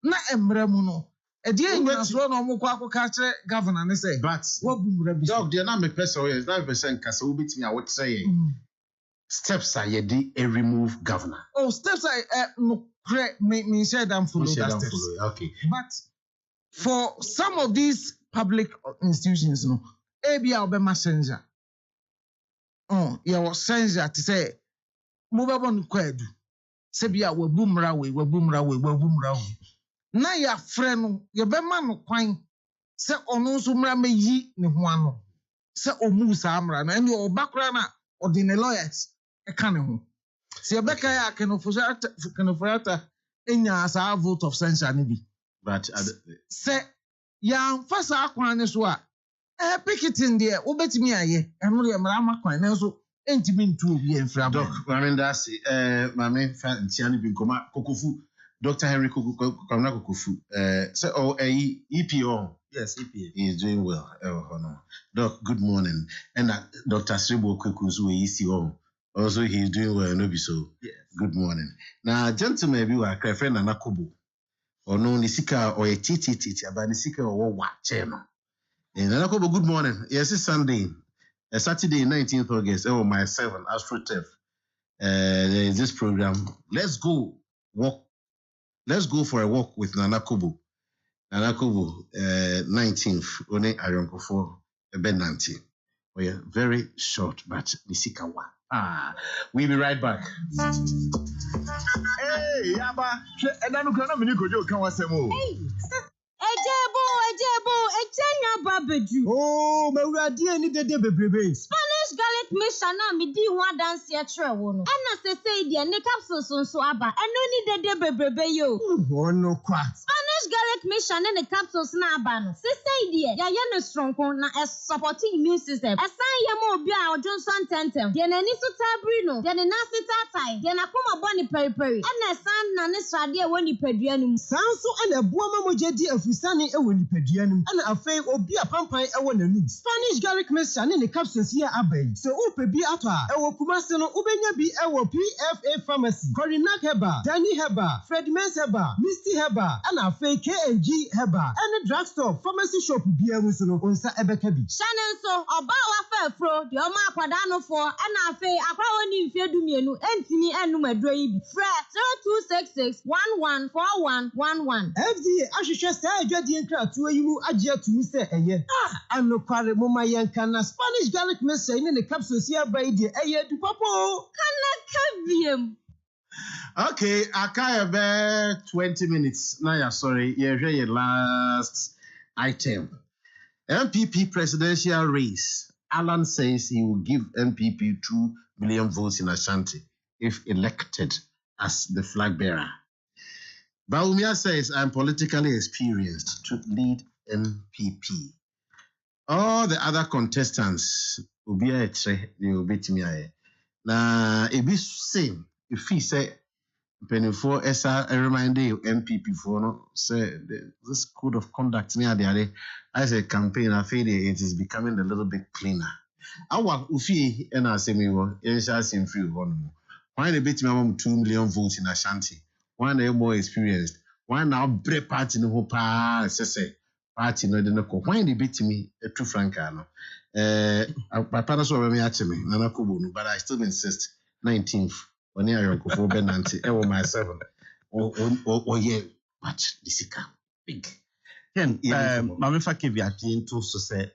na emremu no. E dey nyina so na omo kwa catch governor ne say. But what bumra bi. Dog dey na me person is 9% kasa wo betimi a what say. Steps are yedi a remove governor. Oh, steps are no me share them follow that steps. Okay. But for some of these public institutions no, ebia obema messenger. Was messenger to say move on kwadu. Sebia we bumra we. Na ya friend no ye be ma no kwan se ono nso mra meyi ne ho ano se omu sa mra na ene obakra na odine lawyers e ka ne ho se ebeka ya kenofurata enya sa vote of censure ne bi But se ya mfasa akwan ne so a picketing de obetimi aye eno de mra makwan na so entimi ntu obi enfra Doc, Marinda say, Mame Fantiani bin Koma Kokofu, Dr. Henry Komna Kokofu, say, oh, EPO. Yes, EPA. He is doing well. No. Doc, good morning. And Dr. Sribo Kukuzu, ECO, also he is doing well. No, be so. Yes. Good morning. Now, gentlemen, we are a friend and Akobo. Or no, Nisika or a titi, but Nisika or what channel. And Akobo, good morning. Yes, it's Sunday. Saturday, 19th August, my 7, AstroTurf. There is this program. Let's go walk. Let's go for a walk with Nana Kubu. Nana Kubu, 19th, One Ayonkofo, Benanti. Oh, yeah, very short, but Nisikawa. We'll be right back. Hey, Yaba, and then you can't go to Kawasemo. Ejebo, ejenya babedu. Oh, mawurade ani dede bebrebe. Spanish garlic mixture na me di ho adanse akere wo no. Ana sesei de ne capsules nso aba. Eno ni dede bebrebe yo. Ono kwa. Spanish garlic mixture ne capsules na aba no. Sesei de ya ye no strong na support immune system. Esan ye mo obi a ojonson tentem. De na ni so tabri no. De na sita tai. De na koma boni periperi. Ana esan na ne srade e woni padua nim. Sanso ana buama mogedi afusane ewo nipadua nim. Ana afei obi apampan ewo nanum. Spanish garlic mixture ne capsules here abai. Se upe bi ato a ewo Kumasi no ubenya bi ewo PFA pharmacy. Corinac Heba, Danny Heba, Fredmans Heba, Misty Heba, ana afei KNG Heba. Ana drugstore pharmacy shop bi enso no onsa ebeka bi. Shannon so oba wa fa fro de o ma akwada no fo ana afei akwa woni mfie dumienu entini enum aduro yi bi. Fra 0266114111. FDA ahwehwe sa adwadie nkratoa yi mu agye atumi se eye. Anokware moma yenka na Spanish garlic mixture ne capsules here by the eye du papo. Kana kabiem. Okay, I about 20 minutes. Now, yeah, sorry, here's your last item. MPP presidential race. Alan says he will give MPP 2 million votes in Ashanti if elected as the flag bearer. Baumia says, I'm politically experienced to lead MPP. All the other contestants will be a tre, they will beat me. Now, it be same. If he say, penny for SR, a reminder MPP for no, say this code of conduct near the other. As a campaign, I feel it is becoming a little bit cleaner. Our Ufi and I say me, it shall seem free one more. Why they beat me 2 million votes in Ashanti? Why they more experienced? Why now break party no who say party no de no ko? Why they beat me a true frankano? My parents were me actually, Nana Kubu, but I still insist 19th. When I am for Benanti, I my 7. Oh, yeah, but this is big. Ken, Mame Fakeviati into so say,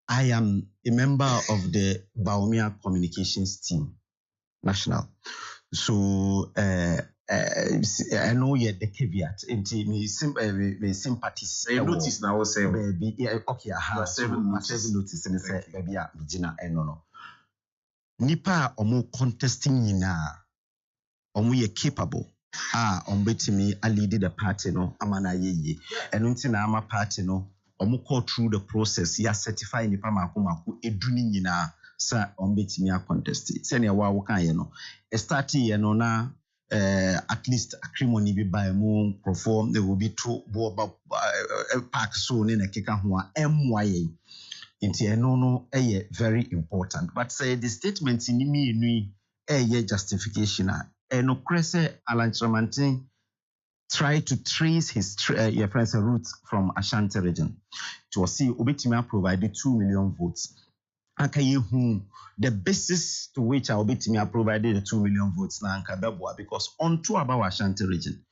I am a member of the Baumia communications team, national. So, I know yet the caveat into me sympathies. I notice now, say, baby, yeah, okay, I have 7 notice and say, baby, Virginia, and no. Nipa omo contesting nyina omo ye capable ombetimi a lead the party no amana yeye eno nti na ama party no omo go through the process ya certify nipa mako eduni nyina sa ombetimi a contest se ne wa wo kan ye no start ye no na at least acrimony bi by mo perform there will be two bo park so ne na keka ho a emwaye. Inti no very important. But say the statement in me justification. No crese Alan Tramantin try to trace his your friend's roots from Ashanti region. To see Obitima provided 2 million votes. Akaye the basis to which Obitima provided the 2 million votes na Nkabebwa because onto about Ashanti region.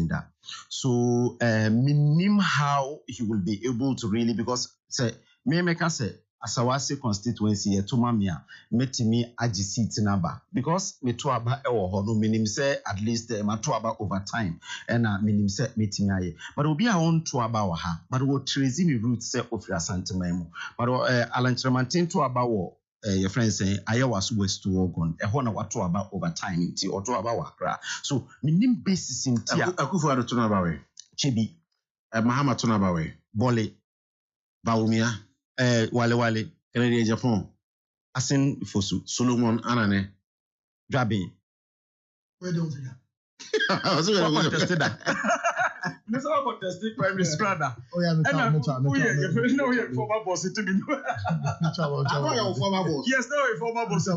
That. So minim how he will be able to really because say me make say Asawase constituency to mamia metimi agi seat number because me to aba ewo ho no minim say at least ma to aba over time and minim say metimi aye but obi a on to aba wa ha but wo trace me route say ofri asanteman mu but alanchremantin to aba wo your friend say ayawas west to Ogon ho na wato aba over time nti oto aba wa kra so minim basis nti Akufo-Addo to na aba we chebi Mahama to na aba we Bole Bawumia wale Kennedy Japan asin fosu Solomon Anane Dwabin Where don't you? I was going to contested that Mr. Contesting Prime Minister. Oh yeah, me talk. No, we are former boss to be. I thought you were former boss. Yes, no, a former boss. I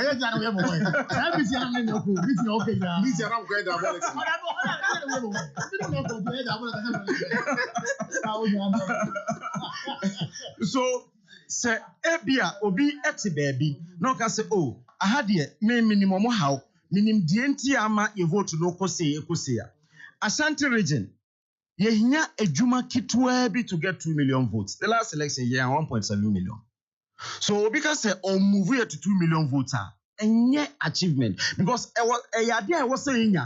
don't know where boy. I miss you. I'm not okay. Miss you okay now. Miss you. I'm going to Abon. So say ebia obi eti baby no ka say oh aha de me minimum how minim die nti ama ye vote no kose ya Ashanti region ye hinya adwuma kitwa bi to get 2 million votes the last election ye 1.7 million so obi ka say on move to 2 million votes enye achievement because e was saying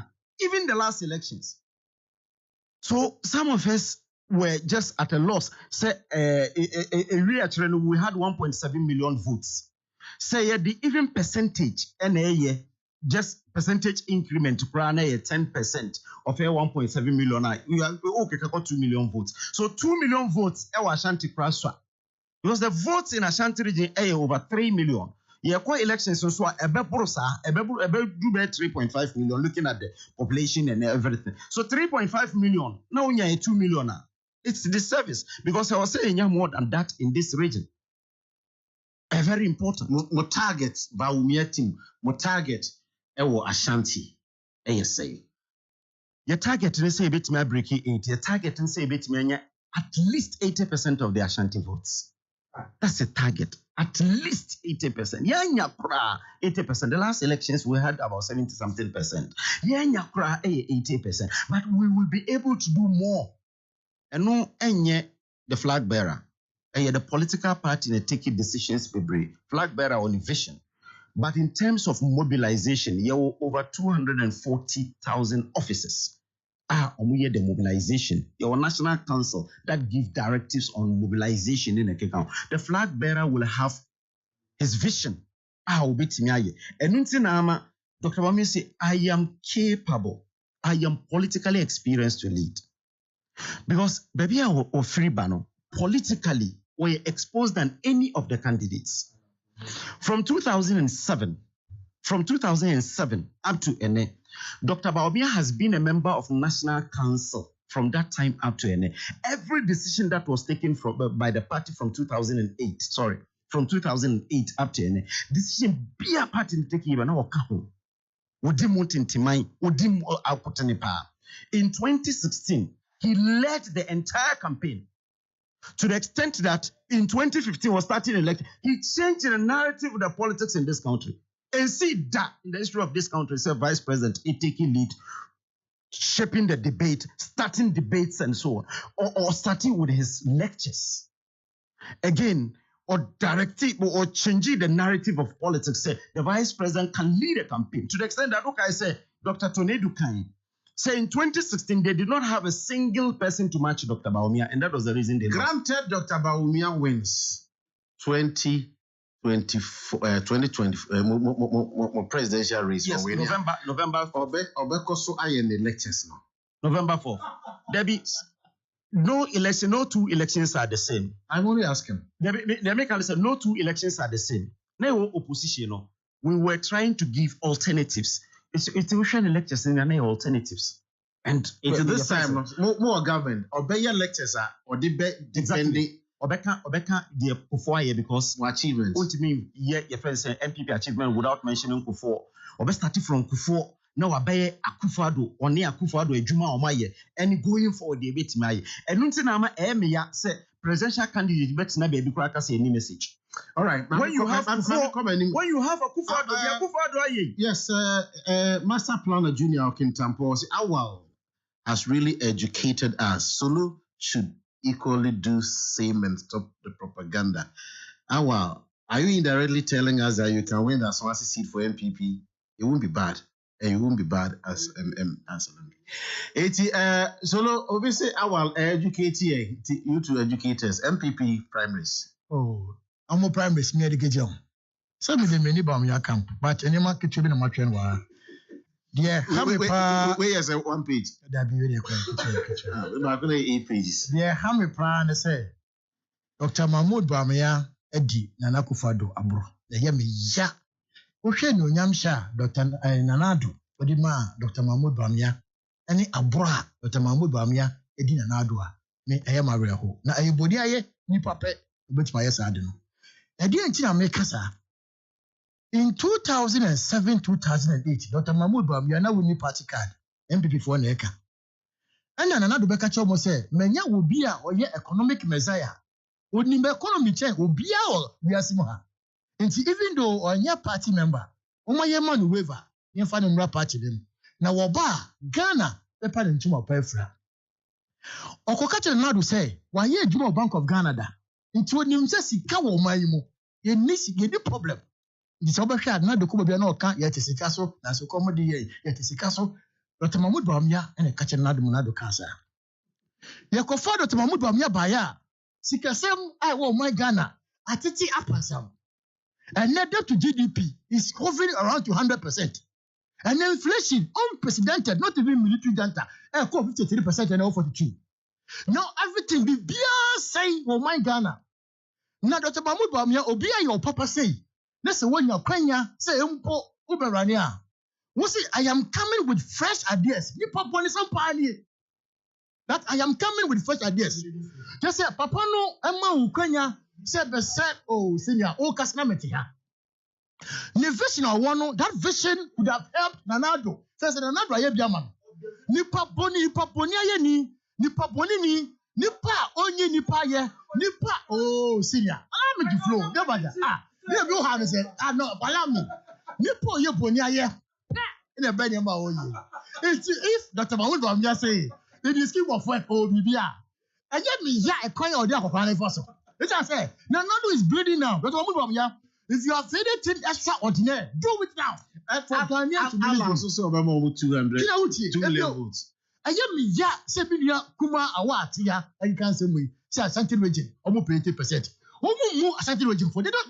even the last elections so some of us were just at a loss. Say we had 1.7 million votes. Say the even percentage and just percentage increment 10% of a 1.7 million. We are okay, 2 million votes. So 2 million votes Ashanti Praswa. Because the votes in Ashanti region over 3 million. Yeah, elections so 3.5 million looking at the population and everything. So 3.5 million. Now we are 2 million. It's the service because I was saying more than that in this region. Very important. Mo target Bawumia team. Mo target ewo Ashanti. Say. Your target let's say bit me break 8. Your target and say bit me at least 80% of the Ashanti votes. That's a target. At least 80%. Yanya pra 80%. The last elections we had about 70-something percent. Yanya pra 80%. But we will be able to do more. And no enye the flag bearer. The political party they take decisions be flag bearer on vision. But in terms of mobilization, you have over 240,000 officers. The mobilization. Your national council that give directives on mobilization in the account. The flag bearer will have his vision. And Dr. Bami say, I am capable. I am politically experienced to lead. Because baby or free bano politically were exposed than any of the candidates. From 2007 up to Ene, Dr. Bawumia has been a member of National Council from that time up to Ene. Every decision that was taken by the party from 2008 up to Ene, decision be a party taking even now kaho. In 2016, he led the entire campaign to the extent that in 2015 was starting election. He changed the narrative of the politics in this country. And see that in the history of this country, say Vice President, he taking lead, shaping the debate, starting debates and so on, or starting with his lectures. Again, or directing or changing the narrative of politics. Say the Vice President can lead a campaign to the extent that, okay, I say Dr. Tony Dukai. Say in 2016, they did not have a single person to match Dr. Bawumia, and that was the reason they lost. Granted, Dr. Bawumia wins 2020 presidential race. Yes, for November 4th. Obeko so I in the lectures now. November 4th. There be no election, no two elections are the same. I'm only asking. They make say no two elections are the same. No opposition. No. We were trying to give alternatives. It's elections and alternatives. And it is this time more government or better lectures or the exactly. Obeka the Kufuor because achievements. Ultimately, your friends say MPP achievement without mentioning Kufuor. Obe starting from Kufuor. Now abaye Akufo-Addo oni Akufo-Addo ejuma omaye and going forward the bit maye. And nunti na ama ya say presidential candidate bet na baby kwaka say any message. All right. When you have Akufo-Addo, aye. Yes, Master Planner Junior Okintampo Awal has really educated us. Sulu should equally do same and stop the propaganda. Well, are you indirectly telling us that you can win the Swansea seat for MPP? It won't be bad. And you won't be bad as Solo, obviously, I will educate you to educators, MPP primaries. Oh, I'm a primaries, me education. Some of them many bomb your camp, but any market to be a match and dear, wait, yes, 1 page. That be really I'm going to 8 pages. Dear, how many plan say Dr. Mahmoud Bamia, Eddie, Nanakufado, Abro. They hear me, ya. Oshé no Nyamsha, Dr. Nanado, Odima, Dr. Mahmoud Bamia, any Abra, Dr. Mahmoud Bamia, Eddie Nanadua. Me, I am a real. Now, I body aye, ni pape, which my yes, I don't know. Eddie and Tina make us. In 2007-2008, Dr. Mahmoud Bamia now win party card, MPP for Neka. And another Becca Chomo say, Menya will be a or ye economic messiah. Would be economy check will be all we are similar. And even though or your party member, my man waiver, you find him party them. Now, Waba, Ghana, the parent to my pefra. Okokacha Nadu say, why ye Juma Bank of Ghana da? Into a new sassy cow, my mo. You miss the problem. This overshad not the Kuba no can't yet is a castle, that's a comedy yet is a castle. Dr. Mahmoud Bamia and a catcher Nadu Munado Casa. Yakofado Dr. Mahmoud Bamia Baya. Sikasem, I want my Ghana. Atiti Apasam. And net debt to GDP is hovering around to 100%. And inflation, unprecedented, not even military data, 53% and 42. Now everything be saying, oh my Ghana. Now Dr. Mahmoud Bamia, Obia your papa say, let's say when your Kenya say, Uberania. I am coming with fresh ideas. You papa is some pioneer. That I am coming with fresh ideas. Just say, Papa no, Emma Kenya. Said the set, oh, senior, oh, Casnamity. The vision I want, that vision would have helped Nanado. Says Nanado, I have Yaman. Nipa Boni, Yeni, Nipa Bonini, Nipa, Onye, Nipa, Nipa, oh, senior. I'm in the flow. Never, you go have said, no, Palami. Nipo, you Bonia, in a bed, if Dr. Mahmoud Bamia say, it is keep of work, oh, Bibia. And yet, me, a coin or the other fossil. It's I say, Nanado is bleeding now. But if you are feeling things extraordinary, do it now. And for Ghanaian to believe, also saw about 200. 2 levels. I am me, ya, Sebinia, Kuma, Awatia, and you can't say me, say Ashanti region, almost 80%. Almost Ashanti region for they don't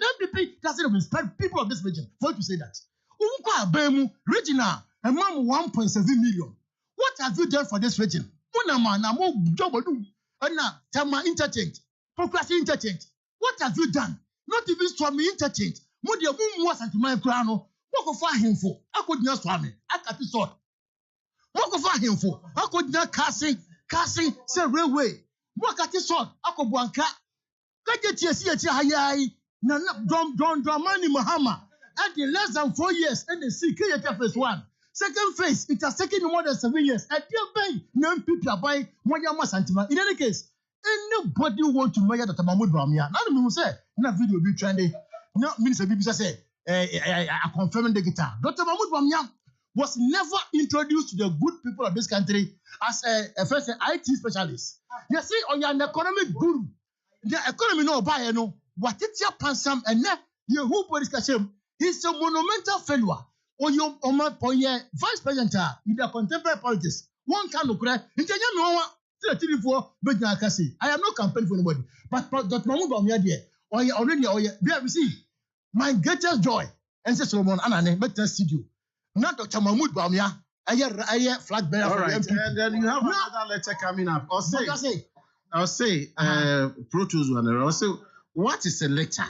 doesn't respect people of this region. For you to say that. Umqua Bemu, regional, and mom 1.7 million. What have you done for this region? Munama, Namo, Jobadu, and now Tama interchange. Procrastinate interchange. What have you done? Not even Swami interchange. Modia was at my plano. What go find him for? I could not Swami. I got the sword. What go find him for? I could not casting, say railway. What got the sword? I could Buanka. Get your CHI. Don't money Mahama. And in less than 4 years, and the CK phase 1. Second phase, it has taken more than 7 years. And dear bay, no people are buying 1 year more sentiment. In any case, anybody want to measure Dr. Mahmoud Bamia? Now the people say, no video be trending. No, Minister BBC say, I confirm the guitar. Dr. Mahmoud Bamia was never introduced to the good people of this country as a first IT specialist. You see, on your economic guru, the economy no buy no. What it's your pansam and now you who police kashim. He's a monumental failure. Or your vice president in the contemporary politics. One kind of correct. I am not campaigning for anybody. But Dr. Mahmoud Bamia there, or already, we see my greatest joy. And say Solomon Anane, better studio. Not Dr. Mahmoud Bamia. I flag bearer. All right, and then you have another letter coming up. I'll say, Pro Tools one. I'll say, what is a letter?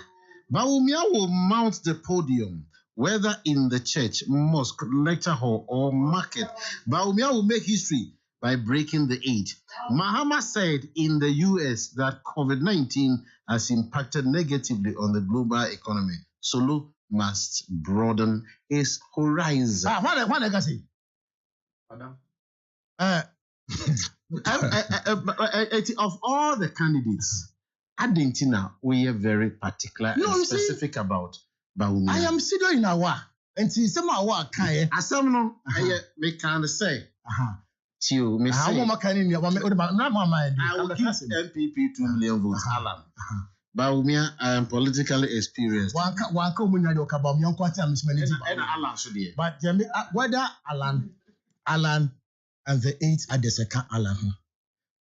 Bawumia will mount the podium, whether in the church, mosque, lecture hall, or market. Bawumia will make history by breaking the 8. Mahama said in the US that COVID-19 has impacted negatively on the global economy. Solo must broaden his horizon. What I can say? Of all the candidates, Argentina, we are very particular and specific about Bawumia. I am still in Awa. And see some Awa Kaya. As some no, I may kind of say. Tio, me How say, much can you not mind? I will give MPP 2 million votes, Alan. But I am politically experienced. One come when you about young quarter, Miss Melody. And Alan should be. But whether Alan and the 8 at the second Alan.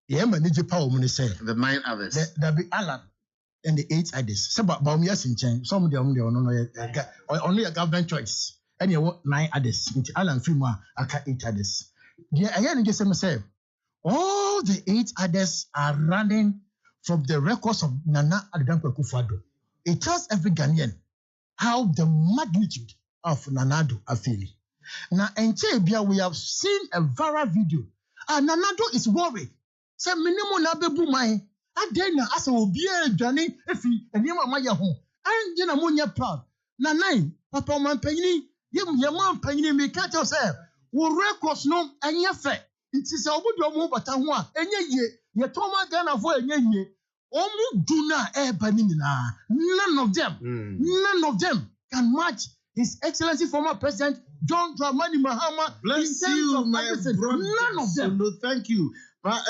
Yeah, manage power when say The 9 others. There be Alan and the 8 others. So, but yes, in change. Some of them only a government choice. And you want 9 others. Alan Fima, aka 8 others. Yeah, I just say myself. All the 8 others are running from the records of Nana Addo Akufo-Addo. It tells every Ghanaian how the magnitude of Nana Addo Afili. Now, in Chebia, we have seen a viral video. Nana Addo is worried. Say minimum na bebu mai. Adena asa obi e dwane efi enema ma ye ho. Anje na monya proud. Na nine papa man panyini ye man panyini me ka tell say wo records no enye fe. Nti se obodo mo bata ho a enye ye. Ye to ma Ghana fo enye ye. Omu do na e ba ni na. None of them can match His Excellency former President John Dramani Mahama. Bless you, my brother. None of them. No, thank you. But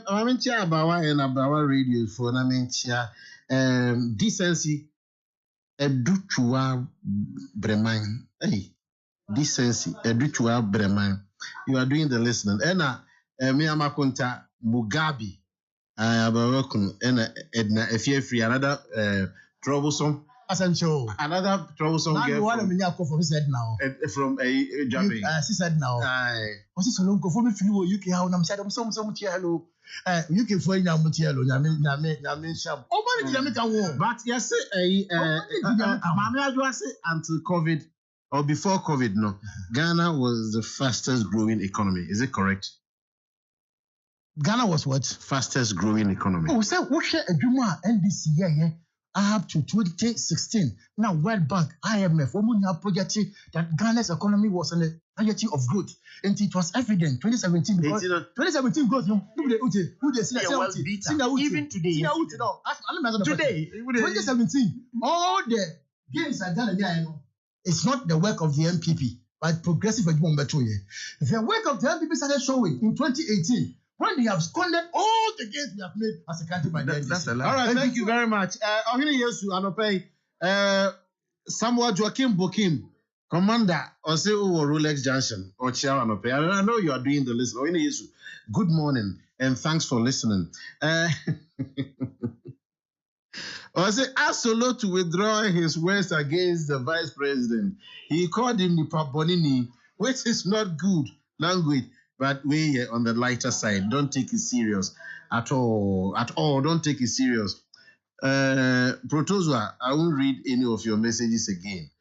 I'm here about and about radio for decency. Educhua Breman. Hey, decency. Educhua Breman. You are doing the listening. Ena Miyamakonta Mugabe. Abawakun. Ena Edna. If you're free, another troublesome. Another troublesome girl. One minute from said now. From a Jamming. She said now. What's this long for me? Feel UK how I'm said I'm so much hello. UK for now much hello. Namin shop. Oh, man, Jamaica war. But yes, until COVID or before COVID, no. Ghana was the fastest growing economy. Is it correct? Ghana was what? Fastest growing economy. Oh, so what share a Juma NBC yeah. Up to 2016. Now, World Bank, IMF, Omunya projected that Ghana's economy was on a trajectory of growth. And it was evident 2017 because 2017 growth, who they see even today. Today, 2017, all the gains are done again. It's not the work of the MPP, but progressive. The work of the MPP started showing in 2018. When they have squandered all the gains we have made as a country by the NDC. All right, thank you very much. I'm going to use you, Anope. Samuel Joaquim Bokim, Commander, or say, Rolex Junction, or Chair Anope. I know you are doing the listen. I'm going to use you. Good morning, and thanks for listening. Or say, Asolo to withdraw his words against the Vice President. He called him the Paponini, which is not good language. But we on the lighter side. Don't take it serious at all. At all. Don't take it serious. Protozoa, I won't read any of your messages again.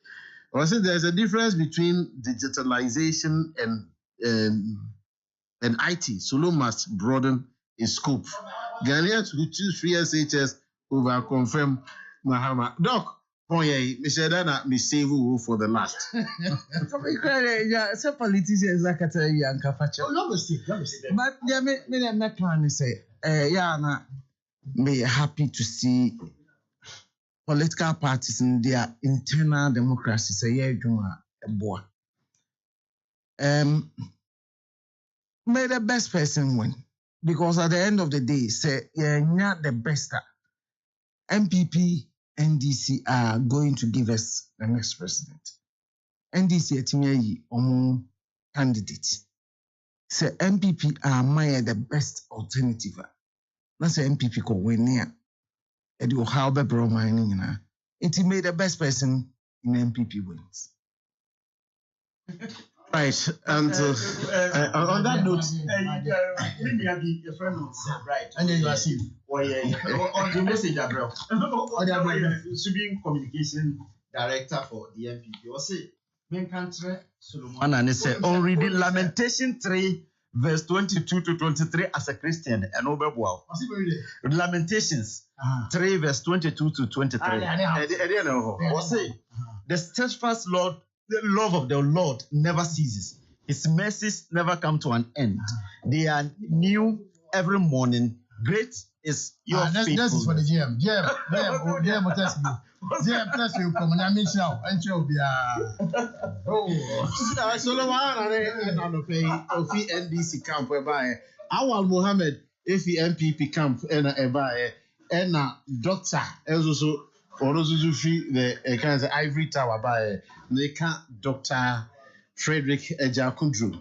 I said there's a difference between digitalization and IT. Solo must broaden its scope. Ghanaians who choose free SHS over confirm Mahama. Doc, Michelle Dana, me save you for the last. So politicians like I tell you, Uncle Facha. But yeah, me not trying to say, yeah, me happy to see political parties in their internal democracy say yeah, you are a boy. May the best person win because at the end of the day, say yeah, not the best. MPP. NDC are going to give us the next president. NDC etimiyi omo candidate. Say MPP are the best alternative. Na say MPP ko win here. E do how be bro mining na. It made the best person in MPP wins. Right, and on that note, right, and then you are safe. On the message, bro. Should be communication director for the MPP. You say, men country Solomon and say on reading Lamentation 3, verse 22 to 23 as a Christian and over wow. Lamentations 3, verse 22 to 23. Say the steadfast Lord. The love of the Lord never ceases. His mercies never come to an end. They are new every morning. Great is your This is for the GM. GM, test me. GM, test you come and mention now. And you'll be Solomon and pay Ofi NDC camp whereby Awal Mohammed Efi MPP camp and a doctor also free the kind of ivory tower by they can't Dr. Frederick Ejakundru.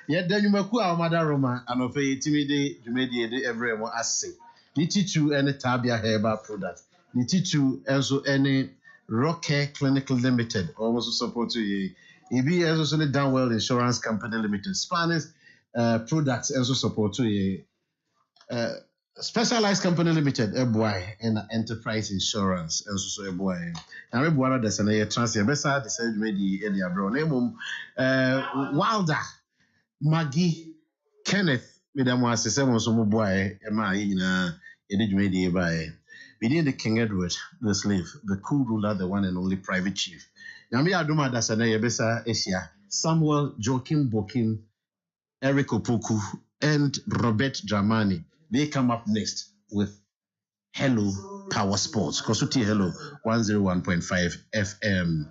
Yet then you make our mother Roma and of a timid mediated everyone as say. Nitichu any Tabia herbal product. Nitichu also any Rocker Clinical Limited, also support to ye. EB also the Downwell Insurance Company Limited. Spanish products also support to ye. Specialized Company Limited, a boy, and Enterprise Insurance, also a boy. And we want to say a transfer. Best I decided maybe Elia Brown. Wilder, Maggie, Kenneth, Madam was a seven so boy, and my in a media by. Within the King Edward, the slave, the cool ruler, the one and only private chief. Yami Aduma Dasana Besa Asia, Samuel Joaquin Bokin, Eric Opoku, and Robert Dramani. They come up next with Hello Power Sports. Kosuti Hello 101.5 FM.